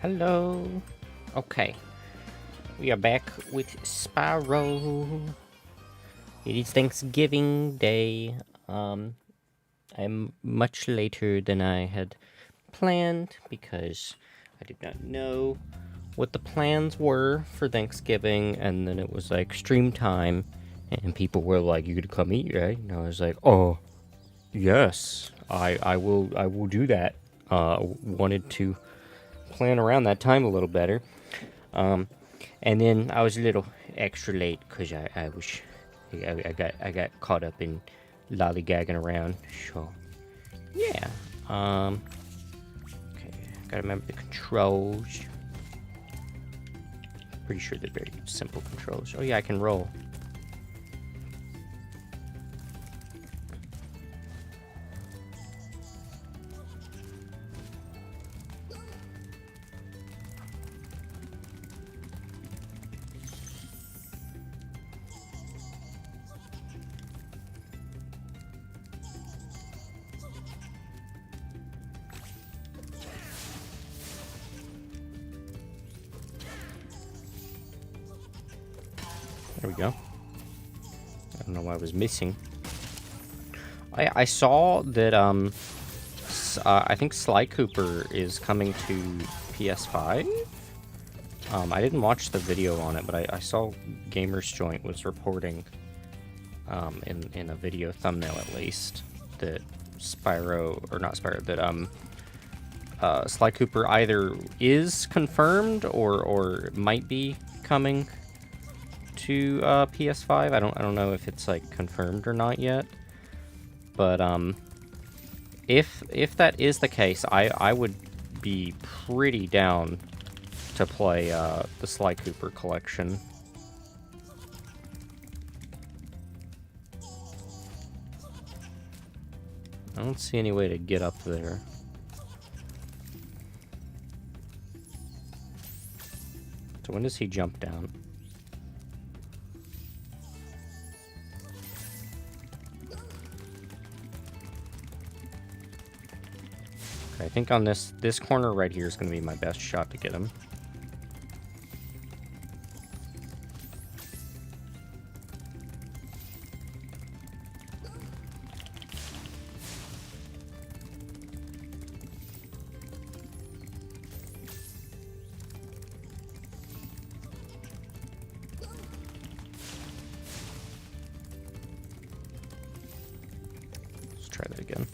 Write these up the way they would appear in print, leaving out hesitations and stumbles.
Hello. Okay, we are back with Spyro. It is Thanksgiving Day. I'm much later than I had planned because I did not know what the plans were for Thanksgiving, and then it was like stream time, and people were like, "You could come eat, right?" And I was like, "Oh, yes, I will do that." Wanted to plan around that time a little better. And then I was a little extra late because I got caught up in lollygagging around. So yeah. Okay, gotta remember the controls. Pretty sure they're very simple controls. Oh yeah, I can roll. There we go. I don't know why I was missing. I saw that I think Sly Cooper is coming to PS5. I didn't watch the video on it, but I saw Gamers Joint was reporting in a video thumbnail at least that Spyro, or not Spyro, that Sly Cooper either is confirmed or might be coming to PS5. I don't know if it's like confirmed or not yet. But if that is the case, I would be pretty down to play the Sly Cooper collection. I don't see any way to get up there. So when does he jump down? Okay, I think on this corner right here is going to be my best shot to get him. Let's try that again.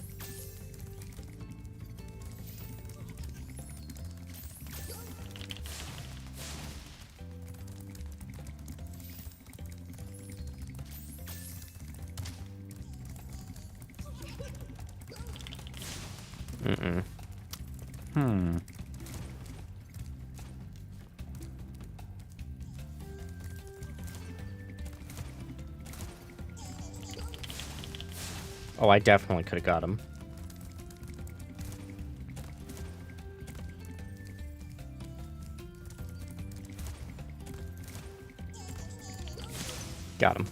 Oh, I definitely could have got him. Got him.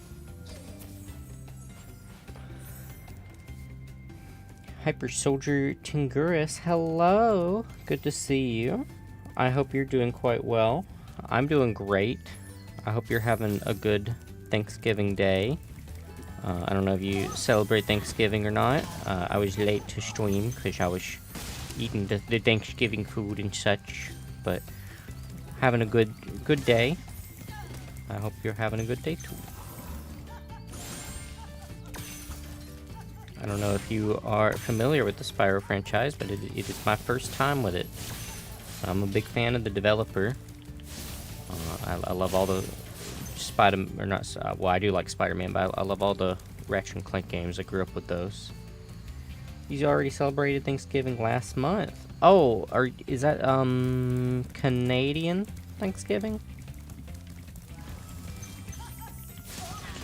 Hyper Soldier Tinguris, hello. Good to see you. I hope you're doing quite well. I'm doing great. I hope you're having a good Thanksgiving day. I don't know if you celebrate Thanksgiving or not. I was late to stream because I was eating the Thanksgiving food and such. But having a good day. I hope you're having a good day too. I don't know if you are familiar with the Spyro franchise, but it is my first time with it. I'm a big fan of the developer. I love all the well, I do like Spider-Man, but I love all the Ratchet and Clank games. I grew up with those. You already celebrated Thanksgiving last month. Oh, is that Canadian Thanksgiving?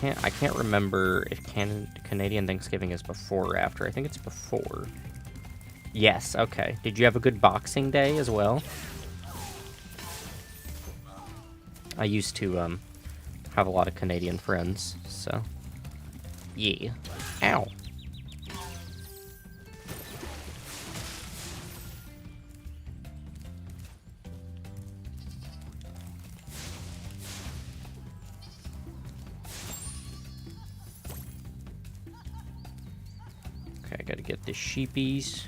I can't remember if Canadian Thanksgiving is before or after. I think it's before. Yes, okay. Did you have a good Boxing Day as well? I used to have a lot of Canadian friends, so yeah. Ow. get the sheepies.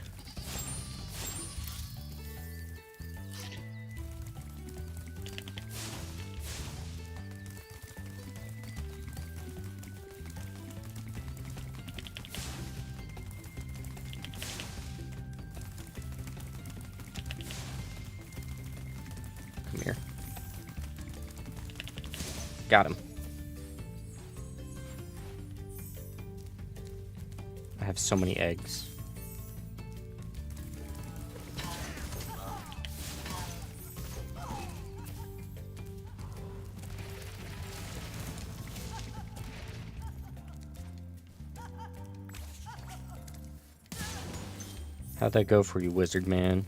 Come here. Got him. I have so many eggs. How'd that go for you, wizard man?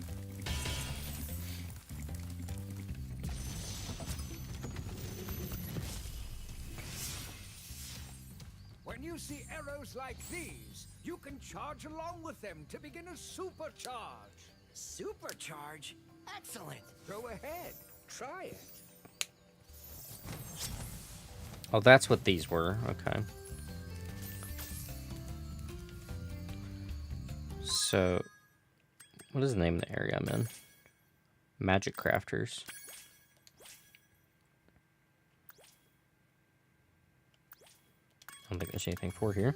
When you see arrows like these, you can charge along with them to begin a supercharge. Supercharge? Excellent. Go ahead, try it. Oh, that's what these were. Okay. So, what is the name of the area I'm in? Magic Crafters. I don't think there's anything for here.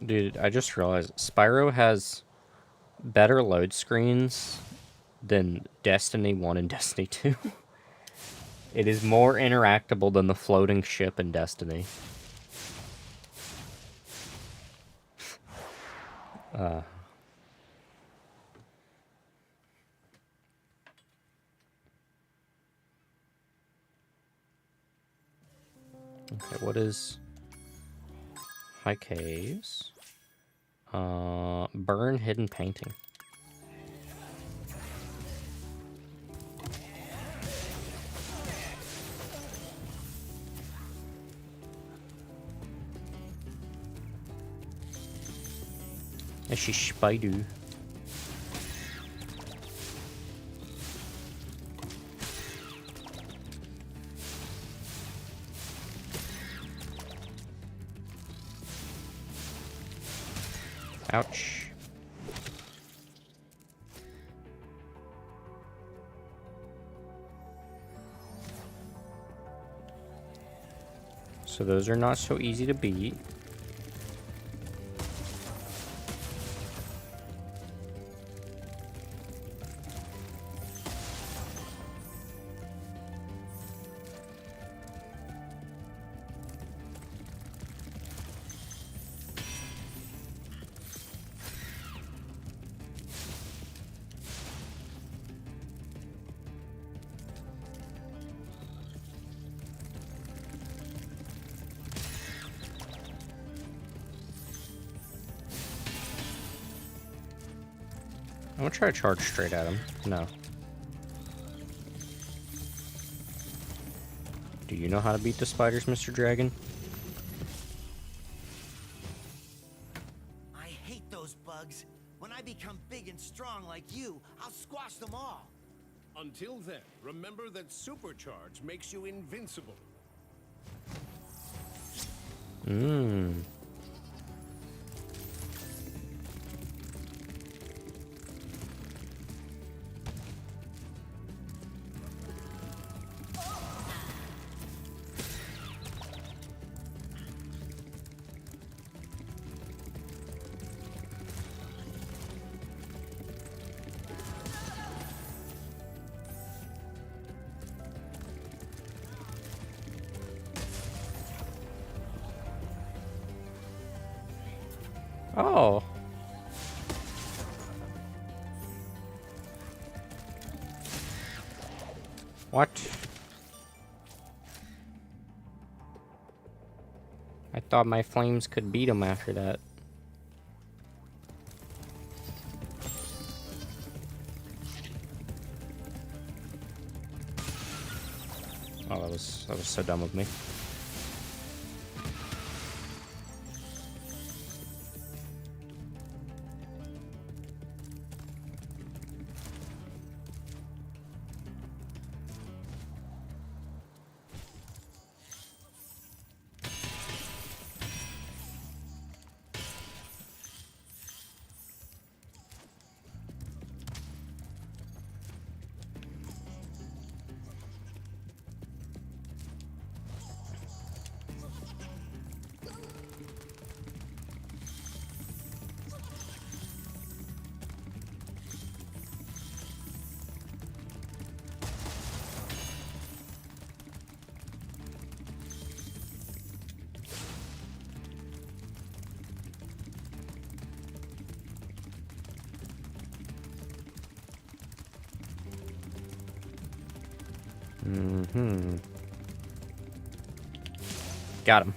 Dude, I just realized Spyro has better load screens than Destiny 1 and Destiny 2. It is more interactable than the floating ship in Destiny. Okay, what is High Caves? Burn hidden painting. Is she spider? Ouch. So those are not so easy to beat. I'm gonna try to charge straight at him. No. Do you know how to beat the spiders, Mr. Dragon? I hate those bugs. When I become big and strong like you, I'll squash them all. Until then, remember that supercharge makes you invincible. Mmm. Oh. What? I thought my flames could beat him after that. Oh, that was so dumb of me. Mm-hmm. Got him.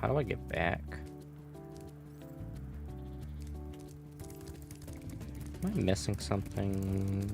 How do I get back? Am I missing something?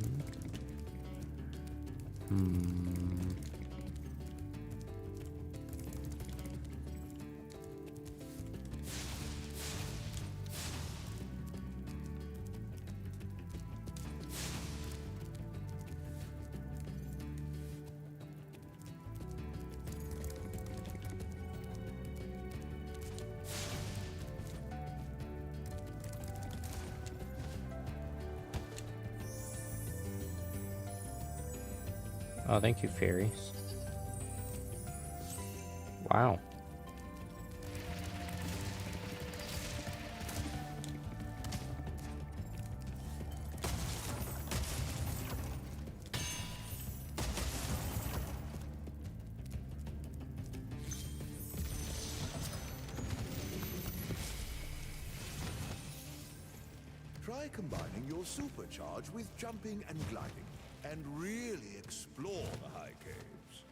Oh, thank you, fairies. Wow. Try combining your supercharge with jumping and gliding, and really explore the high caves.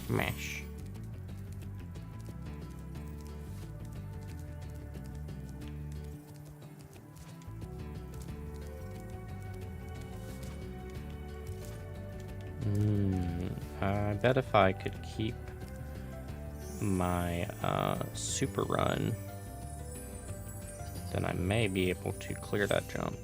Smash. I bet if I could keep my super run, then I may be able to clear that jump.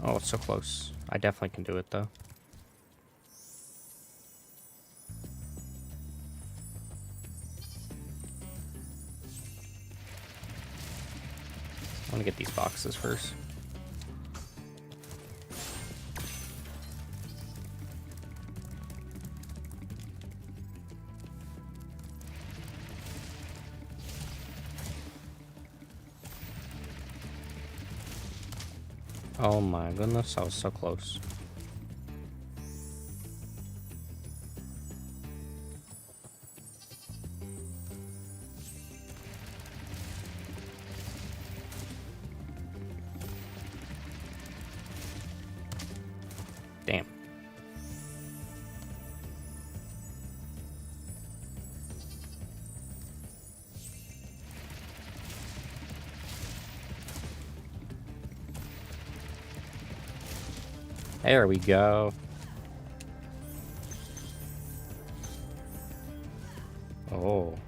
Oh, it's so close. I definitely can do it, though. I want to get these boxes first. Oh my goodness, I was so close. Damn. There we go. Oh.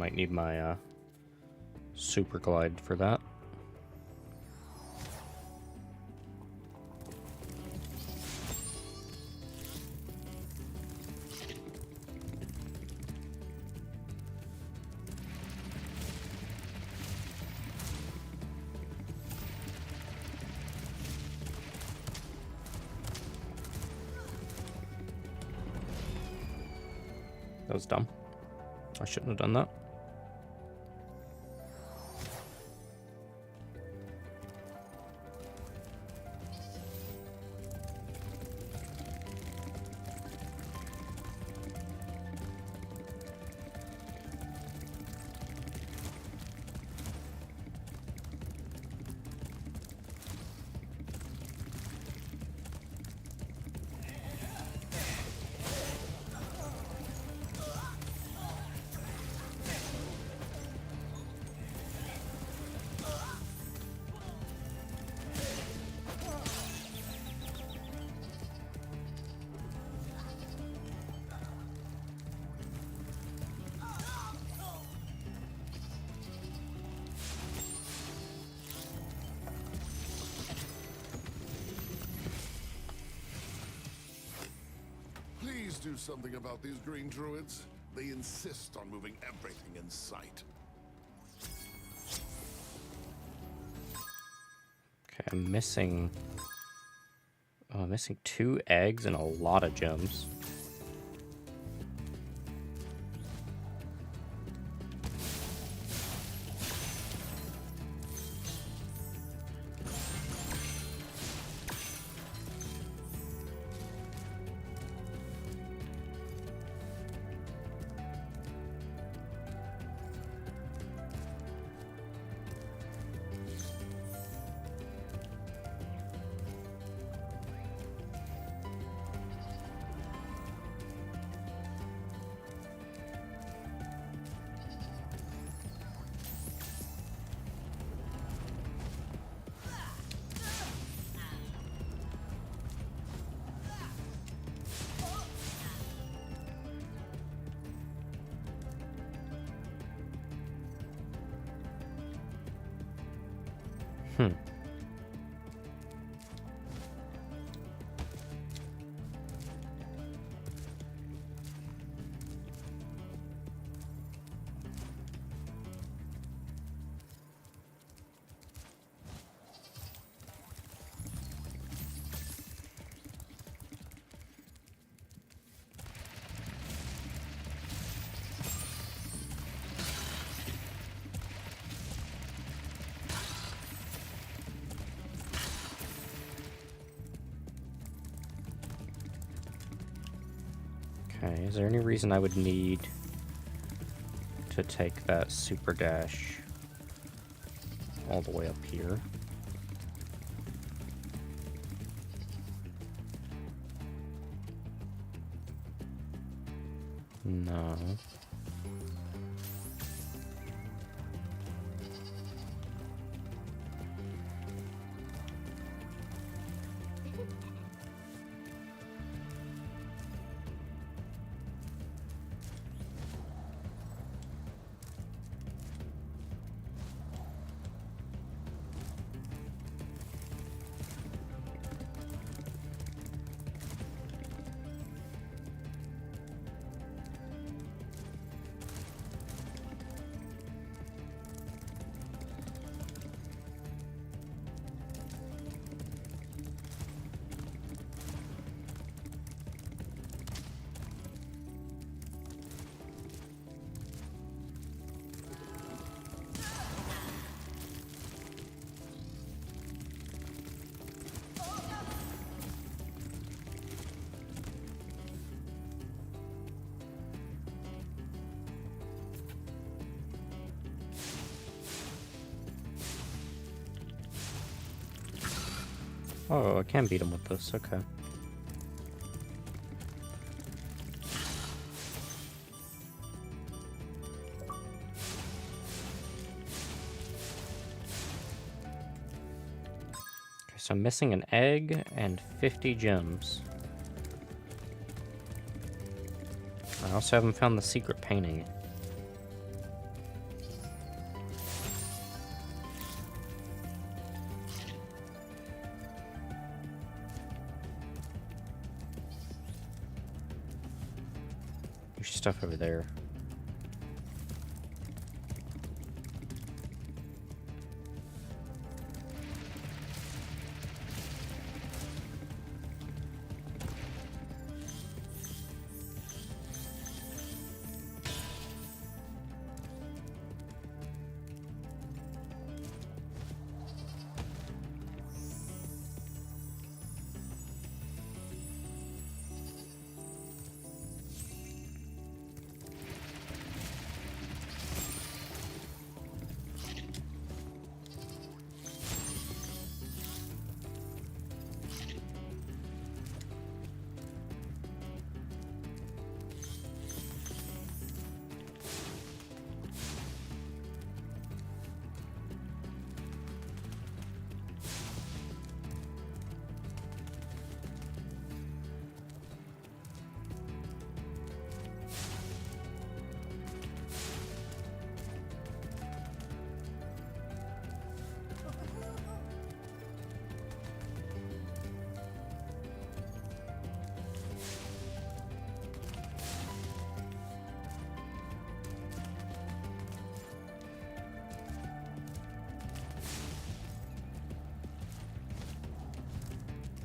might need my super glide for that. That was dumb. I shouldn't have done that. Please do something about these green druids. They insist on moving everything in sight. Okay, I'm missing... Oh, I'm missing 2 eggs and a lot of gems. Okay, is there any reason I would need to take that super dash all the way up here? No. Oh, I can beat him with this, okay. Okay, so I'm missing an egg and 50 gems. I also haven't found the secret painting. There's stuff over there.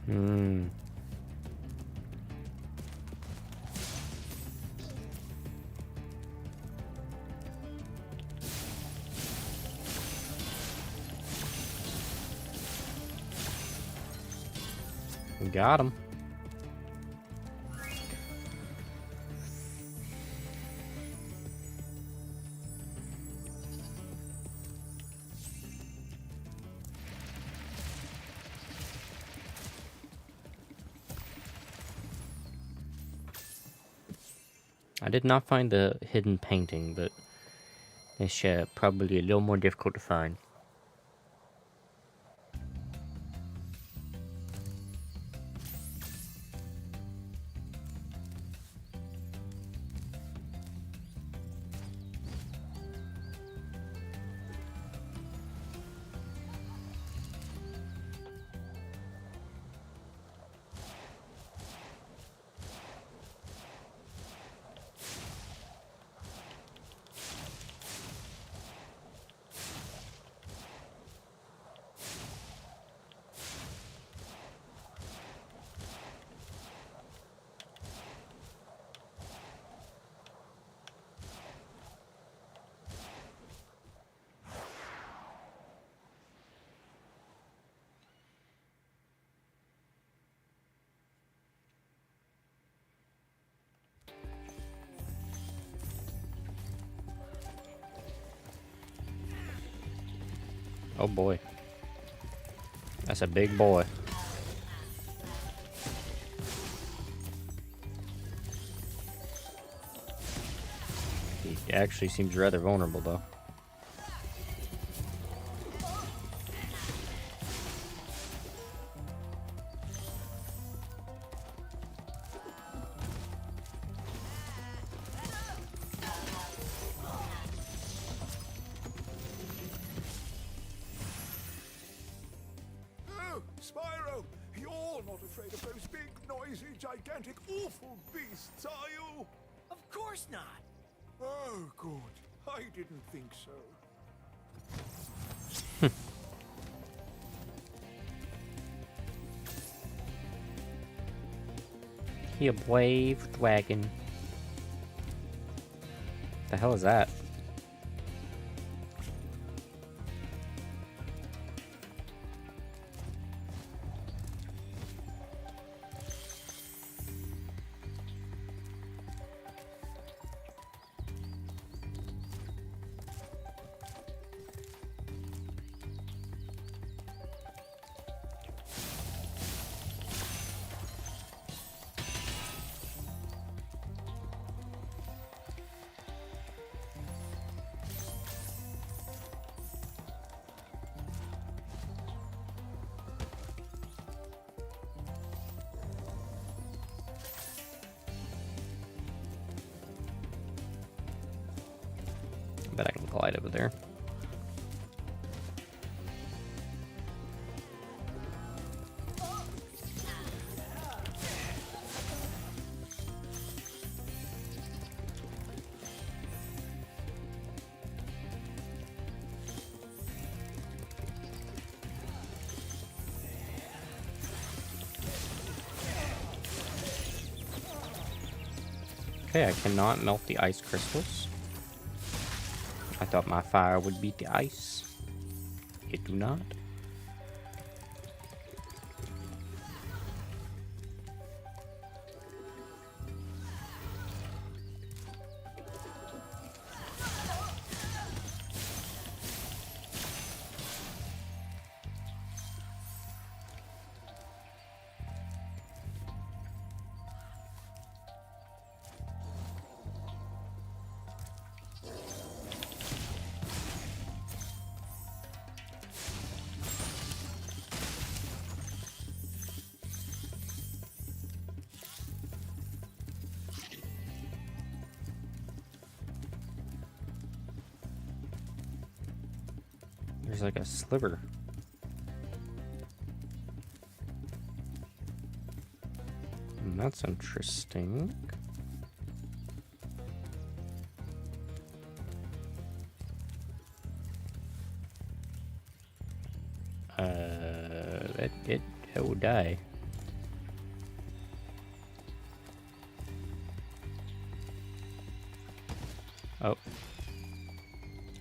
Hmm. Got him. I did not find the hidden painting, but it's probably a little more difficult to find. Oh boy. That's a big boy. He actually seems rather vulnerable though. Oh, Spyro! You're not afraid of those big, noisy, gigantic, awful beasts, are you? Of course not. Oh, good. I didn't think so. He a brave dragon. The hell is that? Bet I can glide over there. Okay, I cannot melt the ice crystals. I thought my fire would beat the ice. It do not. There's like a sliver. That's interesting. It will die. Oh.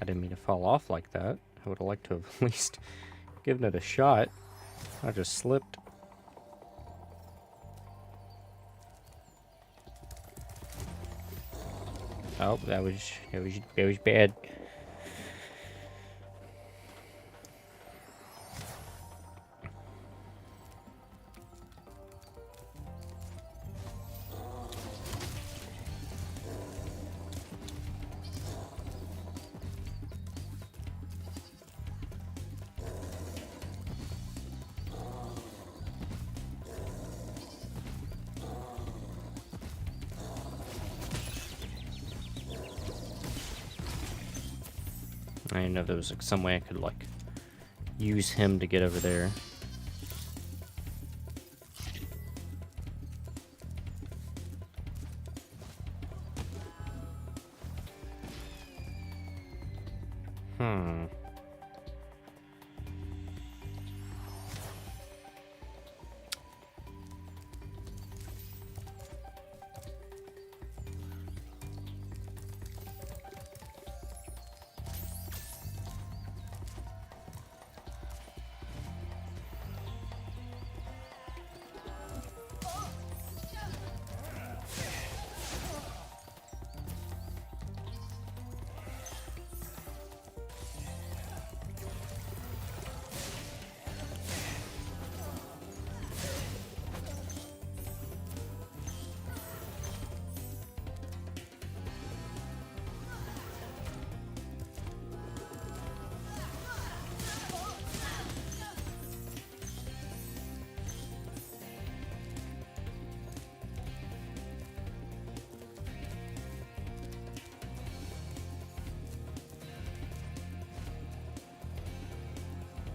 I didn't mean to fall off like that. I would have liked to have at least given it a shot. I just slipped. Oh, that was bad. I didn't know there was like some way I could like use him to get over there. Hmm.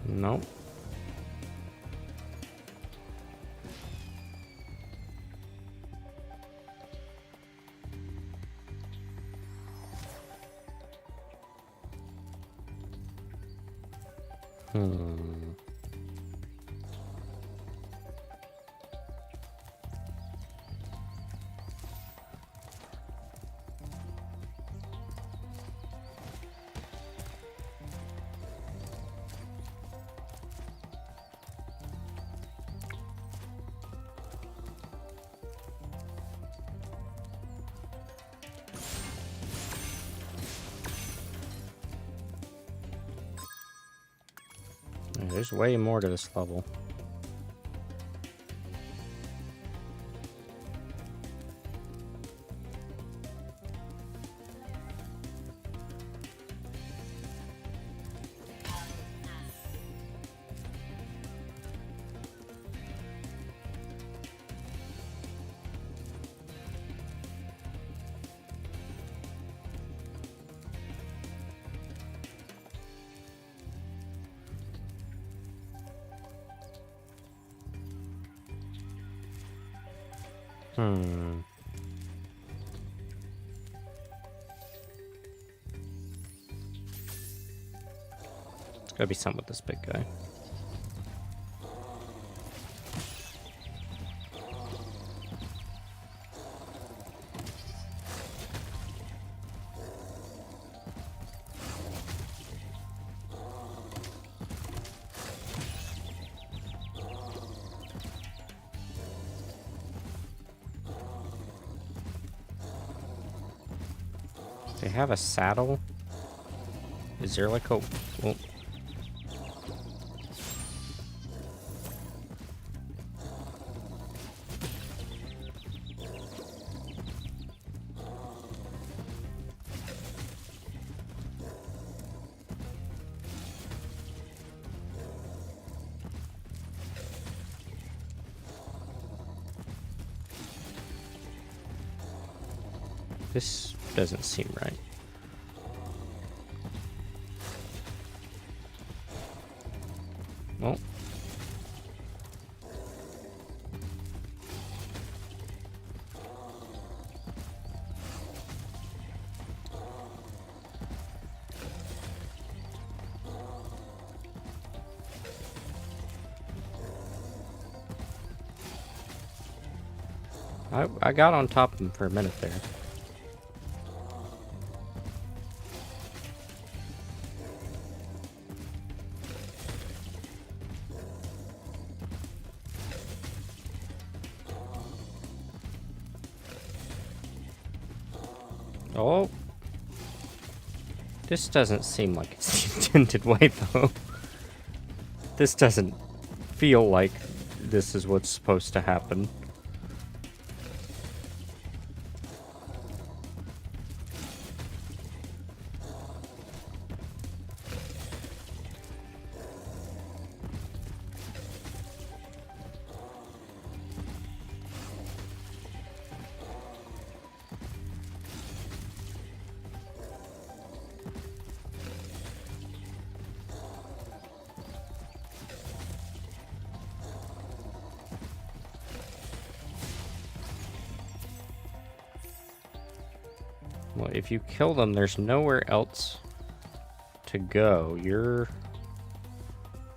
Nope. Hmm. Yeah, there's way more to this level. Hmm. It's gotta be something with this big guy. They have a saddle? Is there like a... Well, this doesn't seem right. Well. I got on top of him for a minute there. Oh. This doesn't seem like it's the intended way, though. This doesn't feel like this is what's supposed to happen. Well, if you kill them, there's nowhere else to go. You're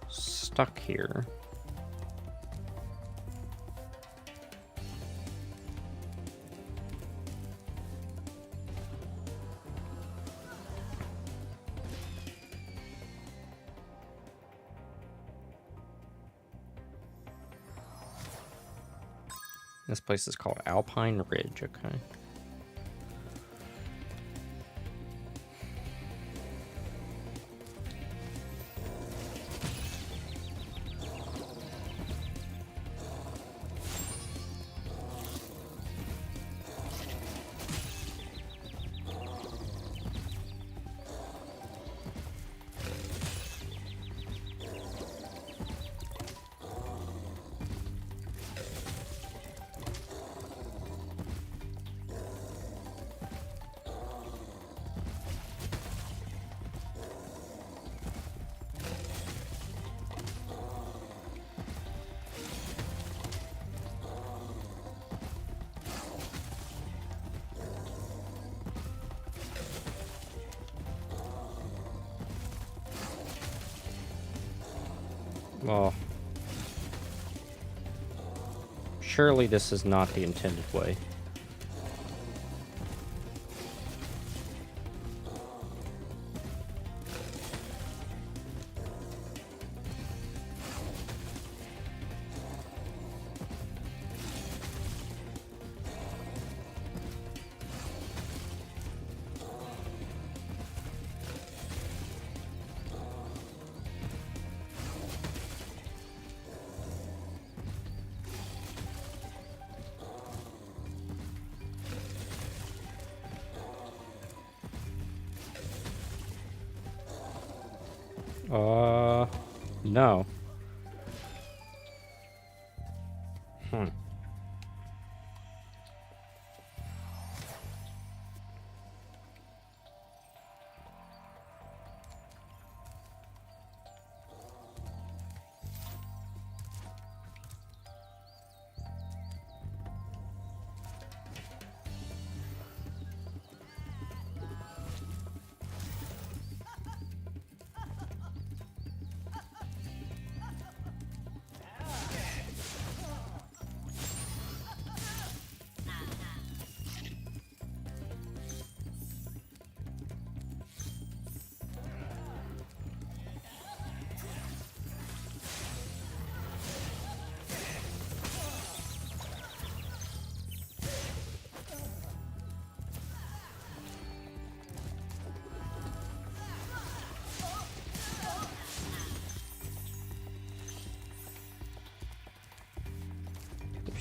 stuck here. This place is called Alpine Ridge, okay. Well, surely this is not the intended way. No.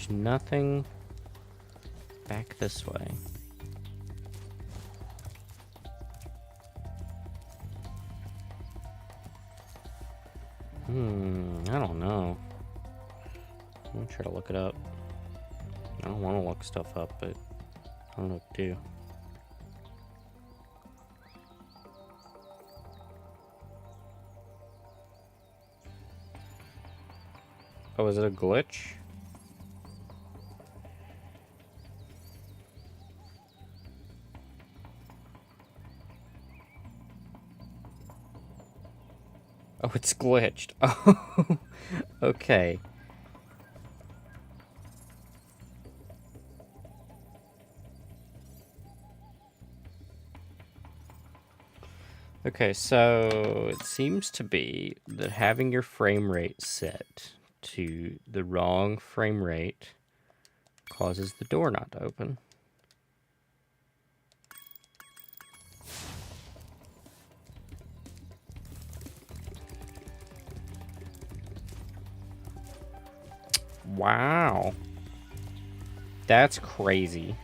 There's nothing back this way. I don't know. I'm gonna try to look it up. I don't want to look stuff up, but I don't know what to do. Oh, is it a glitch? Oh, it's glitched. Oh, okay. Okay, so it seems to be that having your frame rate set to the wrong frame rate causes the door not to open. Wow. That's crazy.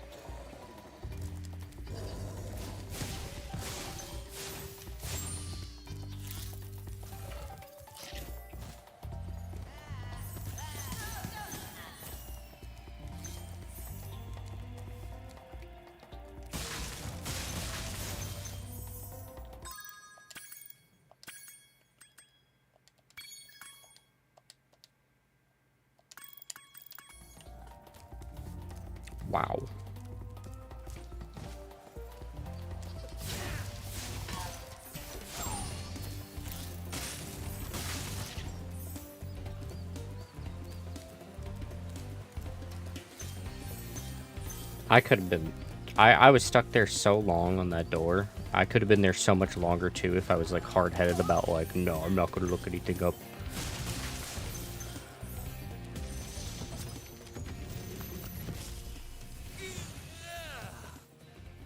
Wow. I could have been... I was stuck there so long on that door. I could have been there so much longer, too, if I was, like, hard-headed about, like, no, I'm not going to look anything up.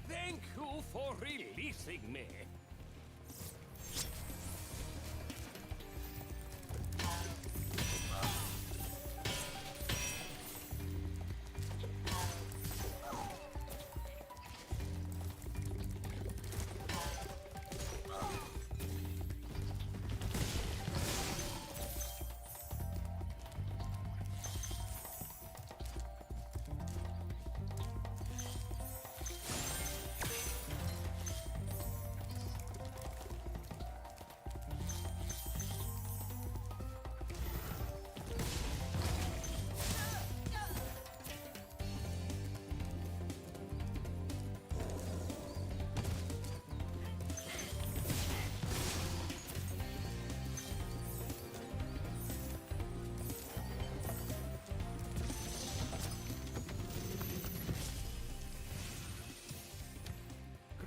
Thank you for releasing me.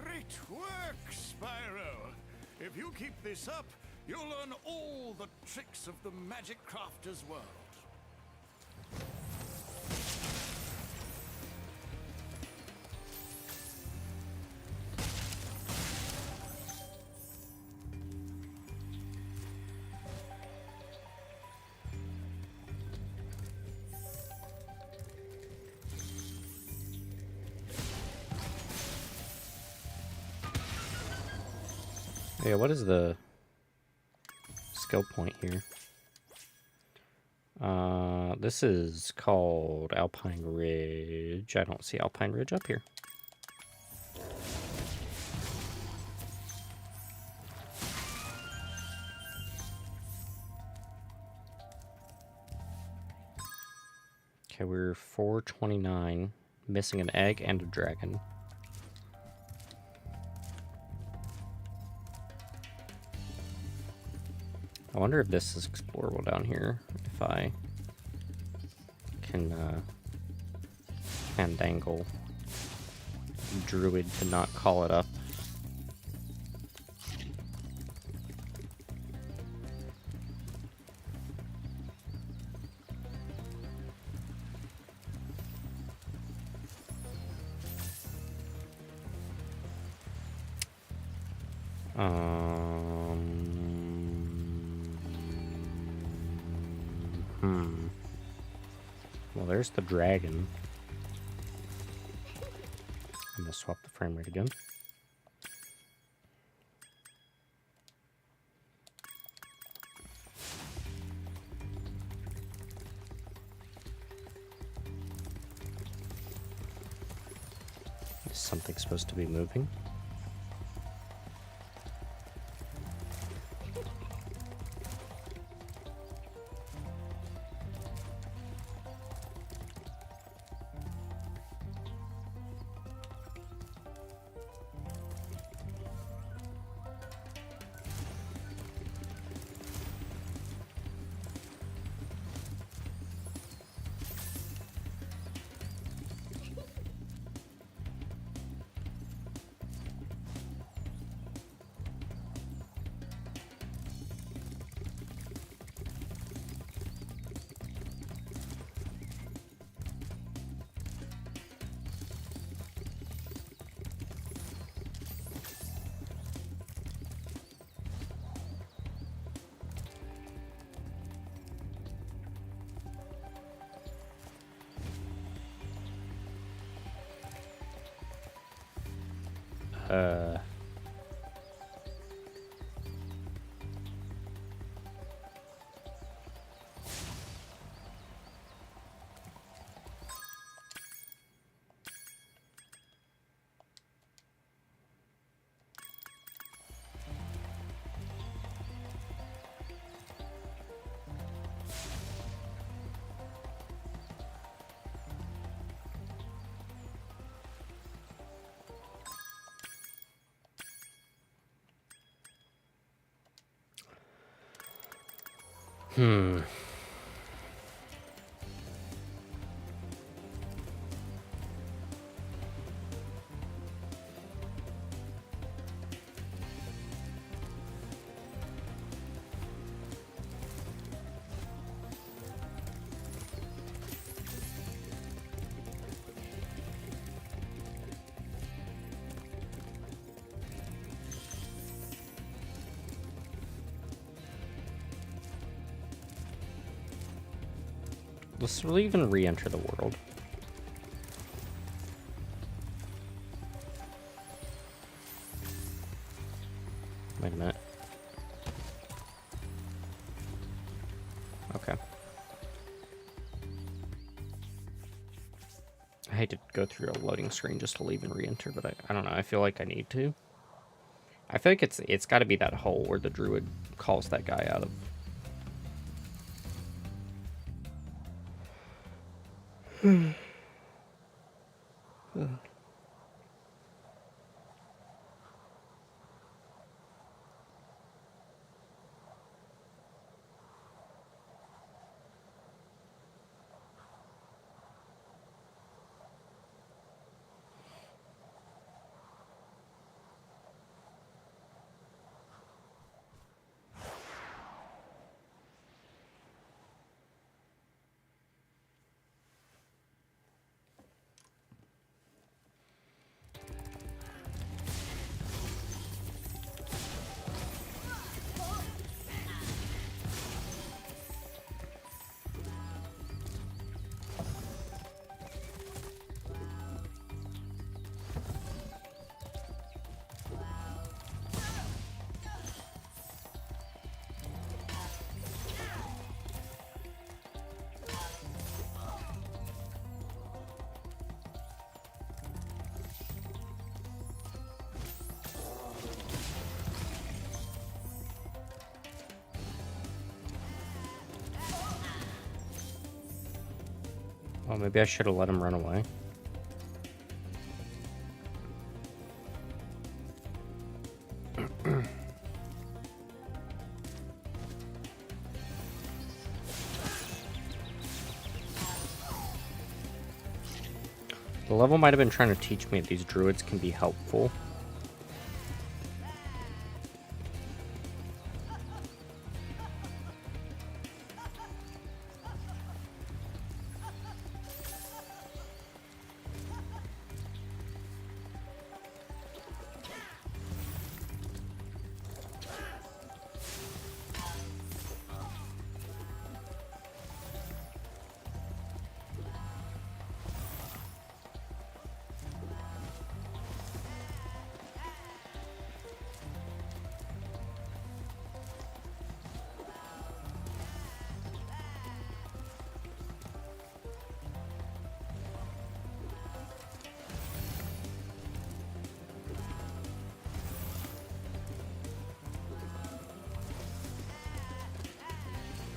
Great work, Spyro. If you keep this up, you'll learn all the tricks of the magic crafter's world. Yeah, what is the skill point here? This is called Alpine Ridge. I don't see Alpine Ridge up here. Okay, we're 429, missing an egg and a dragon. I wonder if this is explorable down here, if I can fandangle Druid to not call it up. Well, there's the dragon. I'm gonna swap the frame rate again. Is something supposed to be moving? Let's even re-enter the world. Wait a minute. Okay. I hate to go through a loading screen just to leave and re-enter, but I don't know. I feel like I need to. I feel like it's got to be that hole where the druid calls that guy out of. Oh, maybe I should have let him run away. The level might have been trying to teach me that these druids can be helpful.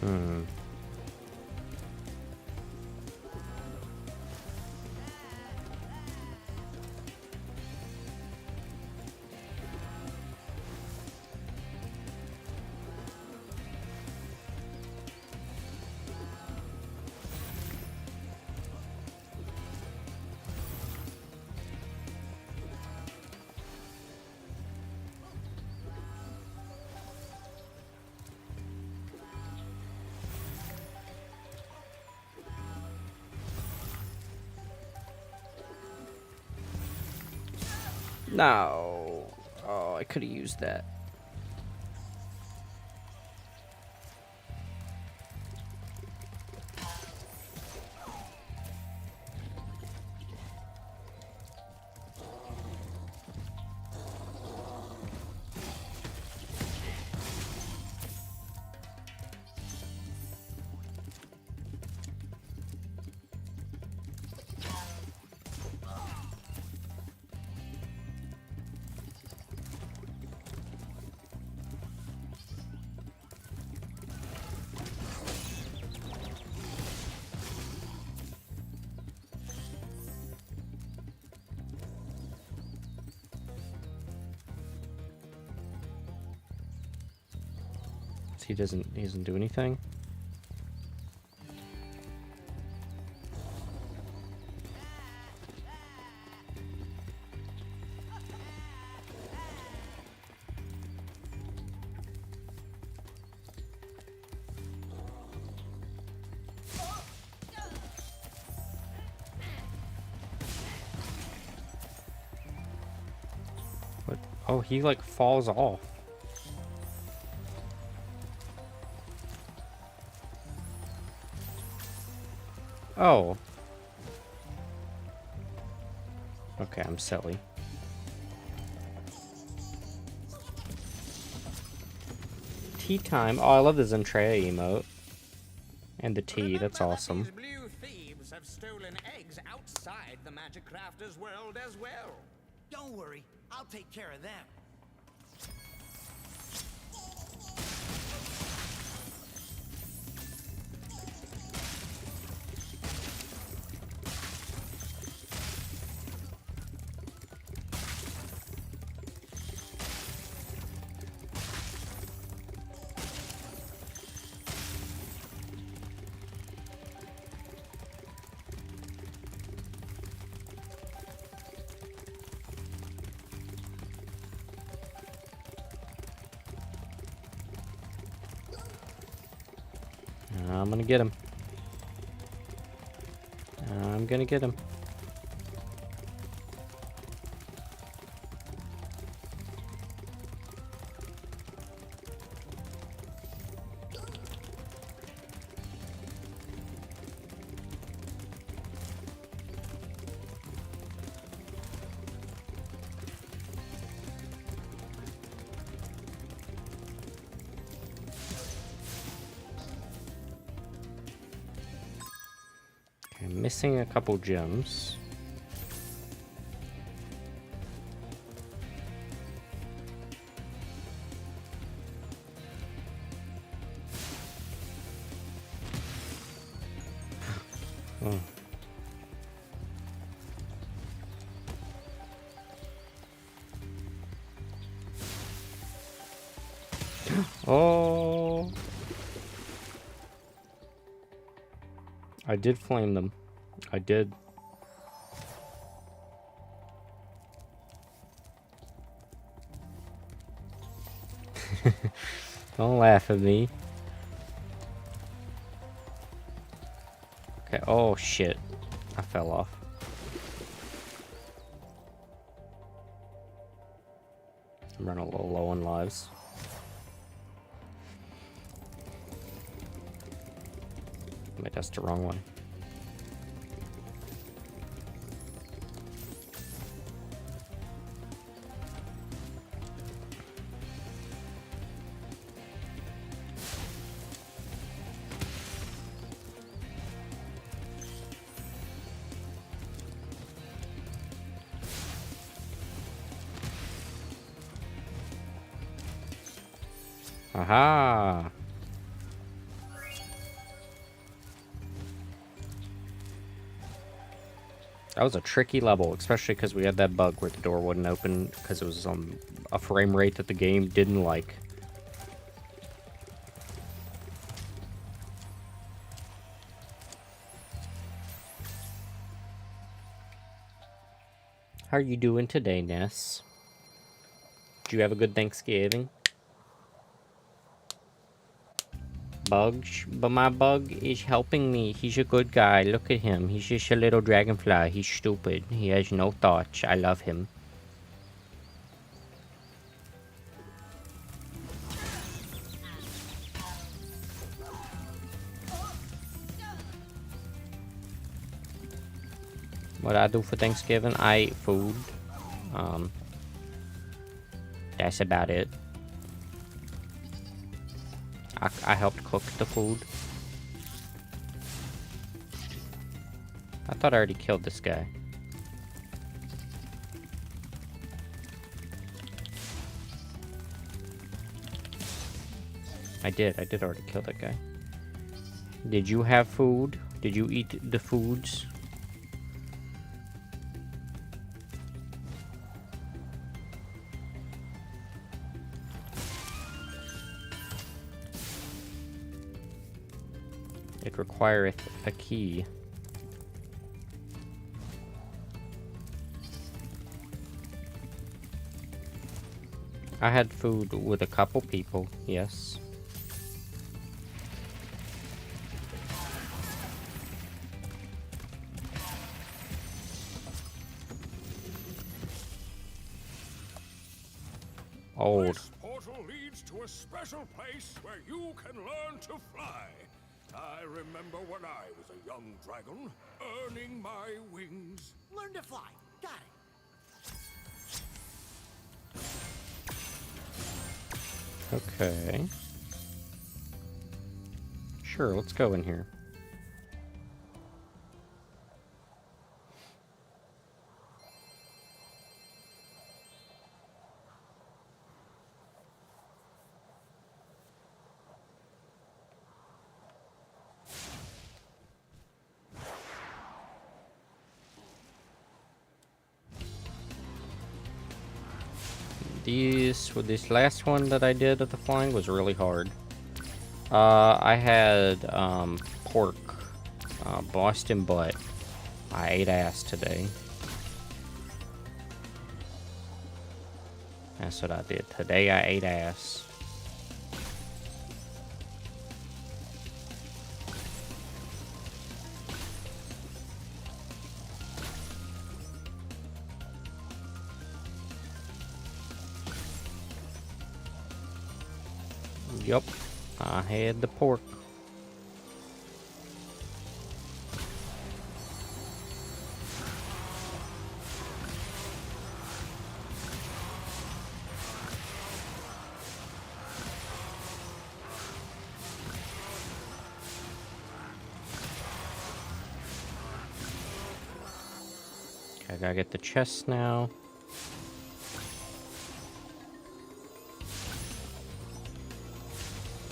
Hmm. No. Oh, I could have used that. He doesn't do anything. What? Oh, he like falls off. Oh. Okay, I'm silly. Tea time. Oh, I love the Zentrea emote. And the tea, that's awesome. These blue thieves have stolen eggs outside the Magic Crafter's world as well. Don't worry, I'll take care of them. I'm gonna get him. I'm gonna get him. I'm missing a couple gems. Oh. Oh. I did flame them. I did. Don't laugh at me. Okay, oh shit. I fell off. I'm running a little low on lives. Wait, that's the wrong one. Aha! That was a tricky level, especially because we had that bug where the door wouldn't open because it was a frame rate that the game didn't like. How are you doing today, Ness? Did you have a good Thanksgiving? But my bug is helping me. He's a good guy. Look at him. He's just a little dragonfly. He's stupid. He has no thoughts. I love him. What I do for Thanksgiving? I ate food. That's about it. I helped cook the food. I thought I already killed this guy. I did already kill that guy. Did you have food? Did you eat the foods? It requireth a key. I had food with a couple people, yes. Old. This portal leads to a special place where you can learn to fly. I remember when I was a young dragon, earning my wings. Learn to fly. Got it. Okay. Sure, let's go in here. This last one that I did of the flying was really hard. I had pork, Boston butt. I ate ass today. That's what I did. Today I ate ass. Yup, I had the pork. Okay, I gotta get the chest now.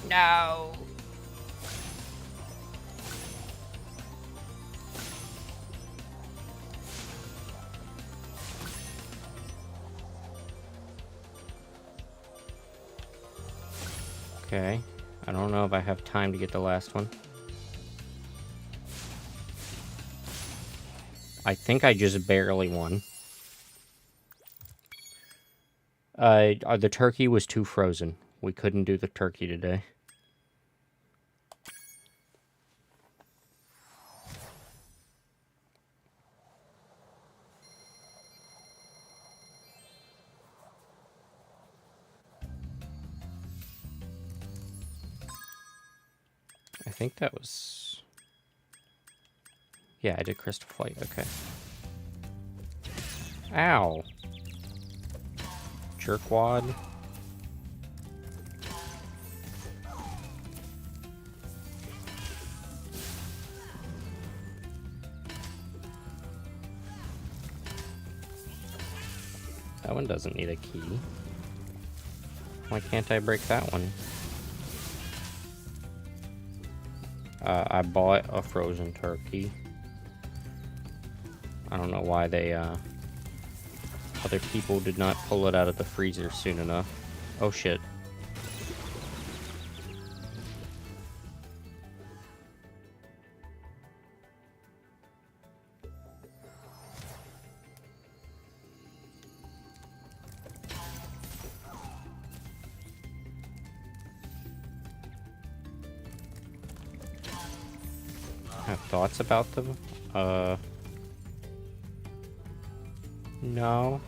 No. Okay. I don't know if I have time to get the last one. I think I just barely won. The turkey was too frozen. We couldn't do the turkey today. I think that was... Yeah, I did Crystal Flight, okay. Ow! Jerkwad. That one doesn't need a key. Why can't I break that one? I bought a frozen turkey. I don't know why they, other people did not pull it out of the freezer soon enough. Oh shit. Have thoughts about them? No.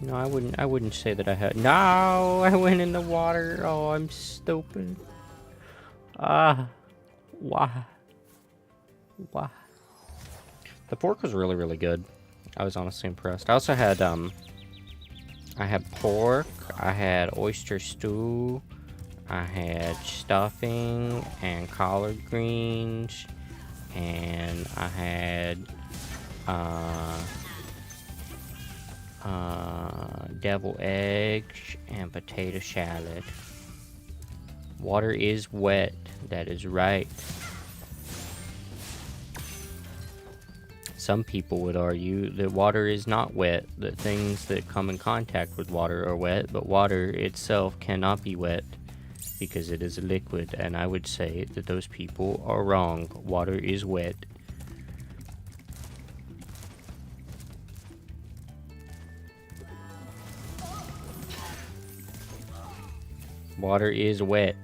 No, I wouldn't say that I had. No, I went in the water. Oh, I'm stupid. Ah, why? Why? The pork was really, really good. I was honestly impressed. I also had, I had pork, I had oyster stew, I had stuffing and collard greens, and I had, deviled eggs and potato salad. Water is wet. That is right. Some people would argue that water is not wet, that things that come in contact with water are wet, but water itself cannot be wet because it is a liquid, and I would say that those people are wrong. Water is wet. Water is wet.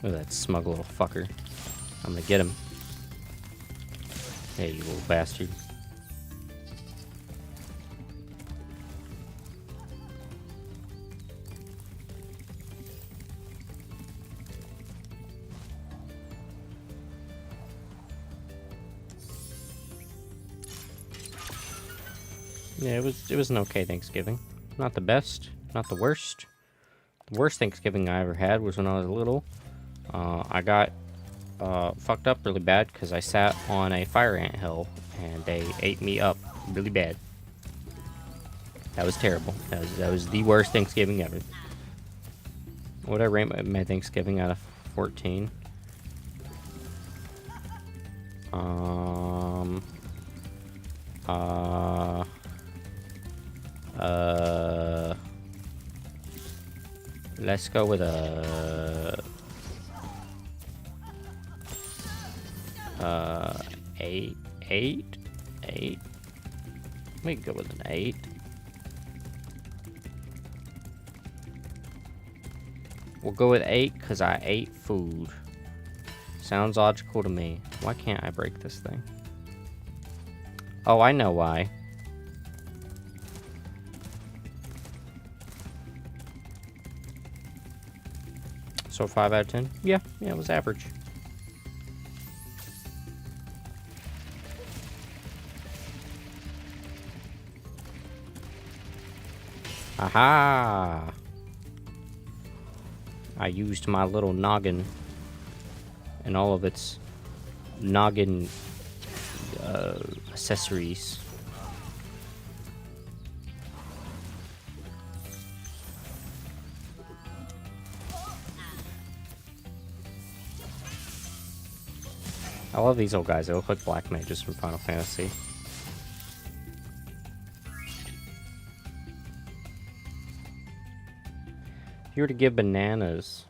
Look at that smug little fucker. I'm gonna get him. Hey, you little bastard. Yeah, it was an okay Thanksgiving. Not the best, not the worst. The worst Thanksgiving I ever had was when I was little. I got fucked up really bad because I sat on a fire ant hill and they ate me up really bad. That was terrible. That was the worst Thanksgiving ever. Would I rate my Thanksgiving out of 14? Let's go with a 8. We can go with an 8. We'll go with 8 because I ate food. Sounds logical to me. Why can't I break this thing? Oh, I know why. So 5 out of 10? Yeah, it was average. Aha! I used my little noggin and all of its noggin accessories. I love these old guys. They look like black mages from Final Fantasy. If you were to give bananas,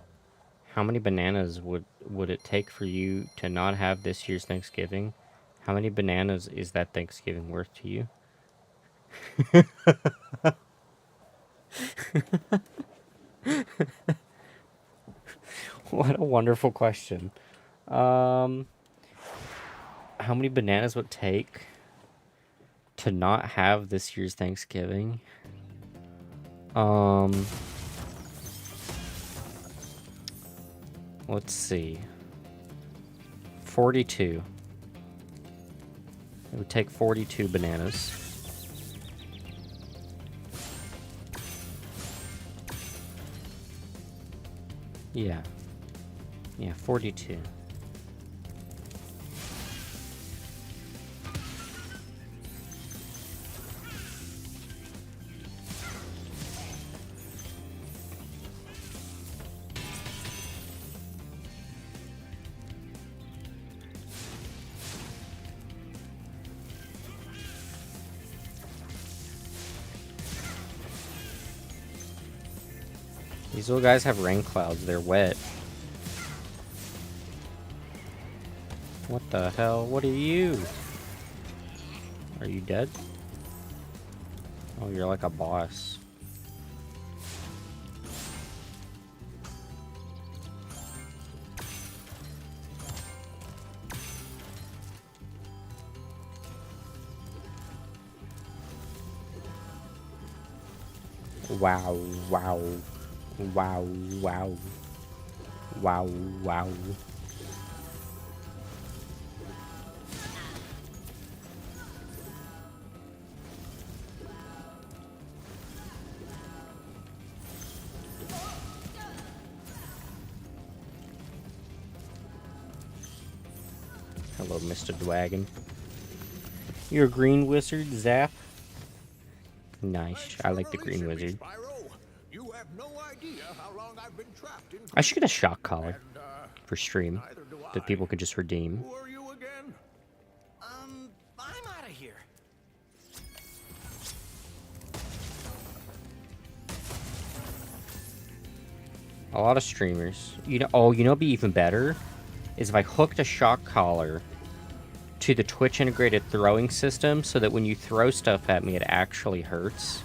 how many bananas would it take for you to not have this year's Thanksgiving? How many bananas is that Thanksgiving worth to you? What a wonderful question. How many bananas would it take to not have this year's Thanksgiving? Let's see. 42. It would take 42 bananas. Yeah. Yeah, 42. These little guys have rain clouds. They're wet. What the hell? What are you? Are you dead? Oh, you're like a boss. Wow, wow. Wow, wow. Wow, wow. Hello, Mr. Dragon. You're a green wizard, Zap? Nice. I like the green wizard. Spyro, you have no idea how long I've been trapped in I should get a shock collar and, for stream neither do I. that people could just redeem. Who are you again? I'm out of here. A lot of streamers. You know, oh, you know, what'd be even better is if I hooked a shock collar to the Twitch integrated throwing system, so that when you throw stuff at me, it actually hurts.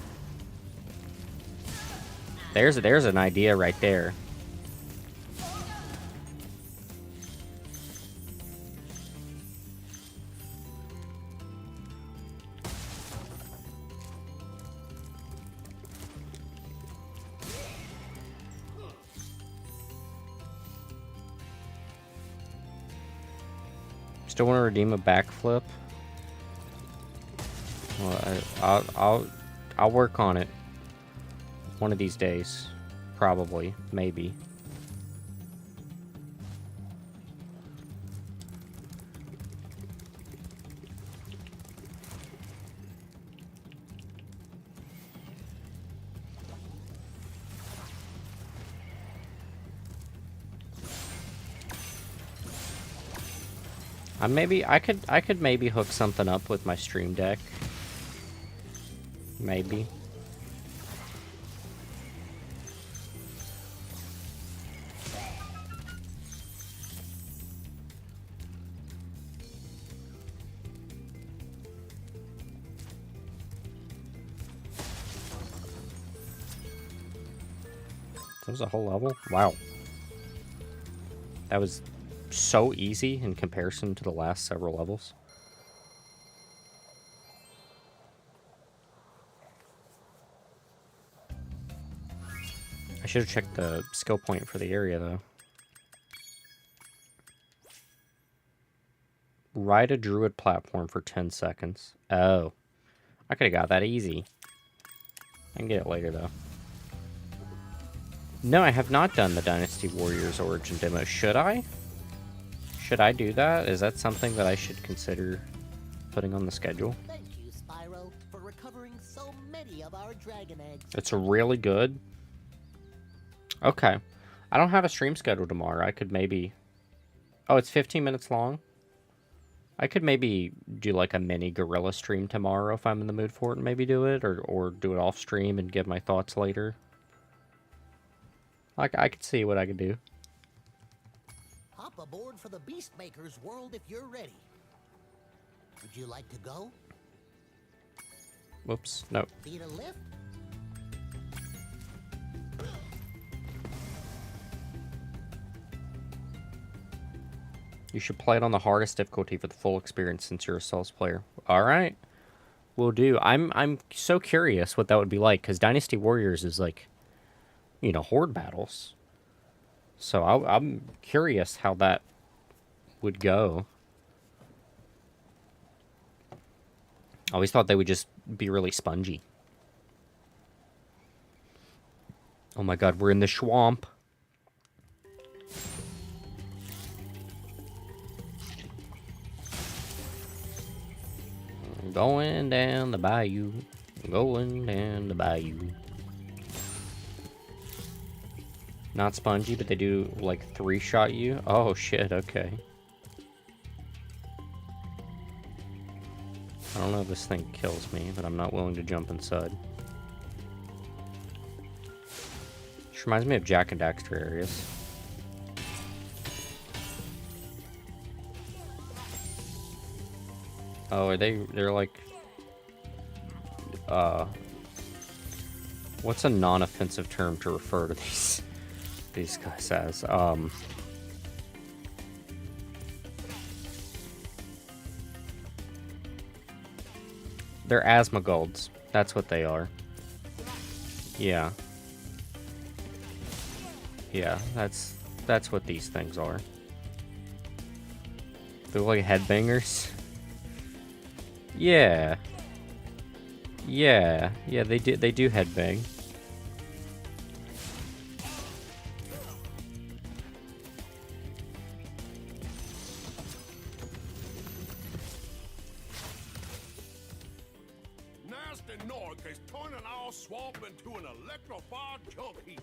There's an idea right there. Still want to redeem a backflip? Well, I'll work on it. One of these days. Probably. Maybe. I could maybe hook something up with my stream deck. Maybe. That was a whole level? Wow. That was so easy in comparison to the last several levels. I should have checked the skill point for the area, though. Ride a druid platform for 10 seconds. Oh. I could have got that easy. I can get it later, though. No, I have not done the Dynasty Warriors Origin demo. Should I? Should I do that? Is that something that I should consider putting on the schedule? Thank you, Spyro, for recovering so many of our dragon eggs. It's really good. Okay. I don't have a stream schedule tomorrow. I could maybe... Oh, it's 15 minutes long? I could maybe do like a mini gorilla stream tomorrow if I'm in the mood for it and maybe do it. Or do it off stream and give my thoughts later. Like, I could see what I could do. Hop aboard for the Beastmaker's world if you're ready. Would you like to go? Whoops. No. Need a lift? You should play it on the hardest difficulty for the full experience since you're a Souls player. Alright. Will do. I'm so curious what that would be like, because Dynasty Warriors is like, you know, horde battles. So I'm curious how that would go. I always thought they would just be really spongy. Oh my god, we're in the swamp. Going down the bayou. Going down the bayou. Not spongy, but they do, like, 3-shot you? Oh, shit, okay. I don't know if this thing kills me, but I'm not willing to jump inside. Which reminds me of Jack and Daxter areas. Oh, are they're like... What's a non-offensive term to refer to these guys as? They're Asmogolds. That's what they are. Yeah. Yeah, that's what these things are. They're like headbangers. Yeah. Yeah, they do headbang. Nasty Nork is turning our swamp into an electrified junk heap.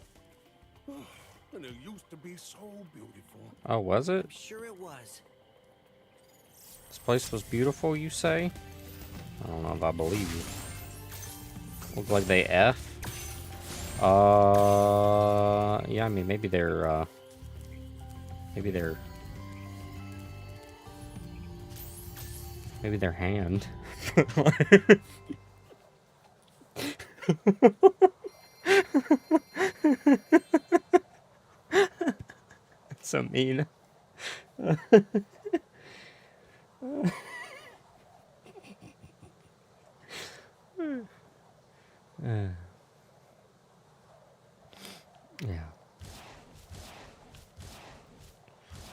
And it used to be so beautiful. Oh, was it? Sure it was. This place was beautiful, you say? I don't know if I believe you. Look like they F. Yeah, I mean, maybe they're hand. That's so mean. Yeah.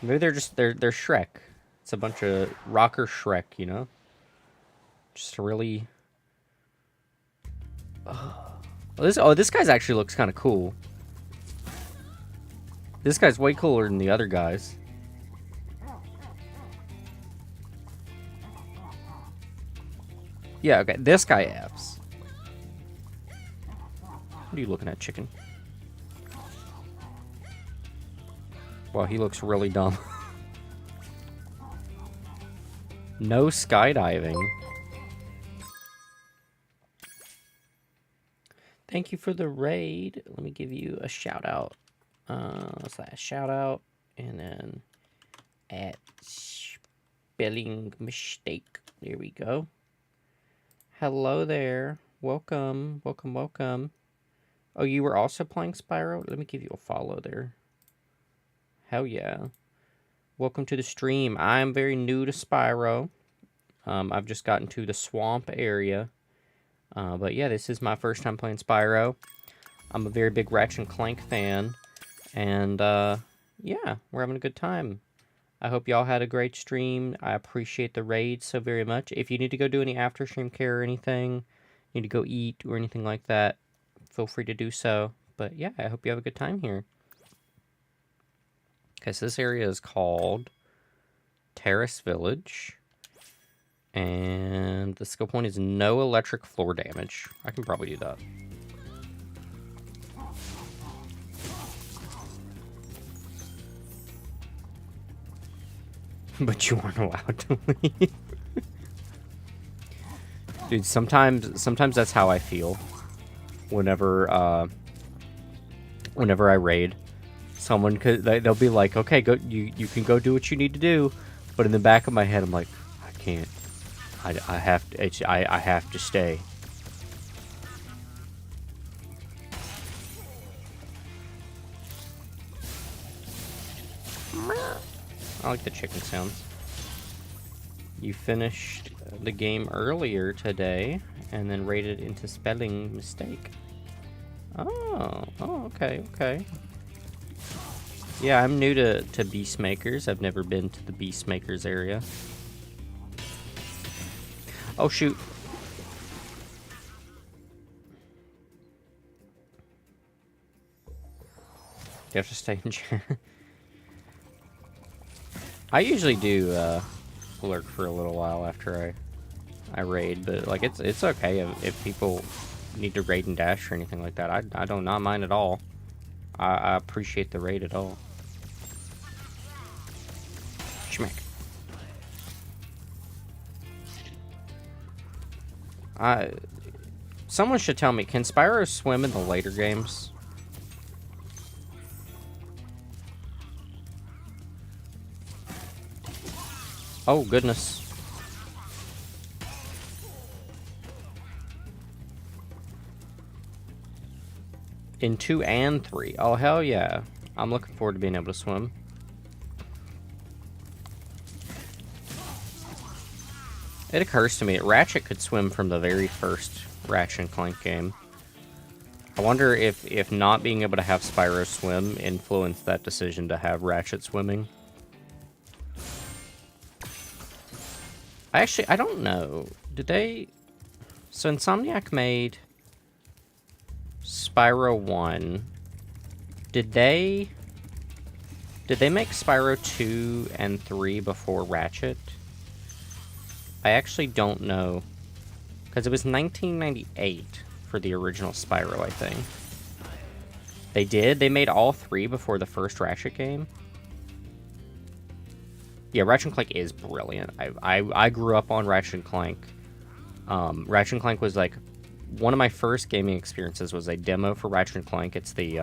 Maybe they're Shrek. It's a bunch of rocker Shrek, you know? Just really... this guy's actually looks kind of cool. This guy's way cooler than the other guys. Yeah, okay, this guy F's. What are you looking at, chicken? Well, he looks really dumb. No skydiving. Thank you for the raid. Let me give you a shout out. Slash shout out, and then at spelling mistake. There we go. Hello there. Welcome, welcome, welcome. Oh, you were also playing Spyro? Let me give you a follow there. Hell yeah. Welcome to the stream. I'm very new to Spyro. I've just gotten to the swamp area. But yeah, this is my first time playing Spyro. I'm a very big Ratchet and Clank fan. And yeah, we're having a good time. I hope y'all had a great stream. I appreciate the raid so very much. If you need to go do any after stream care or anything, need to go eat or anything like that, feel free to do so. But yeah, I hope you have a good time here. Okay, so this area is called Terrace Village. And the skill point is no electric floor damage. I can probably do that. But you aren't allowed to leave. Dude, sometimes that's how I feel. Whenever I raid. Someone they'll be like, okay, go, you can go do what you need to do. But in the back of my head, I'm like, I can't. I have to. I have to stay. I like the chicken sounds. You finished the game earlier today, and then rated into spelling mistake. Oh, okay, okay. Yeah, I'm new to Beastmakers. I've never been to the Beastmakers area. Oh, shoot. You have to stay in chat. I usually do lurk for a little while after I raid, but like it's okay if people need to raid and dash or anything like that. I do not mind at all. I appreciate the raid at all. Schmack. Someone should tell me, can Spyro swim in the later games? Oh, goodness. In 2 and 3. Oh, hell yeah. I'm looking forward to being able to swim. It occurs to me that Ratchet could swim from the very first Ratchet and Clank game. I wonder if not being able to have Spyro swim influenced that decision to have Ratchet swimming. I don't know. Did they... So Insomniac made Spyro 1. Did they make Spyro 2 and 3 before Ratchet? I actually don't know. Because it was 1998 for the original Spyro, I think. They did? They made all 3 before the first Ratchet game? Yeah, Ratchet and Clank is brilliant. I grew up on Ratchet and Clank. Ratchet and Clank was like... One of my first gaming experiences was a demo for Ratchet and Clank. It's the,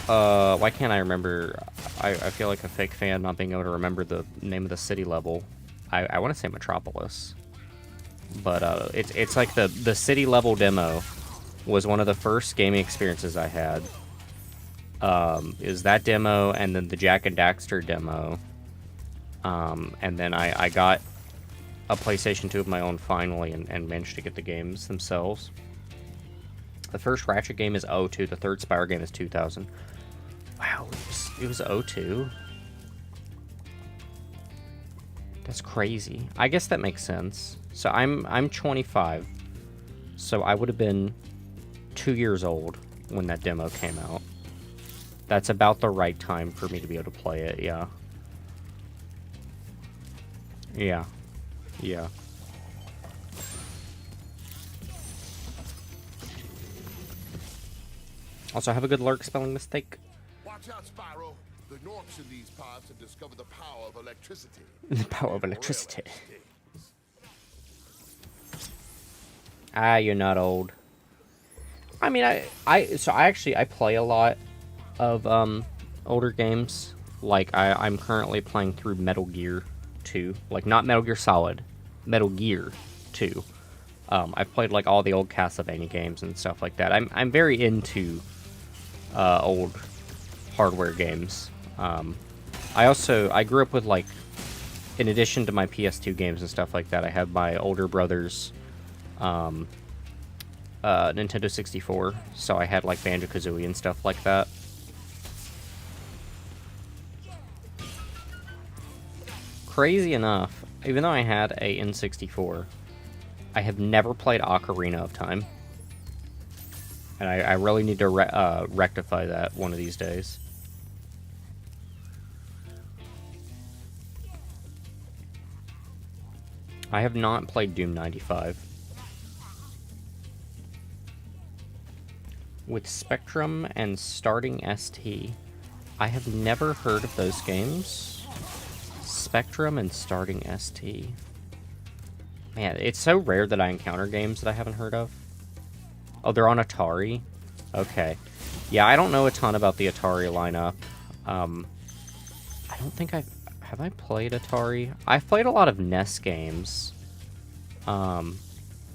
why can't I remember? I feel like a fake fan not being able to remember the name of the city level. I want to say Metropolis. But, it's like the city level demo was one of the first gaming experiences I had. Is that demo, and then the Jack and Daxter demo. And then I got a PlayStation 2 of my own finally, and managed to get the games themselves. The first Ratchet game is 02, the third Spyro game is 2000. Wow, it was 02? That's crazy. I guess that makes sense. So I'm 25, so I would have been 2 years old when that demo came out. That's about the right time for me to be able to play it, yeah. Yeah. Yeah. Also, have a good lurk spelling mistake. Watch out, Spyro. The Norks in these parts have discovered the power of electricity. The power of electricity. Ah, you're not old. I mean, I play a lot of older games. Like I'm currently playing through Metal Gear 2. Like not Metal Gear Solid, Metal Gear 2. I've played like all the old Castlevania games and stuff like that. I'm very into old hardware games. I grew up with, like, in addition to my PS2 games and stuff like that, I have my older brother's Nintendo 64, so I had like Banjo-Kazooie and stuff like that. Crazy enough, even though I had a N64, I have never played Ocarina of Time. And I really need to rectify that one of these days. I have not played Doom 95. With Spectrum and Starting ST, I have never heard of those games. Spectrum and Starting ST. Man, it's so rare that I encounter games that I haven't heard of. Oh, they're on Atari? Okay. Yeah, I don't know a ton about the Atari lineup. I don't think have I played Atari? I've played a lot of NES games. Oh,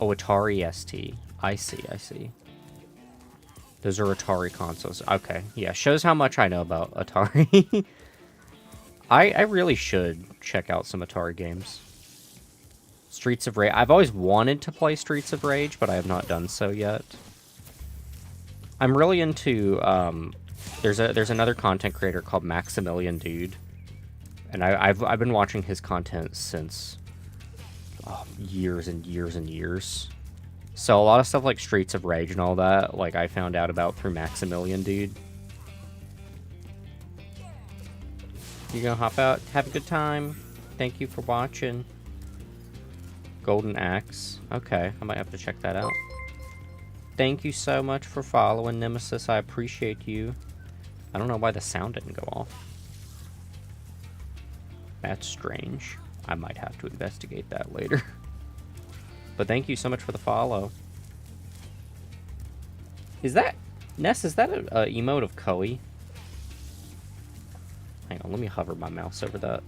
Atari ST. I see. Those are Atari consoles. Okay, yeah, shows how much I know about Atari. I really should check out some Atari games. Streets of Rage. I've always wanted to play Streets of Rage, but I have not done so yet. I'm really into, there's another content creator called Maximilian Dude. And I've been watching his content since years and years and years. So a lot of stuff like Streets of Rage and all that, like I found out about through Maximilian Dude. You gonna hop out? Have a good time. Thank you for watching. Golden Axe. Okay, I might have to check that out. Thank you so much for following, Nemesis. I appreciate you. I don't know why the sound didn't go off. That's strange. I might have to investigate that later. But thank you so much for the follow. Is that... Ness, is that an emote of Koei? Hang on, let me hover my mouse over that.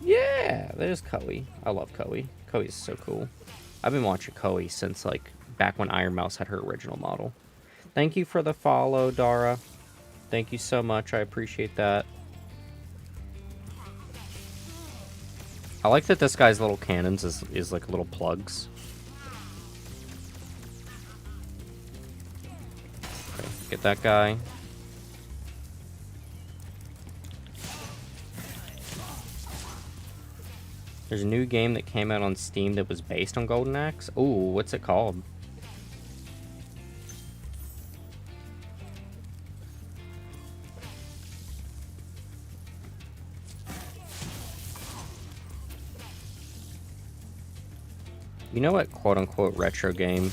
Yeah, there's Koei. I love Koei. Koei's so cool. I've been watching Koei since, like, back when Iron Mouse had her original model. Thank you for the follow, Dara. Thank you so much. I appreciate that. I like that this guy's little cannons is like little plugs. Okay, get that guy. There's a new game that came out on Steam that was based on Golden Axe. Ooh, what's it called? You know what quote-unquote retro game?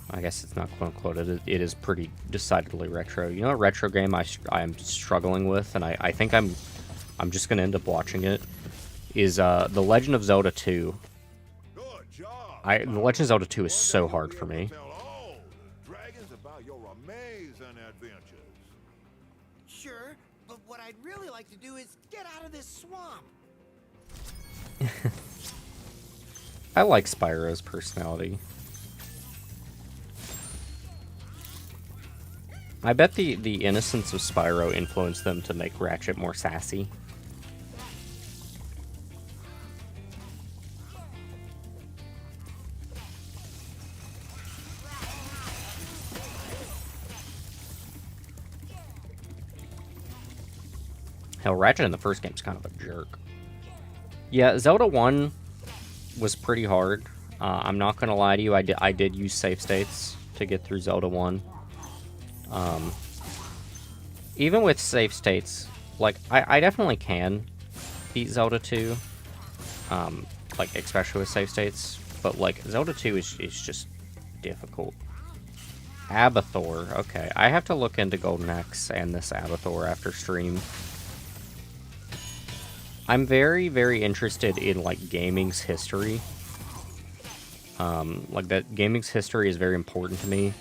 I guess it's not quote-unquote, it is pretty decidedly retro. You know what retro game I'm struggling with, and I think I'm just gonna end up watching it, is The Legend of Zelda 2. Good job. The Legend of Zelda 2 is so hard for me. Tell all dragons about your amazing adventures. Sure, but what I'd really like to do is get out of this swamp. I like Spyro's personality. I bet the innocence of Spyro influenced them to make Ratchet more sassy. Hell, Ratchet in the first game's kind of a jerk. Yeah, Zelda 1 was pretty hard. I'm not gonna lie to you, I did use save states to get through Zelda 1. Even with save states, like, I definitely can beat Zelda 2. Like, especially with save states. But, like, Zelda 2 is just difficult. Abathor, okay. I have to look into Golden Axe and this Abathor after stream. I'm very, very interested in, like, gaming's history. Like, that gaming's history is very important to me.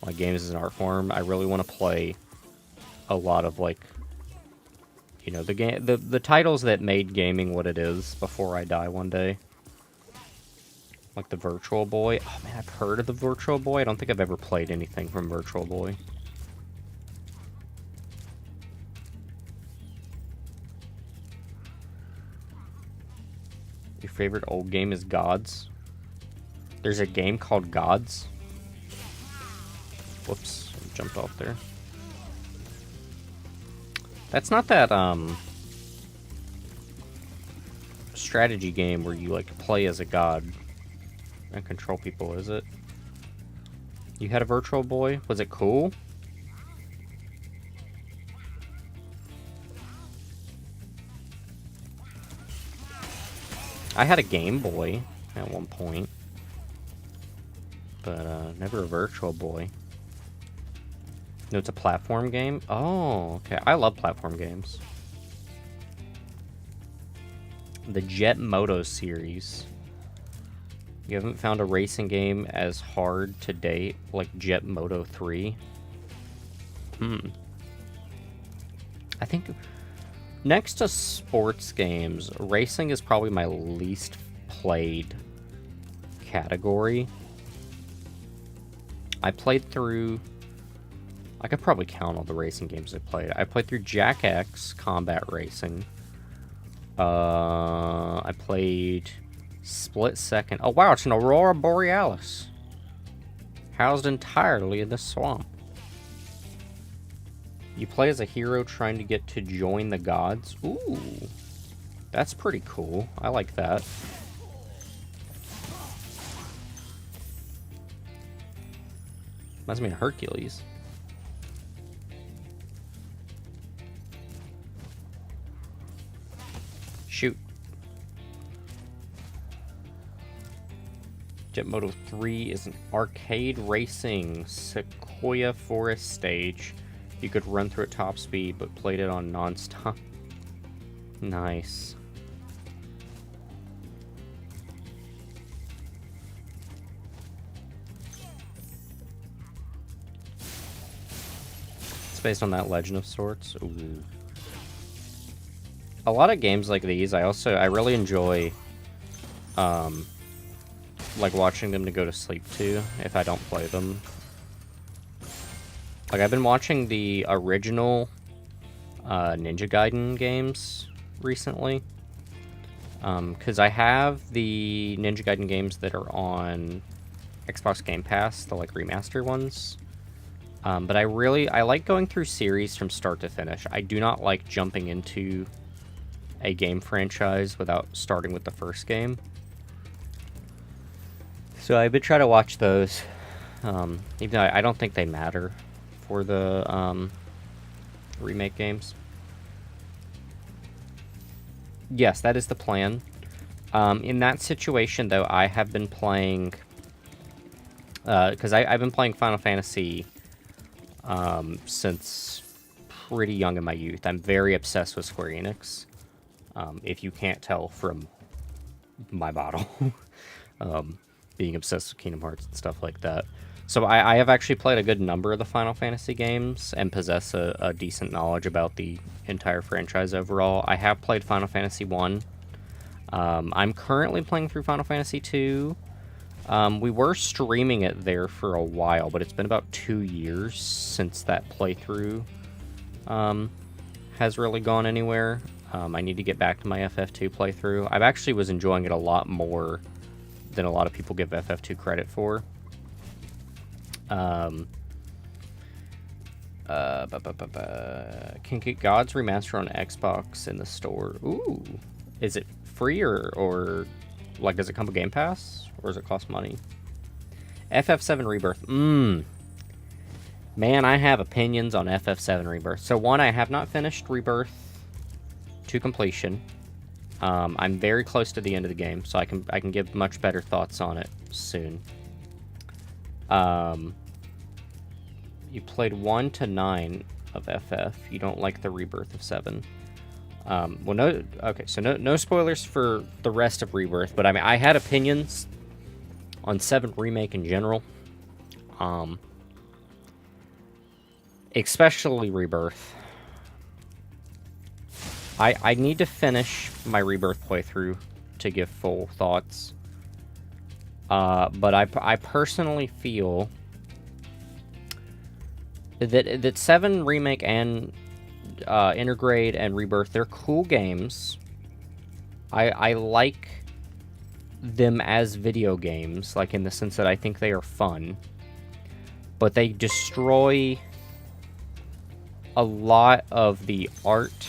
Like, games as an art form. I really want to play a lot of, like, you know, the titles that made gaming what it is before I die one day. Like the Virtual Boy. Oh, man, I've heard of the Virtual Boy. I don't think I've ever played anything from Virtual Boy. Your favorite old game is Gods? There's a game called Gods? Whoops, I jumped off there. That's not that, strategy game where you, like, play as a god and control people, is it? You had a Virtual Boy? Was it cool? I had a Game Boy at one point, but never a Virtual Boy. No, it's a platform game? Oh, okay. I love platform games. The Jet Moto series. You haven't found a racing game as hard to date like Jet Moto 3? I think next to sports games, racing is probably my least played category. I played through... I could probably count all the racing games I played. I played through Jack X Combat Racing. I played Split Second. Oh wow, it's an Aurora Borealis. Housed entirely in the swamp. You play as a hero trying to get to join the gods. Ooh, that's pretty cool. I like that. Reminds me of Hercules. Shoot. Jet Moto 3 is an arcade racing Sequoia Forest stage. You could run through at top speed, but played it on non-stop. Nice. It's based on that Legend of sorts. Ooh. a lot of games like these, I really enjoy, like watching them to go to sleep to if I don't play them. Like, I've been watching the original Ninja Gaiden games recently. Because I have the Ninja Gaiden games that are on Xbox Game Pass, the, like, remastered ones. But I like going through series from start to finish. I do not like jumping into a game franchise without starting with the first game. So I've been trying to watch those, even though I don't think they matter for the remake games. Yes, that is the plan. In that situation, though, I have been playing... Because I've been playing Final Fantasy since pretty young in my youth. I'm very obsessed with Square Enix, if you can't tell from my bottle. Being obsessed with Kingdom Hearts and stuff like that. So I have actually played a good number of the Final Fantasy games and possess a decent knowledge about the entire franchise overall. I have played Final Fantasy 1. I'm currently playing through Final Fantasy 2. We were streaming it there for a while, but it's been about 2 years since that playthrough has really gone anywhere. I need to get back to my FF2 playthrough. I actually was enjoying it a lot more than a lot of people give FF2 credit for. Can get Gods Remaster on Xbox in the store. Ooh. Is it free or like, does it come with Game Pass? Or does it cost money? FF7 Rebirth. Man, I have opinions on FF7 Rebirth. So one, I have not finished Rebirth to completion. I'm very close to the end of the game, so I can give much better thoughts on it soon. You played 1 to 9 of FF. You don't like the Rebirth of 7. Well, no. Okay, so no spoilers for the rest of Rebirth, but I mean, I had opinions on 7 Remake in general. Especially Rebirth. I need to finish my Rebirth playthrough to give full thoughts. But I personally feel that 7 Remake and Intergrade and Rebirth, they're cool games. I like them as video games, like in the sense that I think they are fun. But they destroy a lot of the art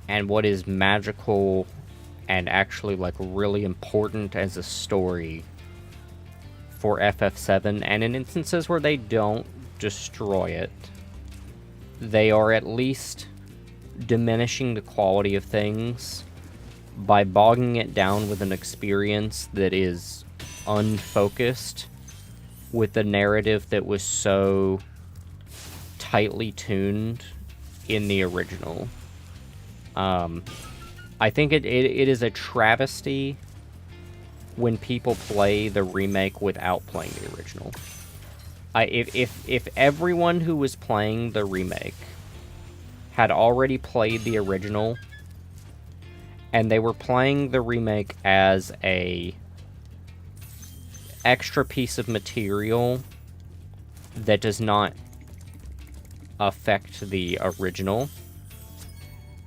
and what is magical and actually, like, really important as a story for FF7. And in instances where they don't destroy it, they are at least diminishing the quality of things by bogging it down with an experience that is unfocused with the narrative that was so tightly tuned in the original. I think it is a travesty when people play the remake without playing the original. If everyone who was playing the remake had already played the original, and they were playing the remake as a extra piece of material that does not affect the original,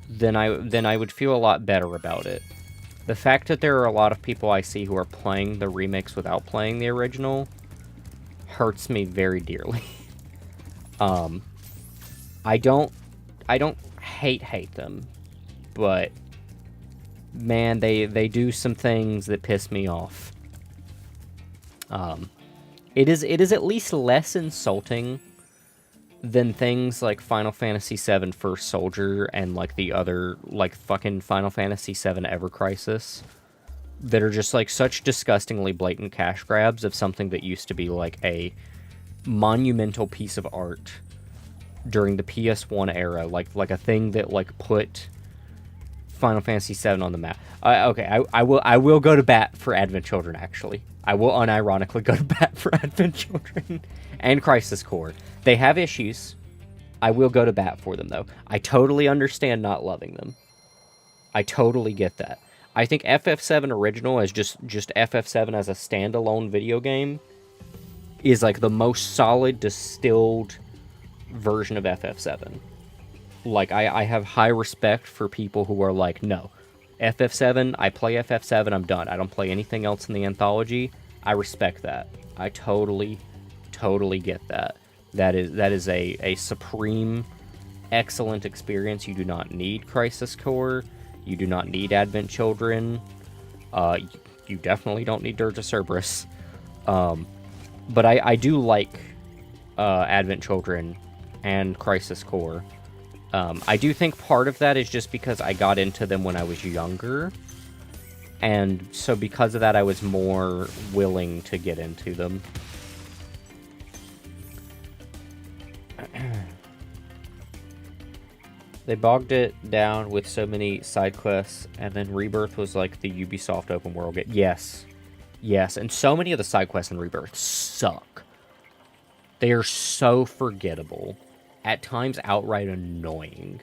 then I would feel a lot better about it. The fact that there are a lot of people I see who are playing the remakes without playing the original hurts me very dearly. I don't hate them, but man, they do some things that piss me off. It is at least less insulting than things like Final Fantasy VII First Soldier and, like, the other, like, fucking Final Fantasy VII Ever Crisis that are just, like, such disgustingly blatant cash grabs of something that used to be, like, a monumental piece of art during the PS1 era, like a thing that, like, put Final Fantasy VII on the map. Okay, I will go to bat for Advent Children, actually. I will unironically go to bat for Advent Children and Crisis Core. They have issues. I will go to bat for them, though. I totally understand not loving them. I totally get that. I think FF7 Original as just FF7 as a standalone video game is like the most solid, distilled version of FF7. Like, I have high respect for people who are like, no, FF7, I play FF7, I'm done. I don't play anything else in the anthology. I respect that. I totally get that. That is a supreme, excellent experience. You do not need Crisis Core. You do not need Advent Children. You definitely don't need Dirge of Cerberus. But I do like Advent Children and Crisis Core. I do think part of that is just because I got into them when I was younger. And so because of that, I was more willing to get into them. They bogged it down with so many side quests, and then Rebirth was like the Ubisoft open world game. Yes. Yes, and so many of the side quests in Rebirth suck. They are so forgettable. At times outright annoying.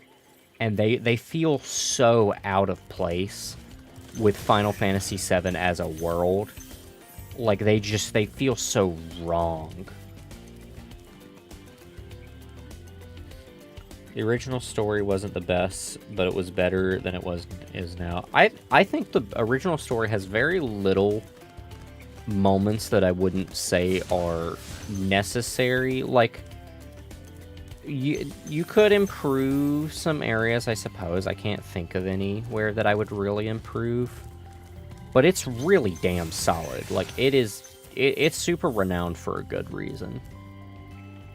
And they feel so out of place with Final Fantasy VII as a world. Like, they feel so wrong. The original story wasn't the best, but it was better than it is now. I think the original story has very little moments that I wouldn't say are necessary. Like, you could improve some areas, I suppose. I can't think of anywhere that I would really improve. But it's really damn solid. Like, it's super renowned for a good reason.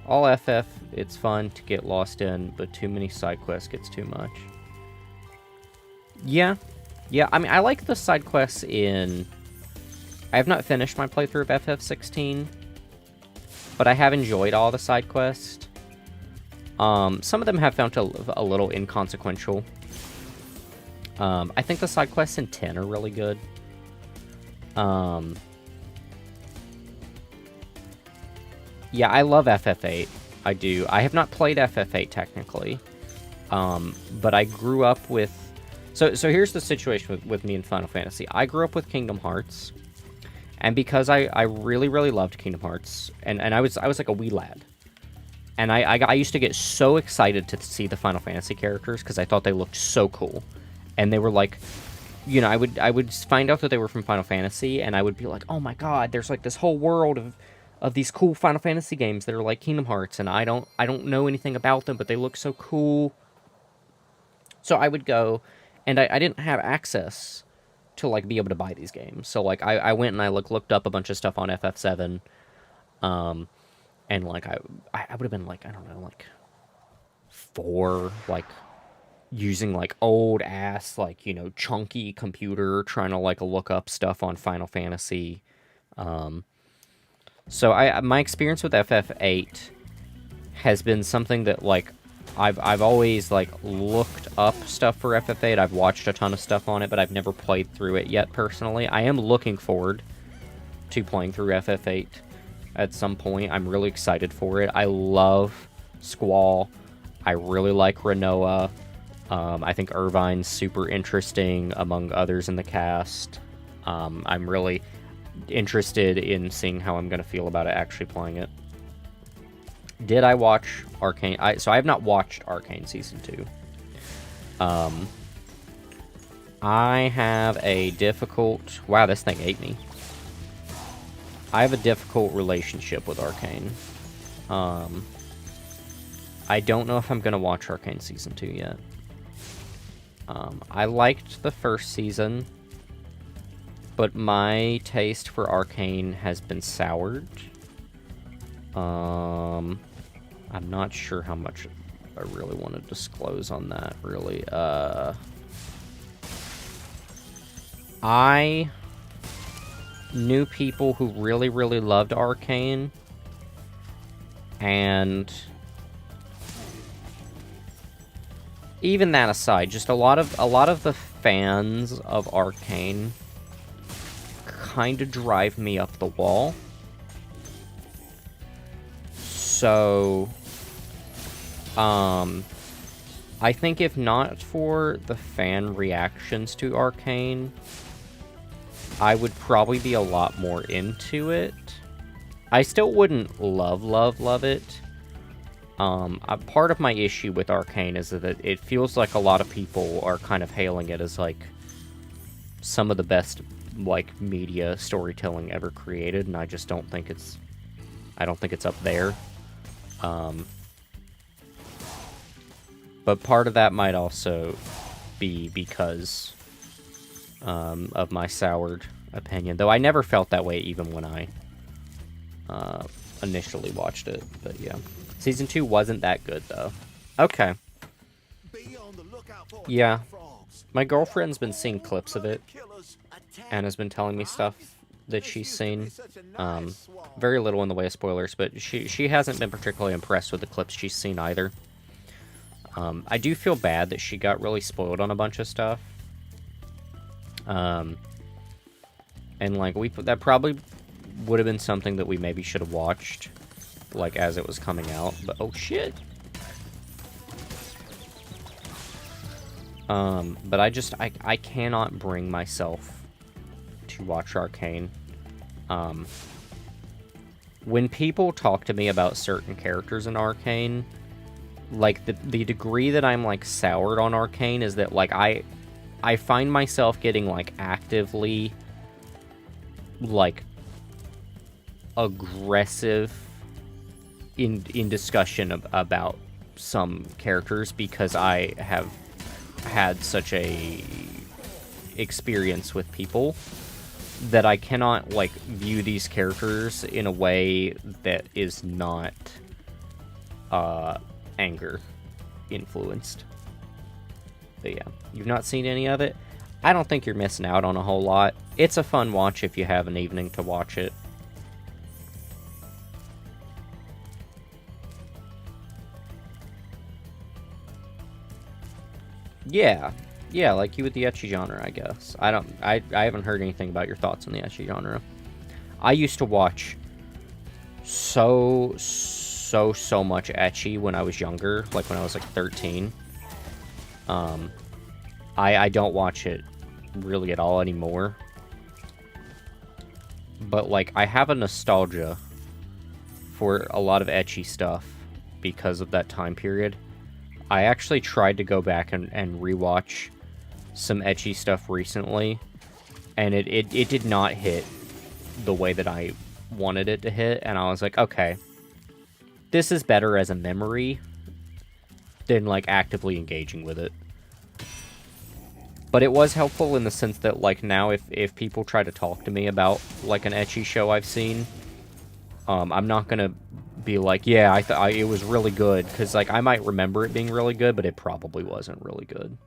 All FF, it's fun to get lost in, but too many side quests gets too much. Yeah. Yeah, I mean, I like the side quests in... I have not finished my playthrough of FF16, but I have enjoyed all the side quests. Some of them have found a little inconsequential. I think the side quests in 10 are really good. Yeah, I love FF8. I do. I have not played FF8 technically. But I grew up with... So here's the situation with me and Final Fantasy. I grew up with Kingdom Hearts. And because I really, really loved Kingdom Hearts, and I was like a wee lad. And I used to get so excited to see the Final Fantasy characters because I thought they looked so cool. And they were like, you know, I would find out that they were from Final Fantasy, and I would be like, oh my god, there's like this whole world of these cool Final Fantasy games that are like Kingdom Hearts, and I don't know anything about them, but they look so cool. So I would go, and I didn't have access to like be able to buy these games. So like I went and I looked up a bunch of stuff on FF7, and like I would have been like, I don't know, like 4, like using like old ass, like, you know, chunky computer trying to like look up stuff on Final Fantasy. So my experience with FF8 has been something that like I've always like looked up stuff for FF8. I've watched a ton of stuff on it, but I've never played through it yet personally. I am looking forward to playing through FF8 at some point. I'm really excited for it. I love Squall. I really like Renoa. I think Irvine's super interesting among others in the cast. I'm really interested in seeing how I'm going to feel about it actually playing it. Did I watch Arcane? So I have not watched Arcane Season 2. I have a difficult... Wow, this thing ate me. I have a difficult relationship with Arcane. I don't know if I'm going to watch Arcane Season 2 yet. I liked the first season, but my taste for Arcane has been soured. I'm not sure how much I really want to disclose on that, really. I knew people who really, really loved Arcane, and even that aside, just a lot of the fans of Arcane kind of drive me up the wall. So I think if not for the fan reactions to Arcane, I would probably be a lot more into it. I still wouldn't love it. Part of my issue with Arcane is that it feels like a lot of people are kind of hailing it as, like, some of the best, like, media storytelling ever created, and I just don't think it's... I don't think it's up there. But part of that might also be because of my soured opinion. Though I never felt that way even when I initially watched it. But yeah. Season 2 wasn't that good, though. Okay. Yeah. My girlfriend's been seeing clips of it and has been telling me stuff that she's seen. Very little in the way of spoilers, but she hasn't been particularly impressed with the clips she's seen either. I do feel bad that she got really spoiled on a bunch of stuff. And, like, that probably would have been something that we maybe should have watched, like, as it was coming out. But, oh, shit! But I cannot bring myself to watch Arcane. When people talk to me about certain characters in Arcane, like, the degree that I'm, like, soured on Arcane is that, like, I find myself getting, like, actively, like, aggressive in discussion about some characters because I have had such a experience with people that I cannot, like, view these characters in a way that is not anger influenced. But yeah, you've not seen any of it? I don't think you're missing out on a whole lot. It's a fun watch if you have an evening to watch it. Yeah. Yeah, like you with the ecchi genre, I guess. I haven't heard anything about your thoughts on the ecchi genre. I used to watch so much ecchi when I was younger, like when I was like 13. I don't watch it really at all anymore. But, like, I have a nostalgia for a lot of ecchi stuff because of that time period. I actually tried to go back and rewatch some ecchi stuff recently, and it did not hit the way that I wanted it to hit, and I was like, okay, this is better as a memory than, like, actively engaging with it. But it was helpful in the sense that, like, now if people try to talk to me about, like, an ecchi show I've seen, I'm not gonna be like, yeah, it was really good, because, like, I might remember it being really good, but it probably wasn't really good.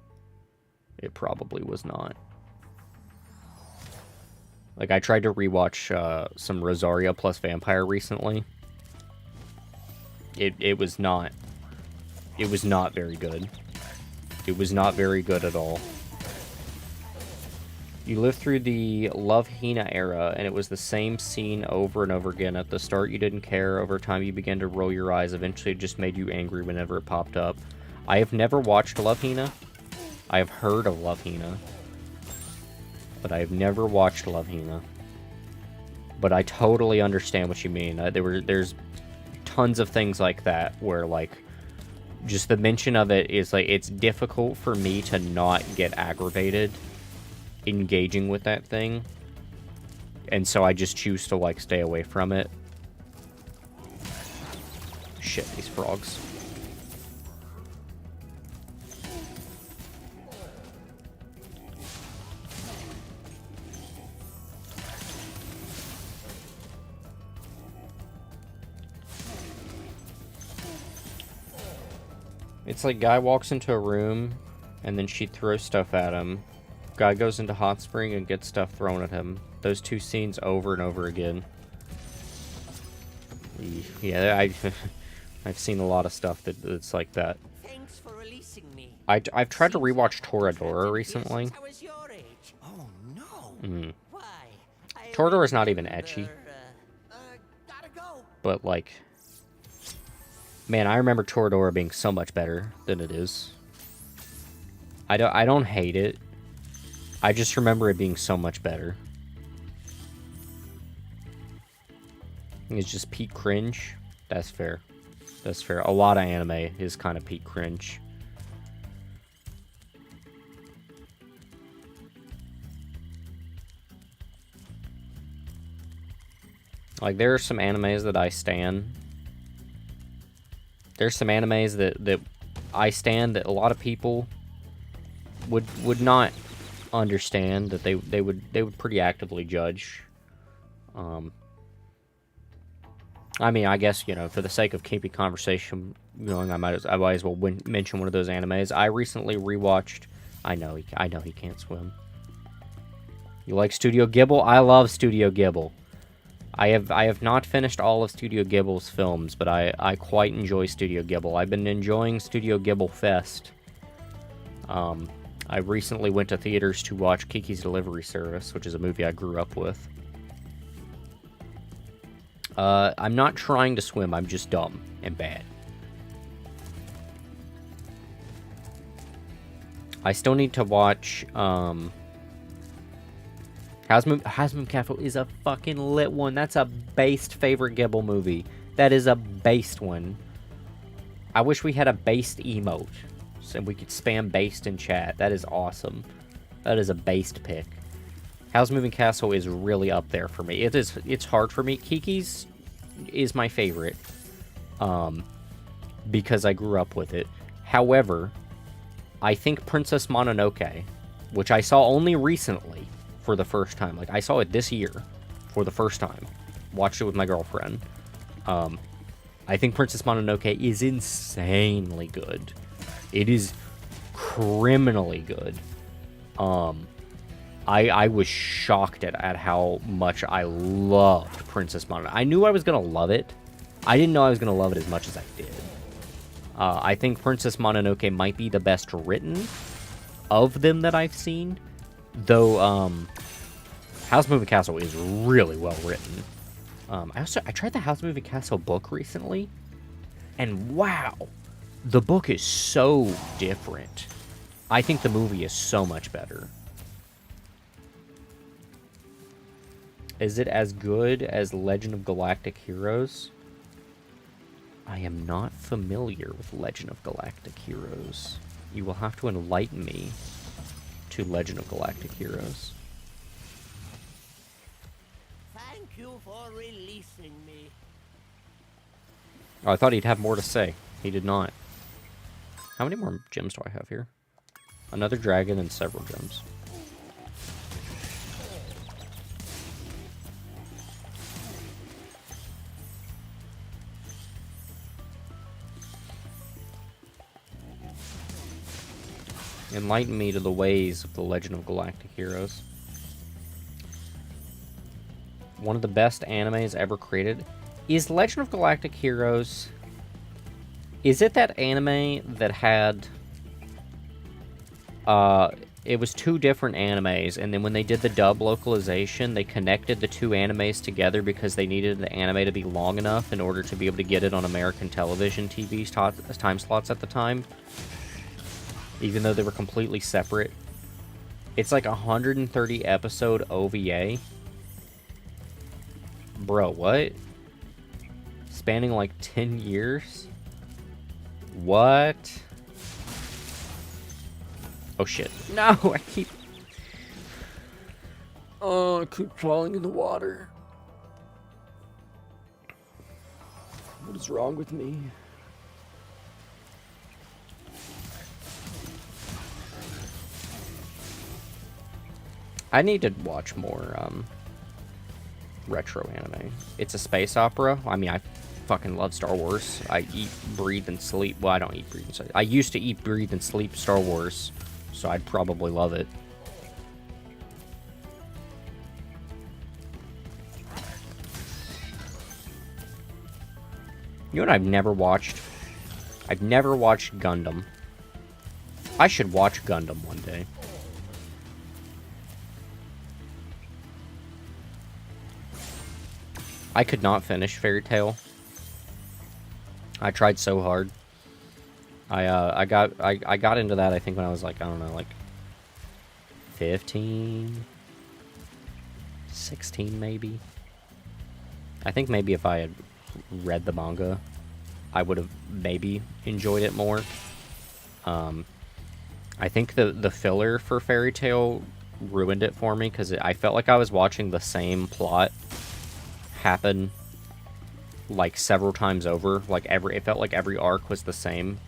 It probably was not. Like, I tried to rewatch some Rosario plus Vampire recently. It was not very good. It was not very good at all. You lived through the Love Hina era, and it was the same scene over and over again. At the start, you didn't care. Over time, you began to roll your eyes. Eventually, it just made you angry whenever it popped up. I have never watched Love Hina. I have heard of Love Hina. But I have never watched Love Hina. But I totally understand what you mean. There's tons of things like that where, like, just the mention of it is, like, it's difficult for me to not get aggravated engaging with that thing, and so I just choose to, like, stay away from it. Shit, these frogs. It's like guy walks into a room and then she throws stuff at him. Guy goes into hot spring and gets stuff thrown at him. Those two scenes over and over again. Yeah, I've seen a lot of stuff that's like that. Thanks for releasing me. I've tried to rewatch Toradora recently. I was your age. Oh no. Mm. Why? Toradora's not even ecchi. Gotta go. But, like, Man, I remember Toradora being so much better than it is. I don't hate it. I just remember it being so much better. It's just peak cringe. That's fair. That's fair. A lot of anime is kind of peak cringe. Like, there are some animes that I stan. There's some animes that I stan that a lot of people would not understand, that they would pretty actively judge. I mean, I guess, you know, for the sake of keeping conversation going, I might as well mention one of those animes. I recently rewatched. I know he can't swim. You like Studio Ghibli? I love Studio Ghibli. I have not finished all of Studio Ghibli's films, but I quite enjoy Studio Ghibli. I've been enjoying Studio Ghibli Fest. I recently went to theaters to watch Kiki's Delivery Service, which is a movie I grew up with. I'm not trying to swim, I'm just dumb and bad. I still need to watch, Hazmoon Castle is a fucking lit one. That's a based favorite Ghibli movie. That is a based one. I wish we had a based emote, so we could spam based in chat. That is awesome. That is a based pick. Howl's Moving Castle is really up there for me. It's hard for me. Kiki's is my favorite, because I grew up with it. However, I think Princess Mononoke, which I saw only recently for the first time. Like, I saw it this year for the first time. Watched it with my girlfriend. I think Princess Mononoke is insanely good. It is criminally good. I was shocked at how much I loved Princess Mononoke. I knew I was going to love it. I didn't know I was going to love it as much as I did. I think Princess Mononoke might be the best written of them that I've seen. Though, House Moving Castle is really well written. I tried the House Moving Castle book recently. And wow, the book is so different. I think the movie is so much better. Is it as good as Legend of Galactic Heroes? I am not familiar with Legend of Galactic Heroes. You will have to enlighten me to Legend of Galactic Heroes. Thank you for releasing me. Oh, I thought he'd have more to say. He did not. How many more gems do I have here? Another dragon and several gems. Enlighten me to the ways of the Legend of Galactic Heroes. One of the best animes ever created. Is Legend of Galactic Heroes... Is it that anime that had... it was two different animes, and then when they did the dub localization, they connected the two animes together because they needed the anime to be long enough in order to be able to get it on American television TV time slots at the time? Even though they were completely separate. It's like a 130 episode OVA. Bro, what? Spanning like 10 years? What? Oh shit. No, I keep falling in the water. What is wrong with me? I need to watch more, retro anime. It's a space opera. I mean, I fucking love Star Wars. I eat, breathe, and sleep. Well, I don't eat, breathe, and sleep. I used to eat, breathe, and sleep Star Wars, so I'd probably love it. You know what I've never watched? I've never watched Gundam. I should watch Gundam one day. I could not finish Fairy Tail. I tried so hard. I got into that, I think, when I was like, I don't know, like 15, 16 maybe. I think maybe if I had read the manga, I would have maybe enjoyed it more. I think the filler for Fairy Tail ruined it for me, because I felt like I was watching the same plot happen like several times over. Like it felt like every arc was the same,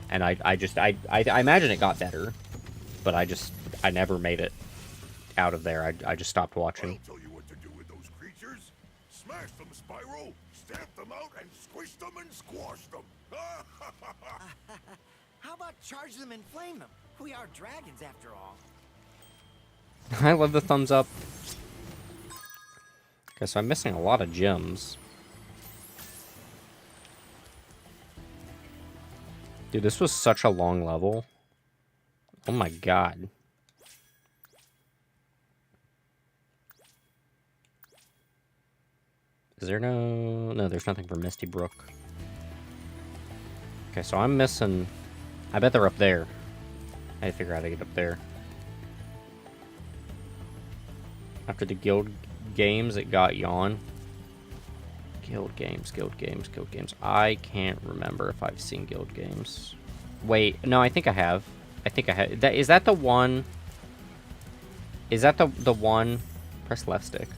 and I imagine it got better, but I never made it out of there. I just stopped watching. I'll tell you what to do with those creatures. Smash them, Spyro. Stamp them out and squish them and squash them. How about charge them and flame them? We are dragons after all. I love the thumbs up. Okay, so I'm missing a lot of gems. Dude, this was such a long level. Oh my god. Is there no, there's nothing for Misty Brook. Okay, so I'm missing... I bet they're up there. I had to figure out how to get up there. After the guild games, it got yawn. Guild games, guild games, guild games. I can't remember if I've seen guild games. Wait, no, I think I have. I think I have. Is that the one? Is that the one? Press left stick.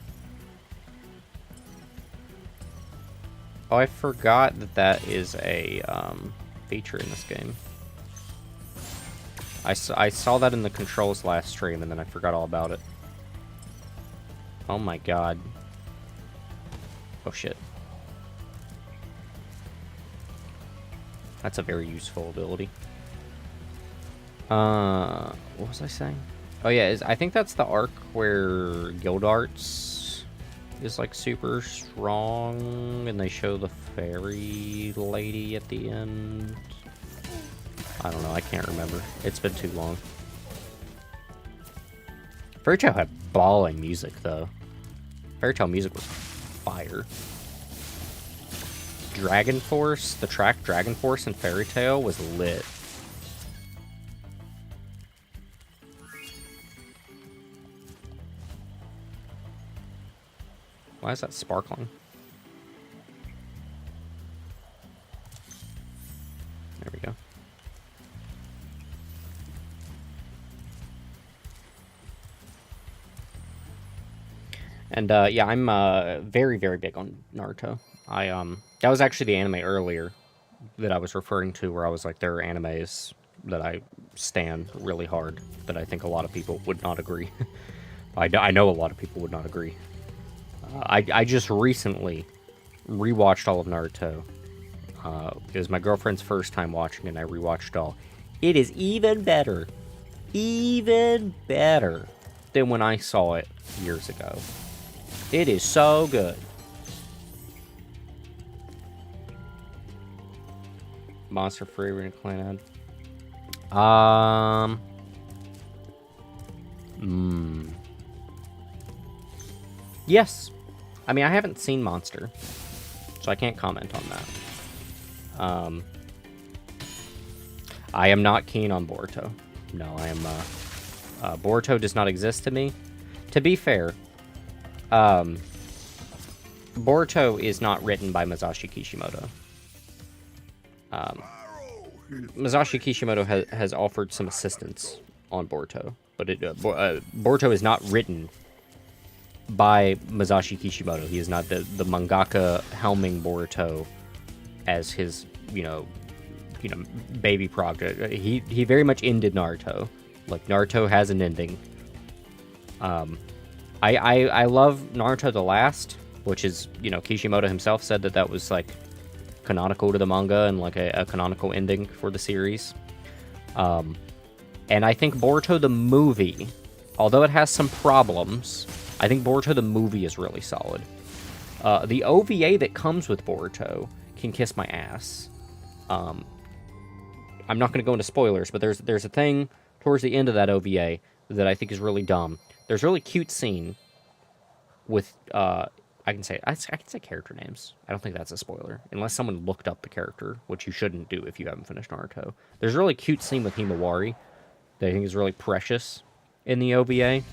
Oh, I forgot that is a feature in this game. I saw that in the controls last stream, and then I forgot all about it. Oh my god. Oh shit. That's a very useful ability. What was I saying? Oh yeah, I think that's the arc where Guild Arts is like super strong, and they show the fairy lady at the end. I don't know, I can't remember. It's been too long. Fairy Tail had bawling music, though. Fairy Tail music was fire. Dragon Force, the track Dragon Force in Fairy Tail was lit. Why is that sparkling? There we go. And yeah, I'm very, very big on Naruto. That was actually the anime earlier that I was referring to, where I was like, there are animes that I stan really hard that I think a lot of people would not agree. I know a lot of people would not agree. I just recently rewatched all of Naruto. It was my girlfriend's first time watching it, and I rewatched all. It is even better than when I saw it years ago. It is so good. Monster free Ratchet and Clank ad. Yes. I mean, I haven't seen Monster, so I can't comment on that. I am not keen on Boruto. No, I am, Boruto does not exist to me. To be fair, Boruto is not written by Masashi Kishimoto. Masashi Kishimoto has offered some assistance on Boruto, but Boruto is not written by Masashi Kishimoto. He is not the mangaka helming Boruto as his, baby project. He very much ended Naruto. Like, Naruto has an ending. I love Naruto the Last, which is, Kishimoto himself said that was, like, canonical to the manga and, like, a canonical ending for the series. And I think Boruto the movie, although it has some problems, I think Boruto the movie is really solid. The OVA that comes with Boruto can kiss my ass. I'm not going to go into spoilers, but there's a thing towards the end of that OVA that I think is really dumb. There's a really cute scene with I can say character names. I don't think that's a spoiler. Unless someone looked up the character, which you shouldn't do if you haven't finished Naruto. There's a really cute scene with Himawari that I think is really precious in the OVA.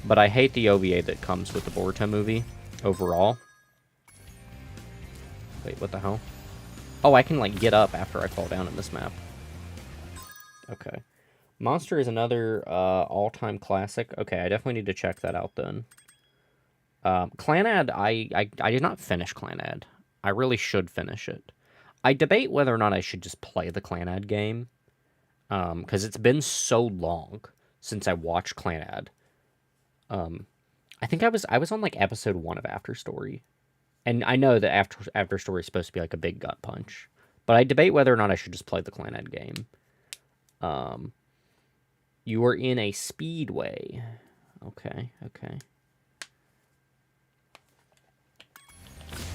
But I hate the OVA that comes with the Boruto movie overall. Wait, what the hell? Oh, I can, like, get up after I fall down in this map. Okay. Monster is another all-time classic. Okay, I definitely need to check that out then. Clanad, I did not finish Clanad. I really should finish it. I debate whether or not I should just play the Clanad game. Because it's been so long since I watched Clanad. I think I was on, like, episode 1 of After Story. And I know that After Story is supposed to be, like, a big gut punch. But I debate whether or not I should just play the Clanad game. You are in a speedway. Okay.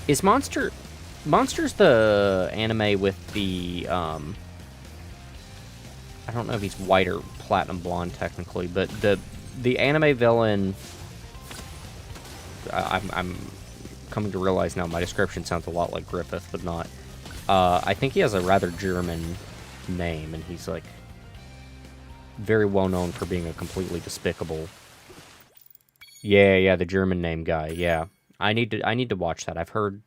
Is Monster's the anime with the, I don't know if he's white or platinum blonde technically, but the anime villain, I'm coming to realize now my description sounds a lot like Griffith, but not. I think he has a rather German name, and he's, like, very well known for being a completely despicable. Yeah, the German name guy. Yeah, I need to watch that. I've heard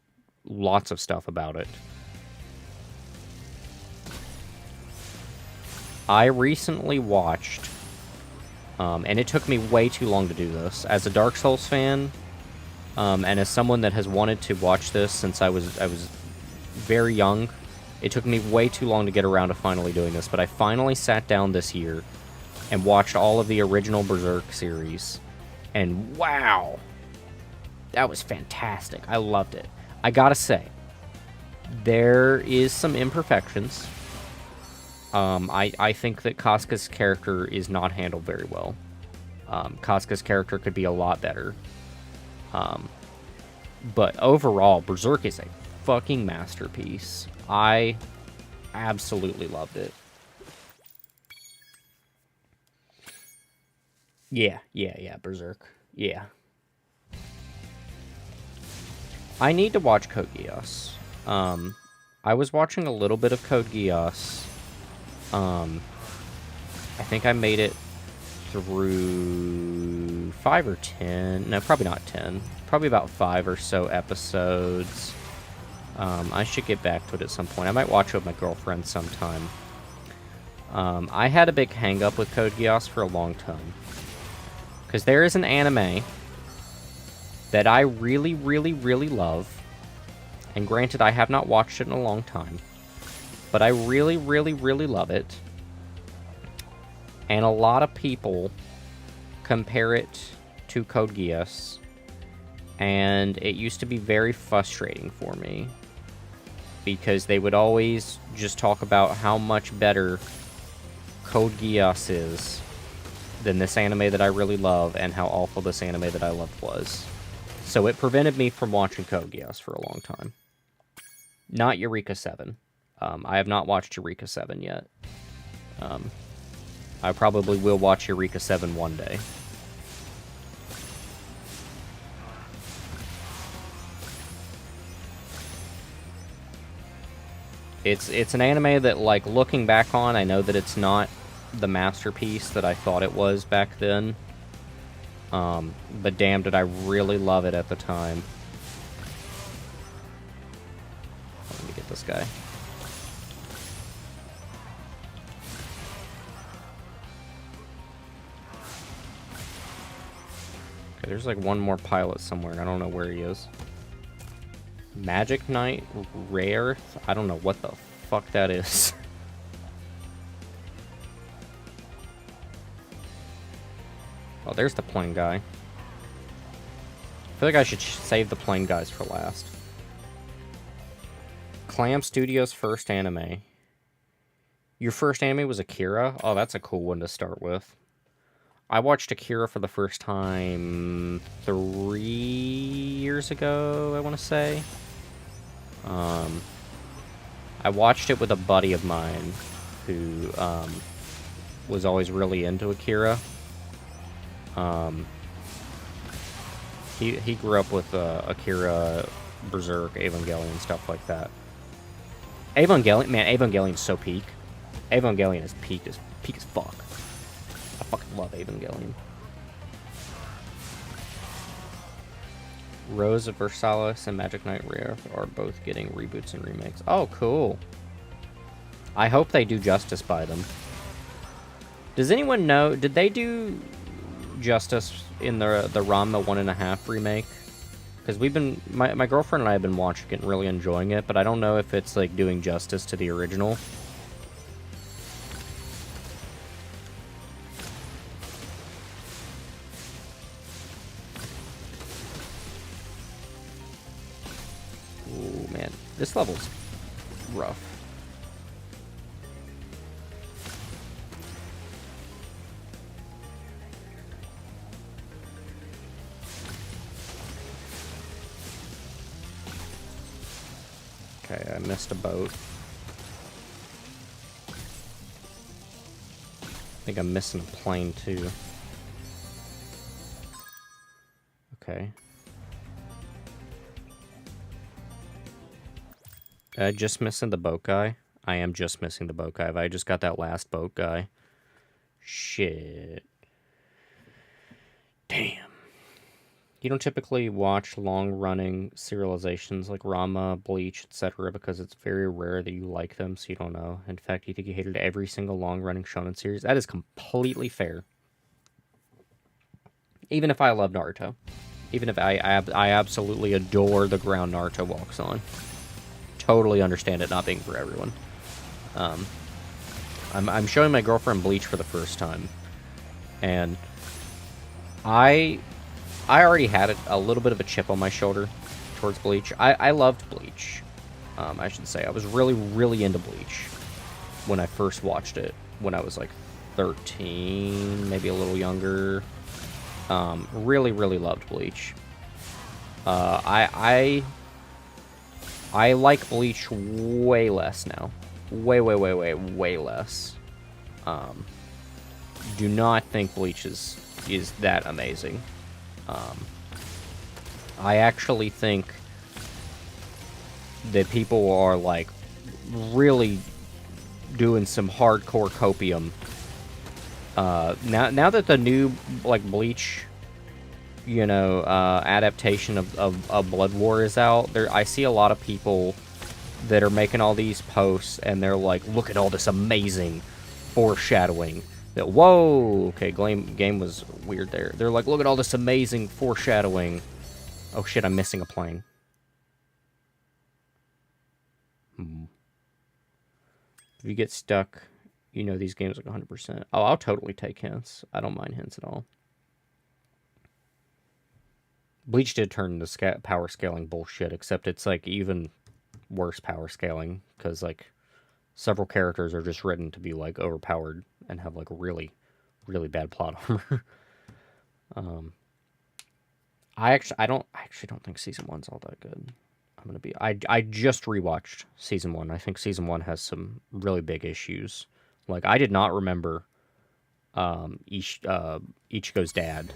lots of stuff about it. I recently watched, and it took me way too long to do this. As a Dark Souls fan, and as someone that has wanted to watch this since I was very young, it took me way too long to get around to finally doing this. But I finally sat down this year and watched all of the original Berserk series, and wow, that was fantastic. I loved it. I gotta say, there is some imperfections. I think that Casca's character is not handled very well. Casca's character could be a lot better. But overall, Berserk is a fucking masterpiece. I absolutely loved it. Yeah, Berserk. Yeah. I need to watch Code Geass. I was watching a little bit of Code Geass. I think I made it through 5 or 10. No, probably not 10. Probably about 5 or so episodes. I should get back to it at some point. I might watch it with my girlfriend sometime. I had a big hang-up with Code Geass for a long time. Because there is an anime that I really, really, really love. And granted, I have not watched it in a long time. But I really, really, really love it. And a lot of people compare it to Code Geass. And it used to be very frustrating for me. Because they would always just talk about how much better Code Geass is than this anime that I really love, and how awful this anime that I loved was. So it prevented me from watching Code Geass for a long time. Not Eureka 7. I have not watched Eureka 7 yet. I probably will watch Eureka 7 one day. It's an anime that, like, looking back on, I know that it's not the masterpiece that I thought it was back then. But damn, did I really love it at the time. Let me get this guy. Okay, there's like one more pilot somewhere. I don't know where he is. Magic Knight Rare? I don't know what the fuck that is. Oh, there's the plane guy. I feel like I should save the plane guys for last. Clam Studios' first anime. Your first anime was Akira? Oh, that's a cool one to start with. I watched Akira for the first time 3 years ago, I want to say. I watched it with a buddy of mine who was always really into Akira. He grew up with Akira, Berserk, Evangelion, stuff like that. Evangelion, man, Evangelion's so peak. Evangelion is peak as fuck. I fucking love Evangelion. Rose of Versailles and Magic Knight Rare are both getting reboots and remakes. Oh, cool. I hope they do justice by them. Does anyone know, did they do justice in the Ranma 1.5 remake? Because we've been, my girlfriend and I have been watching it and really enjoying it, but I don't know if it's like doing justice to the original. Ooh, man, this level's rough. Okay, I missed a boat. I think I'm missing a plane, too. Okay. Just missing the boat guy. I am just missing the boat guy. I just got that last boat guy. Shit. Damn. You don't typically watch long-running serializations like Ranma, Bleach, etc. because it's very rare that you like them, so you don't know. In fact, you think you hated every single long-running shonen series. That is completely fair. Even if I love Naruto. Even if I absolutely adore the ground Naruto walks on. Totally understand it not being for everyone. I'm showing my girlfriend Bleach for the first time. And I already had a little bit of a chip on my shoulder towards Bleach. I loved Bleach, I should say. I was really, really into Bleach when I first watched it, when I was like 13, maybe a little younger. Really, really loved Bleach. I like Bleach way less now. Way less. Do not think Bleach is that amazing. I actually think that people are, like, really doing some hardcore copium. Now that the new, like, Bleach, you know, adaptation of Blood War is out, I see a lot of people that are making all these posts, and they're like, look at all this amazing foreshadowing. That, whoa, okay, game was weird there. They're like, look at all this amazing foreshadowing. Oh shit, I'm missing a plane. If you get stuck, you know these games like 100%. Oh, I'll totally take hints. I don't mind hints at all. Bleach did turn into power scaling bullshit, except it's like even worse power scaling, because like several characters are just written to be like overpowered and have like really, really bad plot armor. I actually don't think season 1's all that good. I just rewatched season 1. I think season 1 has some really big issues. Like, I did not remember Ichigo's dad